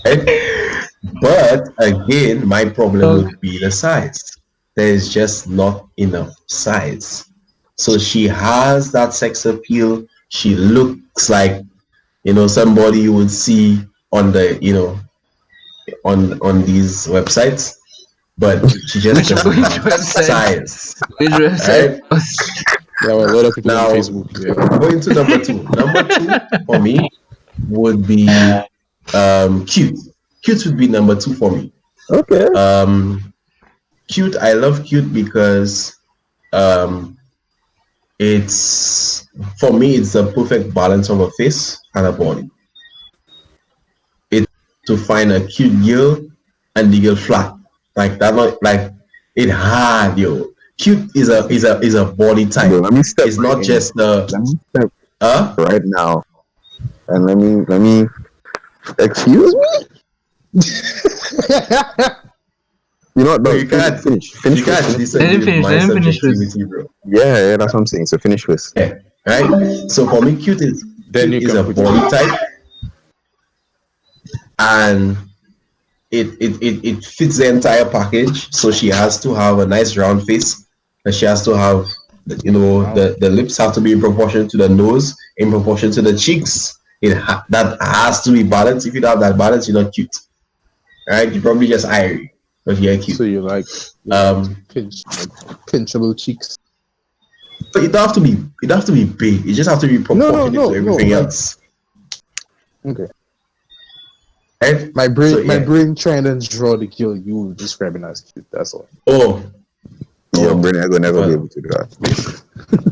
Right? But again, my problem would be the size. There's just not enough size. So she has that sex appeal. She looks like, somebody you would see on the, on these websites, but she just doesn't have website? size. Which website? There were a lot of people Now, on Facebook. Yeah. going to number two. Number two for me would be cute. Cute would be number two for me. Okay. Cute. I love cute because it's, for me, it's the perfect balance of a face and a body. It's to find a cute girl and the girl flat like that. Not like it hard, yo. Cute is a body type. Bro, let me step It's not right just the in. Let me step right now, and let me excuse me. You know what? No, No, you can't finish. You can't Finish. disagree Let him with finish, my let him finish subjectivity, bro. Yeah, that's what I'm saying. So finish with. Yeah. right? So for me, cute is Then you cute is can a put body it. type, and it fits the entire package. So she has to have a nice round face, and she has to have, the lips have to be in proportion to the nose, in proportion to the cheeks. That has to be balanced. If you don't have that balance, you're not cute. Right? You're probably just irie, but you're cute. So you like pinchable cheeks. But it don't have to be. It don't have to be big. It just have to be proportionate to everything else. Okay. Right? My brain, So, yeah. trying to draw the girl you describing as cute. That's all. Oh, Your brain is gonna never be able to do that.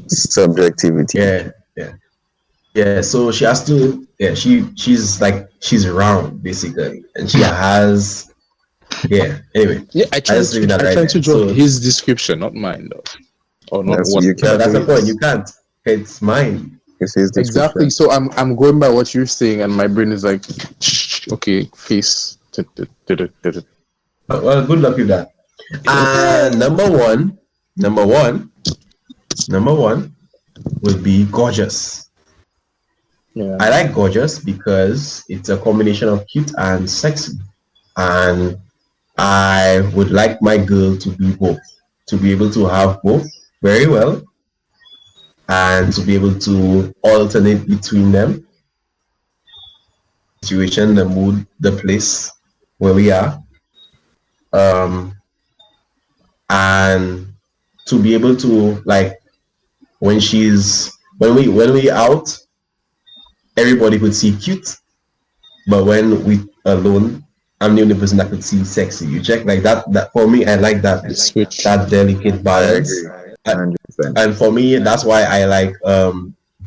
Subjectivity. Yeah. So she has to. Yeah, she's round basically, and she has. Yeah. Anyway. Yeah, I tried just leave that right to there. draw So- his description, not mine though. Or not That's- what you Yeah, can't that's do the it. point. You can't. It's mine. It says this exactly. So I'm going by what you're saying, and my brain is like, okay, face. Well, good luck with that. And number one would be gorgeous. Yeah. I like gorgeous because it's a combination of cute and sexy. And I would like my girl to be both, to be able to have both very well, and to be able to alternate between them. Situation, the mood, the place where we are. And to be able to, like, when we out, everybody could see cute, but when we alone, I'm the only person that could see sexy. You check like that for me, I like that Switch. that delicate balance. 100%. And for me, that's why I like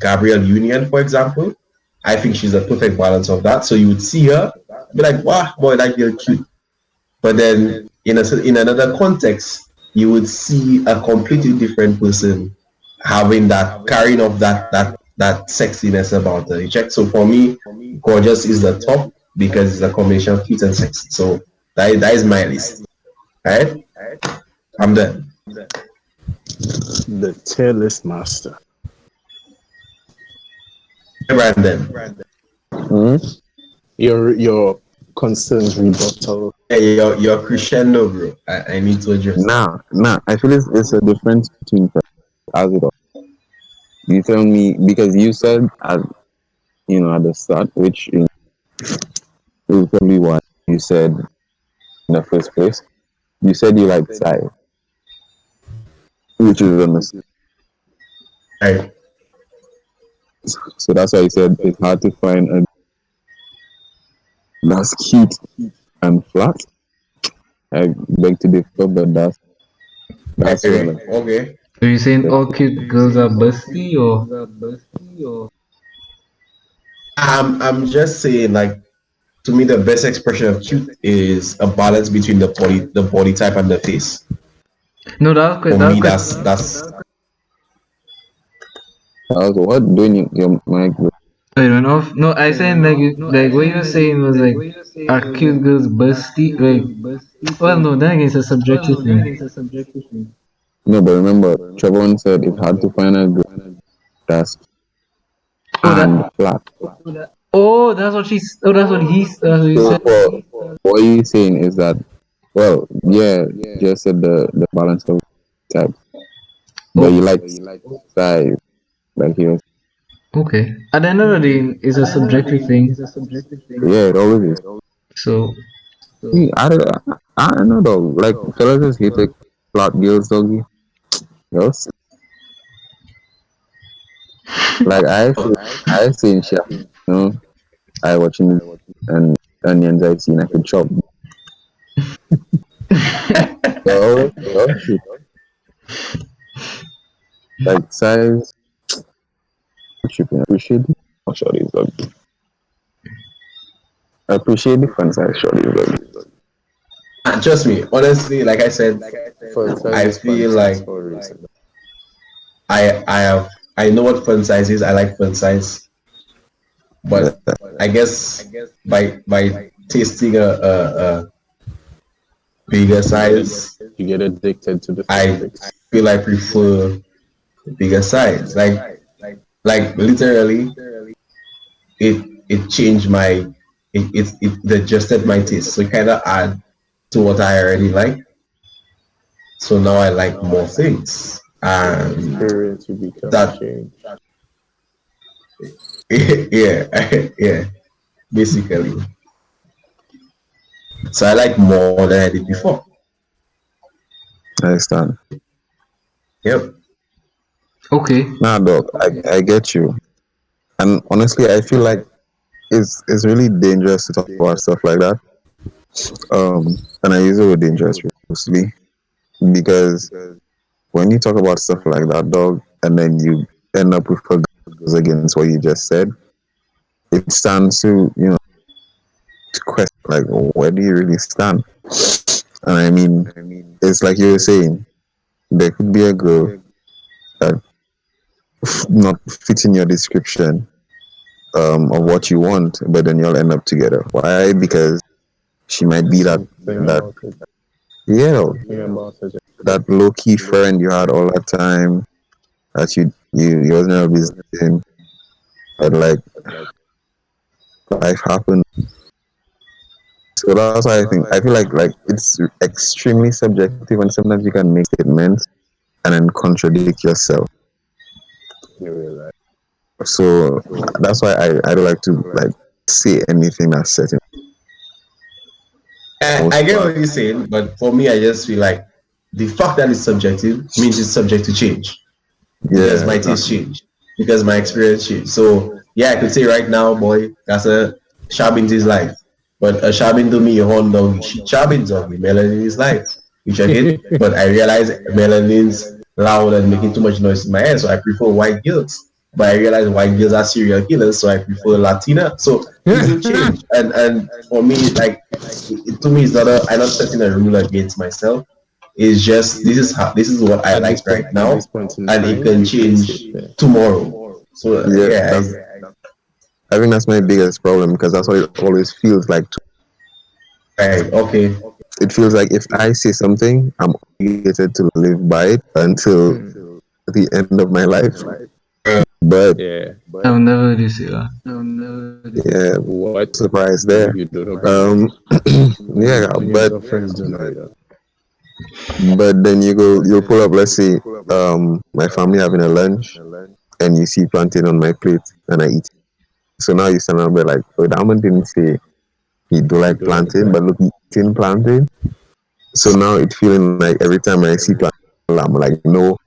Gabrielle Union, for example. I think she's a perfect balance of that. So you would see her, be like, wow, boy, like you're cute. But then in another context, you would see a completely different person having that carrying of that sexiness about her. You check. So for me, gorgeous is the top because it's a combination of cute and sexy. So that is my list. Right? I'm done. The tier list master. Brandon. Your concerns rebuttal. Hey, your crescendo, bro. I need to address. Nah. I feel it's a difference between as it all. You tell me because you said at the start, which is probably why you said in the first place. You said you like size, which is understood. Right. So that's why I said it's hard to find a that's cute and flat. I beg to differ, but that's Okay. relevant. Okay. So you saying all cute girls are busty or? I'm just saying, like, to me, the best expression of cute is a balance between the body type and the face. No, that was For me, that's I was what doing your mic? I went off. No, I saying like what you were saying was like are cute girls busty like well no then again it's a subjective thing. No, but remember, Trevor said it's hard to find a girl that's flat. Oh that's what he So said. what he's saying is that, well, yeah, just said the balance of type, but you like size, like he was. Okay. At the end of the day it's a subjective thing. Yeah, it always is. So I don't know though. Like fellas just hate like flat girls, doggy. Yes. Like I've seen shit. I watching it and onions I've seen I could chop. So shit. Like size. Shipping. Appreciate it. Oh, sorry, doggy. I appreciate the fun size shorties, doggy. trust me. Honestly, like I said, I feel like I know what fun size is. I like fun size, but I guess by tasting a bigger size, You get addicted to the I feel I prefer the bigger size. Like Like literally, it changed my it adjusted my taste. So it kind of add to what I already like. So now I like more things, and Experience you become that change. yeah yeah basically. So I like more than I did before. I understand. Yep. Okay. Nah, dog, I get you. And honestly, I feel like it's really dangerous to talk about stuff like that. And I use the word dangerous mostly because when you talk about stuff like that, dog, and then you end up with what goes against what you just said, it stands to to question like where do you really stand? And I mean, it's like you were saying, there could be a girl that not fitting your description of what you want, but then you'll end up together. Why? Because she might be that Something that about it. yeah Something about it. that low key friend you had all that time that you wasn't ever visiting, but like life happened. So that's why I feel like it's extremely subjective, and sometimes you can make statements and then contradict yourself. You realize. So that's why I don't like to like say anything that's certain. I get what you're saying, but for me, I just feel like the fact that it's subjective means it's subject to change because Yeah, my taste changed, because my experience changed. So yeah, I could say right now, boy, that's a Shabin is life, but a Shabin to me, a Honda, Shabin's ugly, melanin is life, which I get, but I realize melanin's loud and making too much noise in my head, so I prefer white girls. But I realize white girls are serial killers, so I prefer Latina. So things will change, and for me, like to me, it's not a. I'm not setting a rule against myself. It's just this is what I like right At now, this point in and it time, can you can change sit there. tomorrow. So yeah. I think that's my biggest problem because that's what it always feels like. right, okay, It feels like if I say something, I'm obligated to live by it until the end of my life. But Yeah. I'll never do say that. yeah, What? surprise there. You don't agree? Yeah, When but your friends don't know that. then you pull up. Let's say my family having a lunch, and you see plantain on my plate, and I eat. So now you stand up there like, oh, that man didn't say he do like plantain, but look, eating plantain. So now it's feeling like every time I see plantain, I'm like, no,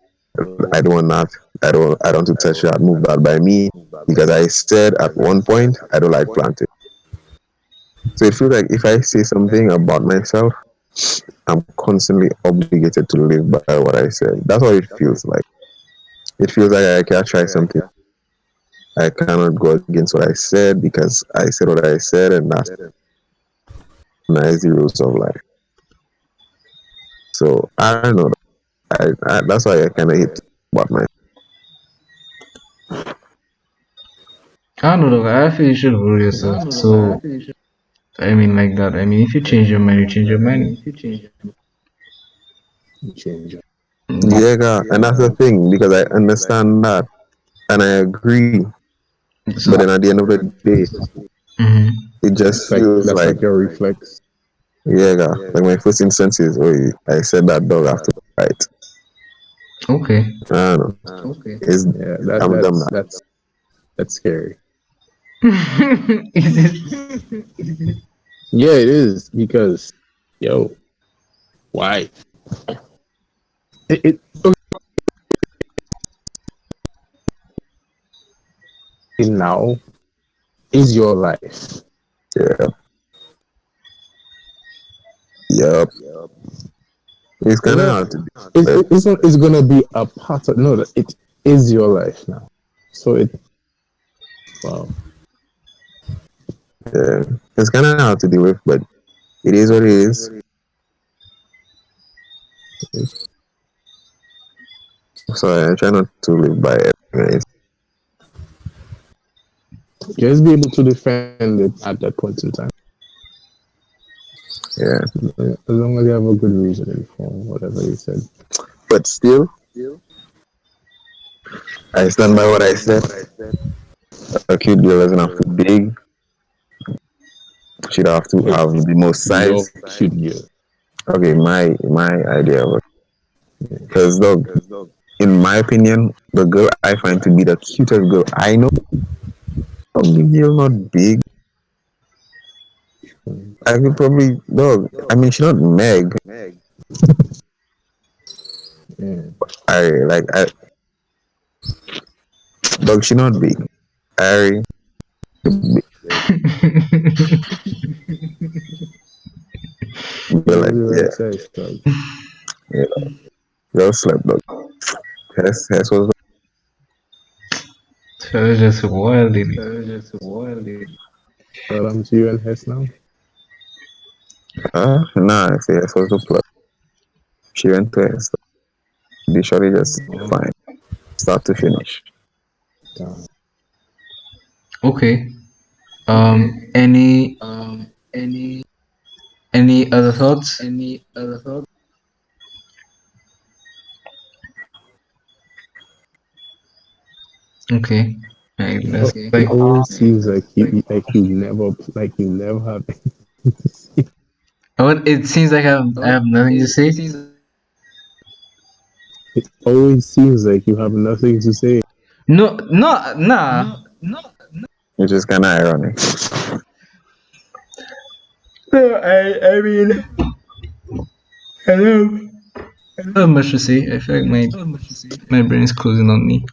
I don't want that. I don't want to touch that. Move that by me because I said at one point I don't like plantain. So it feels like if I say something about myself, I'm constantly obligated to live by what I said. That's what it feels like. It feels like I can't try something. I cannot go against what I said because I said what I said, and that's nice the rules of life. So I don't know. That's why I kind of hate about my. I don't know. I feel you should rule yourself. So I mean, like that. I mean, if you change your mind, you change your mind. Change. Yeah, and that's the thing because I understand that and I agree. So, But then at the end of the day, mhm. it just Like feels that's like like your reflex. yeah, like my first instance is, oh, I said that dog after the fight. Okay. I don't know. It's Yeah, I'm dumb now. that's scary. Is it? Yeah, it is because, yo, why? It now is your life. Yeah. Yup. It's kind of Yeah, hard to do. But it's gonna be a part of no. It is your life now. So it wow. yeah, it's kind of hard to deal with, but it is what it is. So I try not to live by it. Right? Just be able to defend it at that point in time. Yeah. As long as you have a good reasoning for whatever you said. But still, I stand by what I said. A cute girl doesn't have to be big. She'd have to have the most Your size. cute girl. Okay, my idea of it. Because dog, in my opinion, the girl I find to be the cutest girl I know, girl not big. I could probably dog. I mean, she's not Meg. Yeah. I dog. She not big. I but like The yeah, right size, dog. yeah. Girl slept dog. Hess was So it's just wild. Well, I'm to you and Hess now. nah. I say Hess was the plug. She went to Hess. The shorty just fine, start to finish. Okay. Any other thoughts? Okay. Right, that's It always seems like you never have. it seems like I have nothing to say. It always seems like you have nothing to say. No, nah. Which is kind of ironic. No, I mean, I don't have much to say. I feel like my brain is closing on me.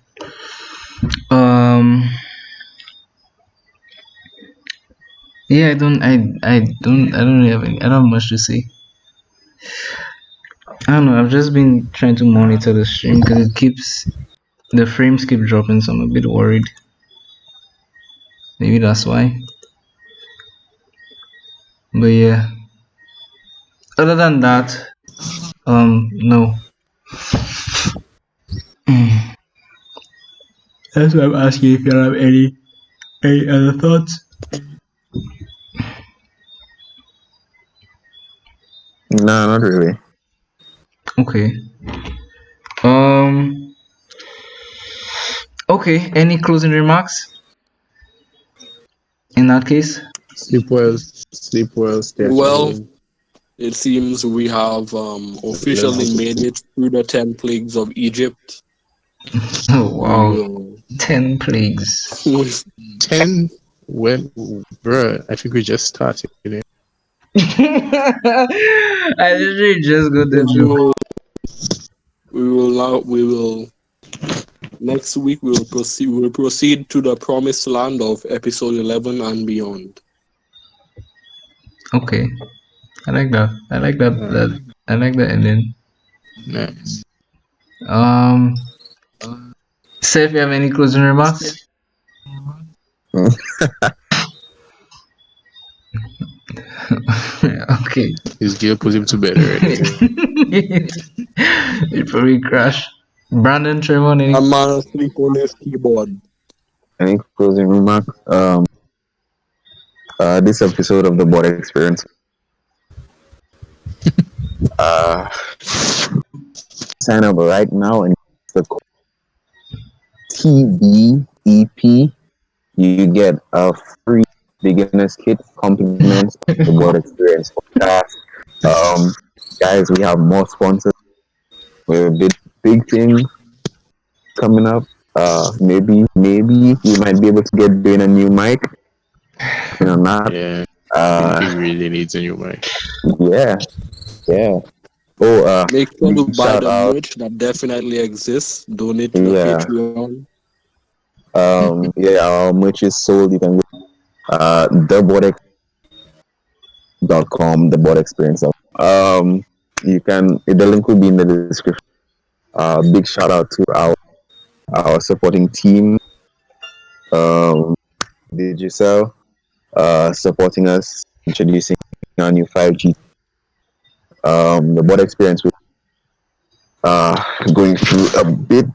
Yeah, I don't really have I don't have much to say. I don't know. I've just been trying to monitor the stream because the frames keep dropping, so I'm a bit worried. Maybe that's why. But yeah. Other than that, no. That's why I'm asking if you have any other thoughts. No, not really. Okay. Okay. Any closing remarks? In that case. Sleep well, stay at Well, home. it seems we have officially made it through the 10 plagues of Egypt. Oh wow. We 10 plagues. will, 10? When, bruh, I think we just started. I literally just got the joke. we will next week we will proceed to the promised land of episode 11 and beyond. Okay. I like that. I like that ending. Nice. Seth, you have any closing remarks? Okay. His girl put him to bed already. It probably crash. Brandon, Trevon, any? A man asleep on his keyboard. Any closing remark? This episode of the Board Experience. Sign up right now and the TBEP. You get a free beginner's kit compliments of the Board Experience podcast. Guys, we have more sponsors. We have a big thing coming up. Maybe we might be able to get doing a new mic. You know, not. Yeah. He really needs a new mic. Yeah. Oh, Make sure to buy shout the out. merch that definitely exists. Donate to the Yeah. Patreon. Our merch is sold. You can go theboardex.com, the board experience. You can, the link will be in the description. Big shout out to our supporting team. Digicel, supporting us, introducing our new 5G. The board experience will going through a bit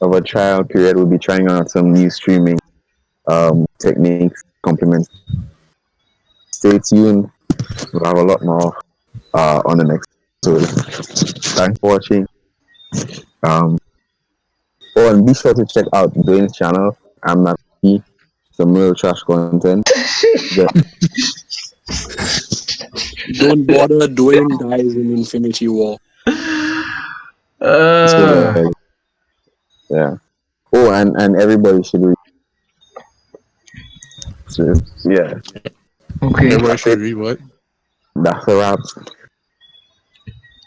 of a trial period. We'll be trying out some new streaming techniques, compliments. Stay tuned. We'll have a lot more on the next episode. Thanks for watching. Oh, and be sure to check out Dwayne's channel. I'm not he. Some real trash content. Don't bother. Dwayne dies in Infinity War. So, yeah. Oh, and everybody should read. So, yeah, Okay. Everybody should read what? that's a wrap.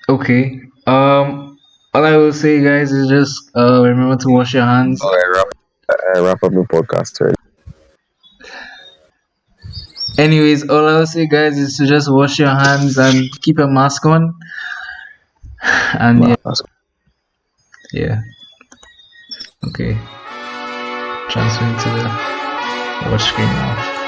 Okay. All I will say, guys, is just remember to wash your hands. I wrap up the podcast already. Anyways, all I will say, guys, is to just wash your hands and keep a mask on. And yeah. Okay. Transferring to the watch screen now.